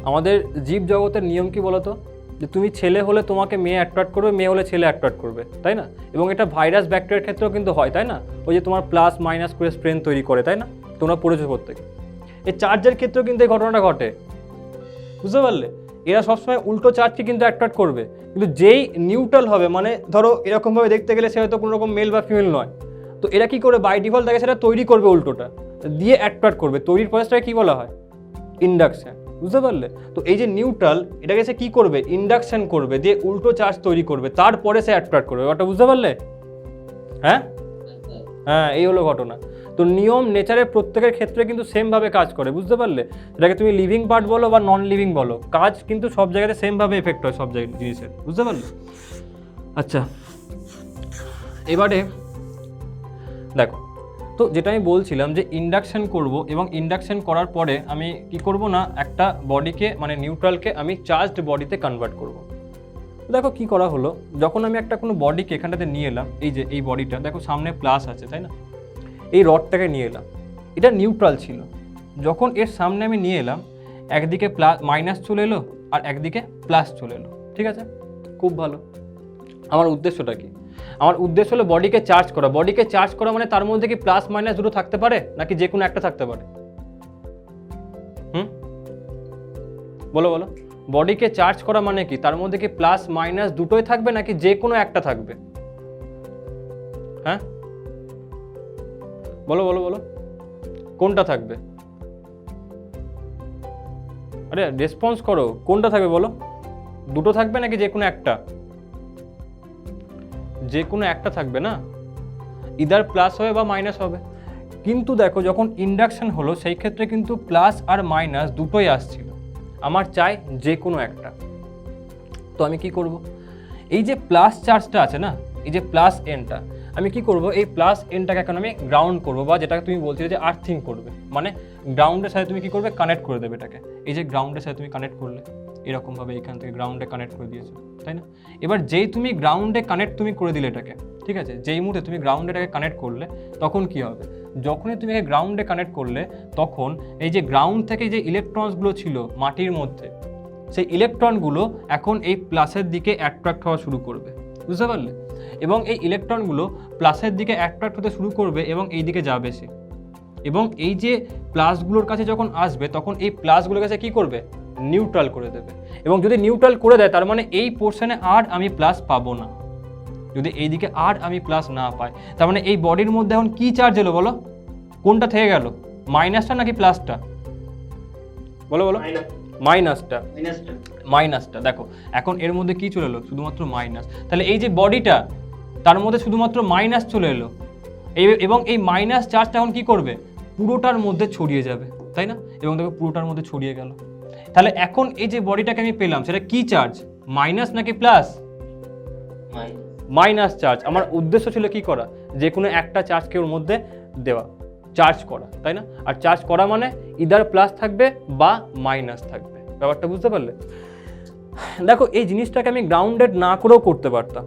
[SPEAKER 1] আমাদের জীব জগতের নিয়ম কি বলতো, যে তুমি ছেলে হলে তোমাকে মেয়ে অ্যাট্রাক্ট করবে, মেয়ে হলে ছেলে অ্যাট্রাক্ট করবে, তাই না? এবং এটা ভাইরাস ব্যাকটেরিয়ার ক্ষেত্রেও কিন্তু হয়, তাই না? ওই যে তোমার প্লাস মাইনাস করে স্ট্রেন তৈরি করে, তাই না? তোমরা পড়েছো প্রত্যেকে। এই চার্জের ক্ষেত্রেও কিন্তু এই ঘটনাটা ঘটে, বুঝতে পারলে? এরা সবসময় উল্টো চার্জকে কিন্তু অ্যাট্রাক্ট করবে, কিন্তু যেই নিউট্রাল হবে, মানে ধরো এরকমভাবে দেখতে গেলে সে হয়তো কোনো রকম মেল বা ফিমেল নয়, তো এরা কি করে বাই ডিফল্ট তাকে সেটা তৈরি করবে, উল্টোটা দিয়ে অ্যাট্রাক্ট করবে। তৈরির প্রসেসটাকে কি বলা হয়? ইন্ডাকশন, বুঝতে পারলে? তো এই যে নিউট্রাল, এটাকে সে কি করবে? ইন্ডাকশন করবে, দিয়ে উল্টো চার্জ তৈরি করবে, তারপরে সে অ্যাট্রাক্ট করবে। ওটা বুঝতে পারলে? হ্যাঁ হ্যাঁ, এই হলো ঘটনা। তো নিয়ম নেচারের প্রত্যেকের ক্ষেত্রে কিন্তু সেমভাবে কাজ করে, বুঝতে পারলে? এটাকে তুমি লিভিং পার্ট বলো বা নন লিভিং বলো, কাজ কিন্তু সব জায়গাতে সেমভাবে এফেক্ট হয় সব জিনিসের, বুঝতে পারলে? আচ্ছা, এবারে দেখো, তো যেটা আমি বলছিলাম যে ইন্ডাকশন করব, এবং ইন্ডাকশন করার পরে আমি কি করব না, একটা বডিকে মানে নিউট্রালকে আমি চার্জড বডিতে কনভার্ট করব। দেখো কি করা হলো, যখন আমি একটা কোনো বডিকে এখানটাতে নিয়ে এলাম, এই যে এই বডিটা দেখো সামনে প্লাস আছে, তাই না? এই রডটাকে নিয়ে এলাম, এটা নিউট্রাল ছিল। যখন এর সামনে আমি নিয়ে এলাম, একদিকে প্লাস মাইনাস চলে এলো আর একদিকে প্লাস চলে এলো, ঠিক আছে, খুব ভালো। আমার উদ্দেশ্যটা কি? আমার উদ্দেশ্য হলো বডিকে চার্জ করা। বডিকে চার্জ করা মানে তার মধ্যে কি প্লাস মাইনাস দুটো থাকতে পারে, নাকি যে কোনো একটা থাকতে পারে? বলো বলো, বডিকে চার্জ করা মানে কি? তার মধ্যে কি প্লাস মাইনাস দুটোই থাকবে, নাকি যে কোনো একটা থাকবে? হ্যাঁ, বলো বলো বলো, কোনটা থাকবে? আরে রেসপন্স করো, কোনটা থাকবে বলো? দুটো থাকবে নাকি যে কোনো একটা? যে কোনো একটা থাকবে না? ইদার প্লাস হবে বা মাইনাস হবে। কিন্তু দেখো যখন ইন্ডাকশন হলো সেই ক্ষেত্রে কিন্তু প্লাস আর মাইনাস দুটোই আসছিল, আমার চাই যে কোনো একটা। তো আমি কি করব, এই যে প্লাস চার্জটা আছে না, এই যে প্লাস এনটা, আমি কি করব, এই প্লাস এনটাকে এখন আমি গ্রাউন্ড করব, বা যেটাকে তুমি বলছিলে যে আর্থিং করবে, মানে গ্রাউন্ডের সাথে তুমি কি করবে, কানেক্ট করে দেবে এটাকে। এই যে গ্রাউন্ডের সাথে তুমি কানেক্ট করলে এরকমভাবে এখান থেকে গ্রাউন্ডে কানেক্ট করে দিয়েছো, তাই না? এবার যেই তুমি গ্রাউন্ডে কানেক্ট তুমি করে দিলে এটাকে, ঠিক আছে, যেই মুহূর্তে তুমি গ্রাউন্ডে এটাকে কানেক্ট করলে তখন কি হবে, যখনই তুমি একে গ্রাউন্ডে কানেক্ট করলে তখন এই যে গ্রাউন্ড থেকে যে ইলেকট্রনসগুলো ছিল মাটির মধ্যে, সেই ইলেকট্রনগুলো এখন এই প্লাসের দিকে অ্যাট্রাক্ট হওয়া শুরু করবে, বুঝতে পারলে? এবং এই ইলেকট্রনগুলো প্লাসের দিকে অ্যাট্রাক্ট হতে শুরু করবে এবং এই দিকে যাবে সে, এবং এই যে প্লাসগুলোর কাছে যখন আসবে তখন এই প্লাসগুলোর কাছে কি করবে, নিউট্রাল করে দেবে। এবং যদি নিউট্রাল করে দেয় তার মানে এই পোর্শনে আর আমি প্লাস পাবো না। যদি এই দিকে আর আমি প্লাস না পাই তার মানে এই বডির মধ্যে এখন কি চার্জ এলো বলো, কোনটা থেকে গেল, মাইনাসটা নাকি প্লাসটা? বলো বলো। মাইনাসটা। মাইনাসটা দেখো এখন এর মধ্যে কি চলে এলো, শুধুমাত্র মাইনাস। তাহলে এই যে বডিটা তার মধ্যে শুধুমাত্র মাইনাস চলে এলো, এবং এই মাইনাস চার্জটা এখন কি করবে, পুরোটার মধ্যে ছড়িয়ে যাবে, তাই না? এবং দেখো পুরোটার মধ্যে ছড়িয়ে গেল। তাহলে এখন এই যে বডিটাকে আমি পেলাম সেটা কি চার্জ, মাইনাস নাকি প্লাস? Minus charge. আমার উদ্দেশ্য ছিল কি করা, যে কোনো একটা চার্জকে ওর মধ্যে দেওয়া, চার্জ করা, তাই না? আর চার্জ করা মানে ইদার প্লাস থাকবে বা মাইনাস থাকবে, ব্যাপারটা বুঝতে পারলে? দেখো এই জিনিসটাকে আমি গ্রাউন্ডেড না করেও করতে পারতাম।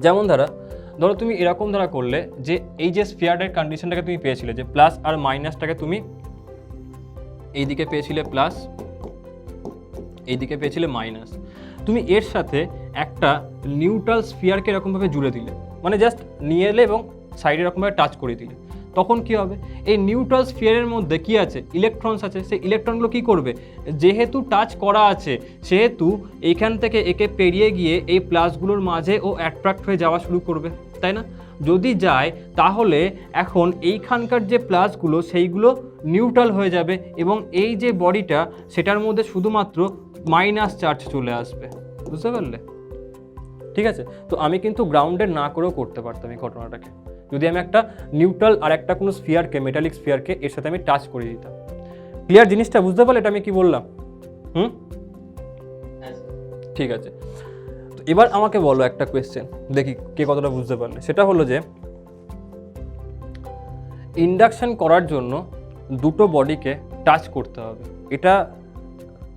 [SPEAKER 1] যেমন ধরো তুমি এরকম করলে যে এই যে স্ফিয়ারের কন্ডিশনটাকে তুমি পেয়েছিলে, যে প্লাস আর মাইনাসটাকে তুমি এইদিকে পেয়েছিলে প্লাস, এইদিকে পেয়েছিলে মাইনাস, তুমি এর সাথে একটা নিউট্রাল স্ফিয়ারকে এরকমভাবে জুড়ে দিলে, মানে জাস্ট নিয়ে এলে এবং সাইডে এরকমভাবে টাচ করে দিলে, তখন কি হবে, এই নিউট্রাল স্ফিয়ারের মধ্যে কি আছে, ইলেকট্রনস আছে। সেই ইলেকট্রনগুলো কি করবে, যেহেতু টাচ করা আছে সেহেতু এইখান থেকে একে পেরিয়ে গিয়ে এই প্লাসগুলোর মাঝে ও অ্যাট্রাক্ট হয়ে যাওয়া শুরু করবে, তাই না? যদি যায় তাহলে এখন এইখানকার যে প্লাসগুলো সেইগুলো নিউট্রাল হয়ে যাবে এবং এই যে বডিটা সেটার মধ্যে শুধুমাত্র মাইনাস চার্জ চলে আসবে, বুঝতে পারলে? ঠিক আছে, তো আমি কিন্তু গ্রাউন্ডেড না করেও করতে পারতাম এই ঘটনাটাকে, যদি আমি একটা নিউট্রাল আর একটা কোনো স্ফিয়ারকে, মেটালিক স্ফিয়ারকে এর সাথে আমি টাচ করে দিতাম। ক্লিয়ার জিনিসটা, বুঝতে পারলে এটা আমি কি বললাম? ঠিক আছে, তো এবার আমাকে বলো একটা কোয়েশ্চেন, দেখি কে কতটা বুঝতে পারলে। সেটা হলো যে ইন্ডাকশন করার জন্য দুটো বডিকে টাচ করতে হবে, এটা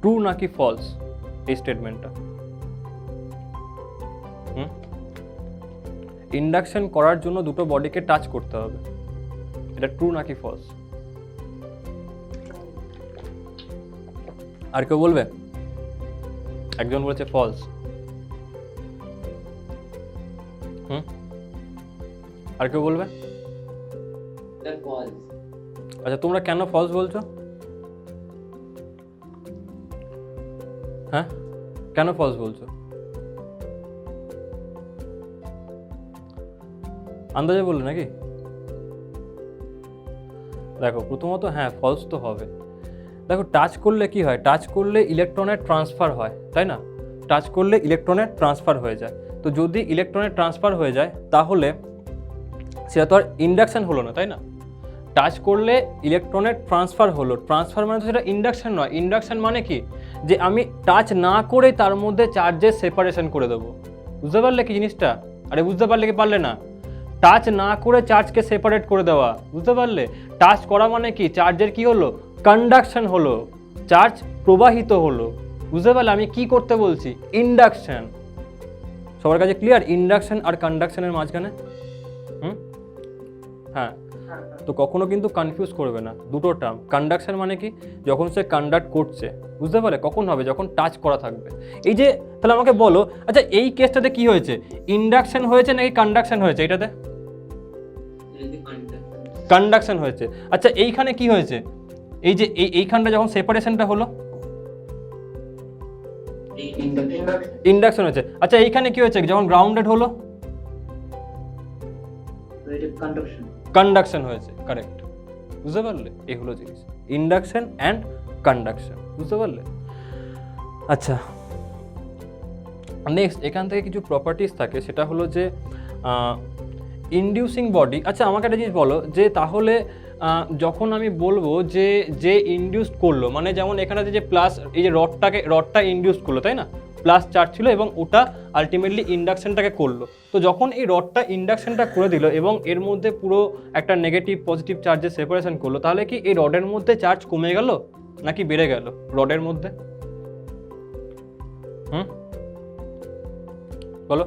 [SPEAKER 1] ট্রু নাকি ফলস এই স্টেটমেন্টটা? ইন্ডাকশন করার জন্য দুটো বডিকে টাচ করতে হবে, এটা ট্রু নাকি ফলস? আর কেউ বলবে? একজন বলেছে ফলস। আর কেউ বলবে? আচ্ছা, তোমরা কেন ফলস বলছো? হ্যাঁ, কেন ফলস বলছো? আন্দাজে বললে নাকি? দেখো প্রথমত হ্যাঁ ফলস তো হবে। দেখো টাচ করলে কি হয়, টাচ করলে ইলেকট্রনের ট্রান্সফার হয়, তাই না? টাচ করলে ইলেকট্রনের ট্রান্সফার হয়ে যায়। তো যদি ইলেকট্রনের ট্রান্সফার হয়ে যায় তাহলে সেটা তো আর ইন্ডাকশন হলো না, তাই না? টাচ করলে ইলেকট্রনের ট্রান্সফার হলো, ট্রান্সফার মানে তো সেটা ইন্ডাকশন নয়। ইন্ডাকশন মানে কি, যে আমি টাচ না করে তার মধ্যে চার্জের সেপারেশন করে দেবো, বুঝতে পারলে কি জিনিসটা? আরে বুঝতে পারলে কি পারলে না? টাচ না করে চার্জকে সেপারেট করে দেওয়া, বুঝতে পারলে? টাচ করা মানে কি, চার্জের কি হলো, কন্ডাকশন হলো, চার্জ প্রবাহিত হলো, বুঝতে পারলে? আমি কি করতে বলছি, ইন্ডাকশন। সবার কাছে ক্লিয়ার ইন্ডাকশন আর কন্ডাকশনের মাঝখানে? হ্যাঁ, তো কখনো কিন্তু কনফিউজ করবে না দুটো টার্ম। কন্ডাকশন মানে কি, যখন সে কন্ডাক্ট করছে, বুঝতে পারলে? কখন হবে, যখন টাচ করা থাকবে। এই যে তাহলে আমাকে বলো, আচ্ছা এই কেসটাতে কি হয়েছে, ইন্ডাকশন হয়েছে নাকি কন্ডাকশন হয়েছে? এটাতে কন্ডাকশন হয়েছে। আচ্ছা এইখানে কি হয়েছে, এই যে এইখানটা যখন সেপারেশনটা হলো ইন্ডাকশন হয়েছে। আচ্ছা এইখানে কি হয়েছে, যখন গ্রাউন্ডেড হলো কন্ডাকশন হয়েছে, কারেক্ট, বুঝতে পারলে? এই হলো জিনিস, ইন্ডাকশন অ্যান্ড কন্ডাকশন, বুঝতে পারলে? আচ্ছা নেক্সট এখান থেকে কিছু প্রপার্টিস থাকে, সেটা হলো যে ইনডিউসিং বডি, আচ্ছা আমাকে একটা জিনিস বলো যে তাহলে যখন আমি বলবো যে যে ইনডিউস করলো, মানে যেমন এখানে যে প্লাস এই যে রডটা ইনডিউস করলো তাই না, প্লাস চার্জ ছিল এবং ওটা আলটিমেটলি ইন্ডাকশনটাকে করলো। তো যখন এই রডটা ইন্ডাকশনটা করে দিল এবং এর মধ্যে পুরো একটা নেগেটিভ পজিটিভ চার্জের সেপারেশন করলো, তাহলে কি এই রডের মধ্যে চার্জ কমে গেল নাকি বেড়ে গেল রডের মধ্যে? বলো।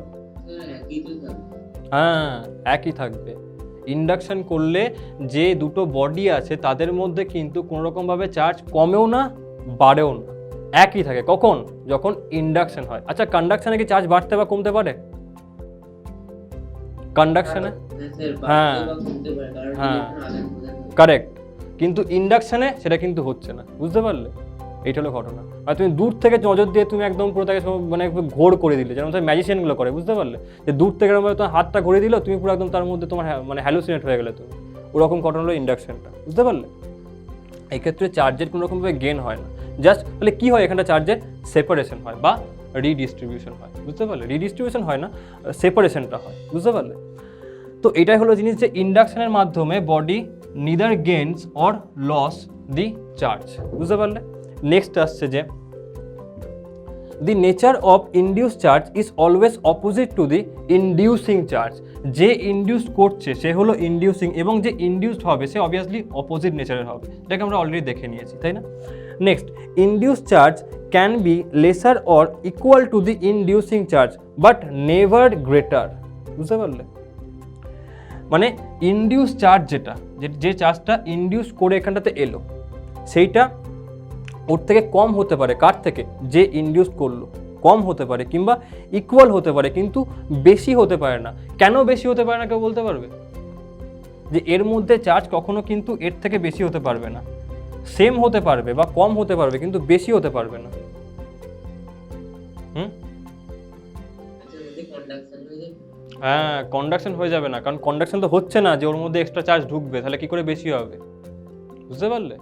[SPEAKER 1] হ্যাঁ, একই থাকবে। ইন্ডাকশন করলে যে দুটো বডি আছে তাদের মধ্যে কিন্তু কোনো রকমভাবে চার্জ কমেও না বাড়েও না, একই থাকে। কখন? যখন ইন্ডাকশন হয়। আচ্ছা কন্ডাকশনে কি চার্জ বাড়তে বা কমতে পারে? কন্ডাকশনে হ্যাঁ হ্যাঁ কারেক্ট, কিন্তু ইন্ডাকশনে সেটা কিন্তু হচ্ছে না, বুঝতে পারলে? এইটা হলো ঘটনা। আর তুমি দূর থেকে নজর দিয়ে তুমি একদম পুরো তাকে মানে ঘোর করে দিলে, যেমন ম্যাজিশিয়ানগুলো করে, বুঝতে পারলে? যে দূর থেকে তোমার হাতটা ঘুরে দিল, তুমি পুরো একদম তার মধ্যে তোমার মানে হ্যালুসিনেট হয়ে গেলে তুমি, ওরকম ঘটনা হলো ইন্ডাকশনটা, বুঝতে পারলে? এই ক্ষেত্রে চার্জের কোনো রকমভাবে গেন হয় না, জাস্ট তাহলে কী হয় এখানটা চার্জের সেপারেশন হয় বা রিডিস্ট্রিবিউশন হয়, বুঝতে পারলে? রিডিস্ট্রিবিউশন হয় না, সেপারেশনটা হয়, বুঝতে পারলে? তো এটাই হলো জিনিস যে ইন্ডাকশনের মাধ্যমে body neither gains or loss the charge, বুঝতে পারলে? নেক্সট আসছে যে the nature of induce charge is always opposite to the inducing charge. যে ইনডিউস করছে সে হলো ইনডিউসিং এবং যে ইনডিউসড হবে সে অবভিয়াসলি অপোজিট নেচারের হবে, এটাকে আমরা অলরেডি দেখে নিয়েছি, তাই না? Next, induce charge can be lesser or equal to the inducing charge but never greater, বুঝতে পারলে? মানে ইনডিউস চার্জ যেটা, যে চার্জটা ইনডিউস করে এখানটাতে এলো, সেইটা ওর থেকে কম হতে পারে, কার থেকে? যে ইনডিউস করলো, কম হতে পারে কিংবা ইকুয়াল হতে পারে, কিন্তু বেশি হতে পারে না। কেন বেশি হতে পারে না কেউ বলতে পারবে? যে এর মধ্যে চার্জ কখনো কিন্তু এর থেকে বেশি হতে পারবে না, সেম হতে পারবে বা কম হতে পারবে কিন্তু বেশি হতে পারবে না। হ্যাঁ, কন্ডাকশন হয়ে যাবে না, কারণ কন্ডাকশন তো হচ্ছে না যে ওর মধ্যে এক্সট্রা চার্জ ঢুকবে, তাহলে কি করে বেশি হবে, বুঝতে পারলে?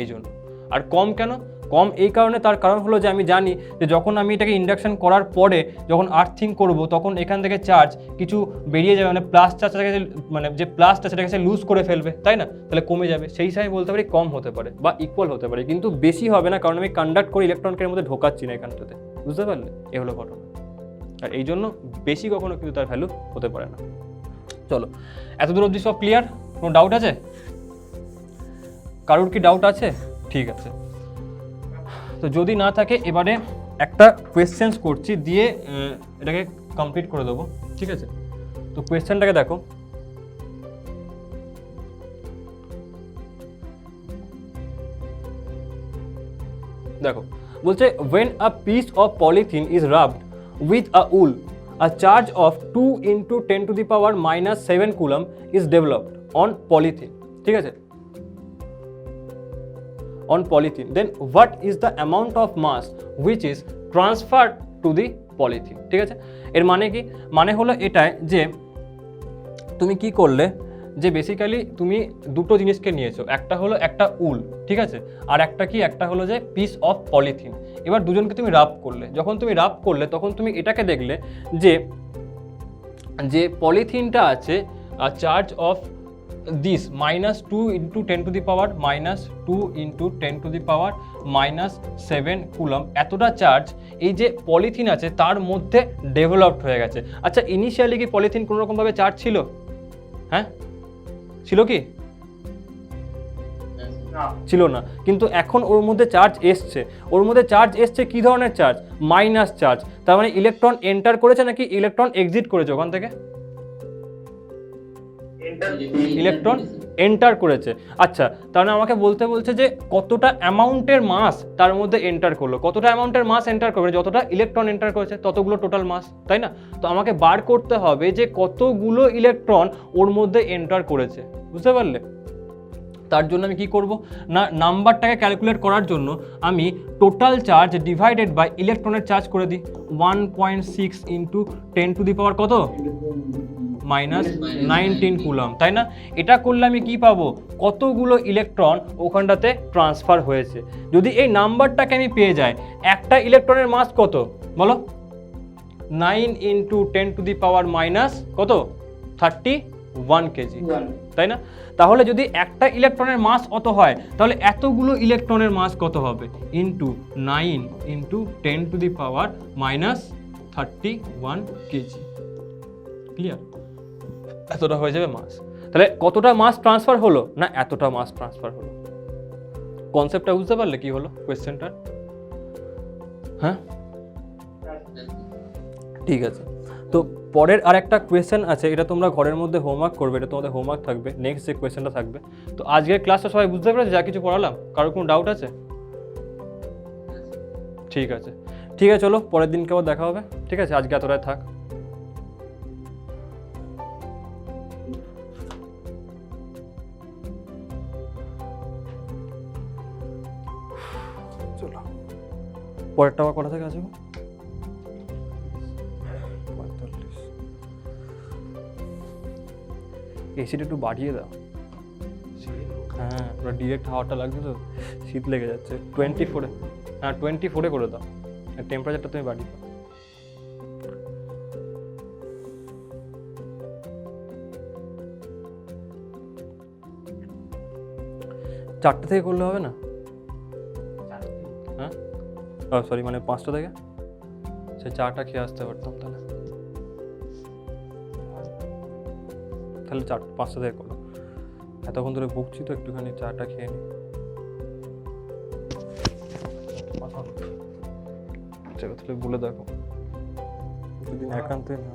[SPEAKER 1] এই জন্য। আর কম কেন? কম এই কারণে, তার কারণ হলো যে আমি জানি যে যখন আমি এটাকে ইন্ডাকশন করার পরে যখন আর্থিং করব তখন এখান থেকে চার্জ কিছু বেরিয়ে যাবে, মানে প্লাস চার্জটাকে মানে যে প্লাসটা সেটাকে সে লুজ করে ফেলবে, তাই না? তাহলে কমে যাবে, সেই হিসাবে বলতে পারি কম হতে পারে বা ইকুয়াল হতে পারে, কিন্তু বেশি হবে না, কারণ আমি কন্ডাক্ট করে ইলেকট্রনকে এর মধ্যে ঢোকাচ্ছি না এখানটাতে, বুঝতে পারলে? এ হলো ঘটনা। আর এই জন্য বেশি কখনো কিন্তু তার ভ্যালু হতে পারে না। চলো, এতদূর অবধি সব ক্লিয়ার? কোনো ডাউট আছে? কারোর কি ডাউট আছে? ঠিক আছে, তো যদি না থাকে এবারে একটা কোয়েশ্চেন্স করছি, দিয়ে এটাকে কমপ্লিট করে দেবো, ঠিক আছে? তো কোয়েশ্চেনটাকে দেখো, বলছে when a piece of polythene is rubbed with a wool, a charge of 2 into 10 to the power minus 7 coulomb is developed on polythene, ঠিক আছে? On polythene, then what is the amount of mass which is transferred to the polythene, ঠিক আছে? এর মানে কি? মানে হলো এটাই যে তুমি কি করলে, যে বেসিক্যালি তুমি দুটো জিনিসকে নিয়েছো, একটা হলো একটা উল, ঠিক আছে, আর একটা কি, একটা হলো যে পিস অফ পলিথিন। এবার দুজনকে তুমি রাব করলে, যখন তুমি রাব করলে তখন তুমি এটাকে দেখলে যে পলিথিনটা আছে charge of this -2 into 10 to the power -2 into 10 to the power -7 coulomb, এতটা চার্জ এই যে পলিথিন আছে তার মধ্যে ডেভেলপড হয়ে গেছে। আচ্ছা, ইনিশিয়ালি কি পলিথিন কোনো রকমভাবে চার্জ ছিল? হ্যাঁ, ছিল কি? ছিল না, কিন্তু এখন ওর মধ্যে চার্জ এসছে। ওর মধ্যে চার্জ এসছে কি ধরনের চার্জ? Minus charge. তার মানে ইলেকট্রন এন্টার করেছে নাকি ইলেকট্রন এক্সিট করেছে ওখান থেকে? ইলেকট্রন এন্টার করেছে। আচ্ছা, তাহলে আমাকে বলছে যে কতটা অ্যামাউন্টের মাস তার মধ্যে এন্টার করলো, কতটা অ্যামাউন্টের মাস এন্টার করবে, যতটা ইলেকট্রন এন্টার করেছে ততগুলো টোটাল মাস, তাই না? তো আমাকে বার করতে হবে যে কতগুলো ইলেকট্রন ওর মধ্যে এন্টার করেছে, বুঝতে পারলে? তার জন্য আমি কি করব না, নাম্বারটাকে ক্যালকুলেট করার জন্য আমি টোটাল চার্জ ডিভাইডেড বাই ইলেকট্রনের চার্জ করে দিই। 1.6 ইন্টু 10 টু দি পাওয়ার কত? -19 কুলম, তাই না? এটা করলে আমি কি পাবো? কতগুলো ইলেকট্রন ওখানটাতে ট্রান্সফার হয়েছে। যদি এই নাম্বারটাকে আমি পেয়ে যাই, একটা ইলেকট্রনের মাস কত বলো? 9 into 10 to the power minus কত? 31, 1 কেজি, তাই না? তাহলে যদি একটা ইলেকট্রনের মাস অত হয় তাহলে এতগুলো ইলেকট্রনের মাস কত হবে? Into 9 into 10⁻31 KG. ক্লিয়ার? এতটা হয়ে যাবে মাস। তাহলে কতটা মাস ট্রান্সফার হলো? না এতটা মাস ট্রান্সফার হলো। কনসেপ্টটা বুঝতে পারলে কি হলো কোয়েশ্চেনটা? হ্যাঁ, ঠিক আছে। তো পরের আরেকটা কোয়েশ্চেন আছে, এটা তোমরা ঘরের মধ্যে হোমওয়ার্ক করবে, এটা তোমাদের হোমওয়ার্ক থাকবে, নেক্সট যে কোয়েশ্চেনটা থাকবে। তো আজকের ক্লাসটা সবাই বুঝতে পেরেছে যা কিছু পড়ালাম? কারোর কোনো ডাউট আছে? ঠিক আছে, ঠিক আছে, চলো পরের দিনকে আবার দেখা হবে। ঠিক আছে, আজকে এতটাই থাক। চলো পরেরটা আবার কটা থেকে আছে গো? 45। এসিটা একটু বাড়িয়ে দাও। হ্যাঁ, ওরা ডিরেক্ট হাওয়াটা লাগছে তো শীত লেগে যাচ্ছে। 24-এ, হ্যাঁ 24-এ করে দাও, টেম্পারেচারটা তুমি বাড়িয়ে দাও। চারটে থেকে করলে হবে না? হ্যাঁ, সরি মানে 5টা থেকে, সে চাটা খেয়ে আসতে পারতাম তাহলে। তাহলে 5টা থেকে করো। এতক্ষণ ধরে বকছি তো, একটুখানি চাটা খেয়ে নি। তাহলে বলে দেখো, দুদিন একান্তই না।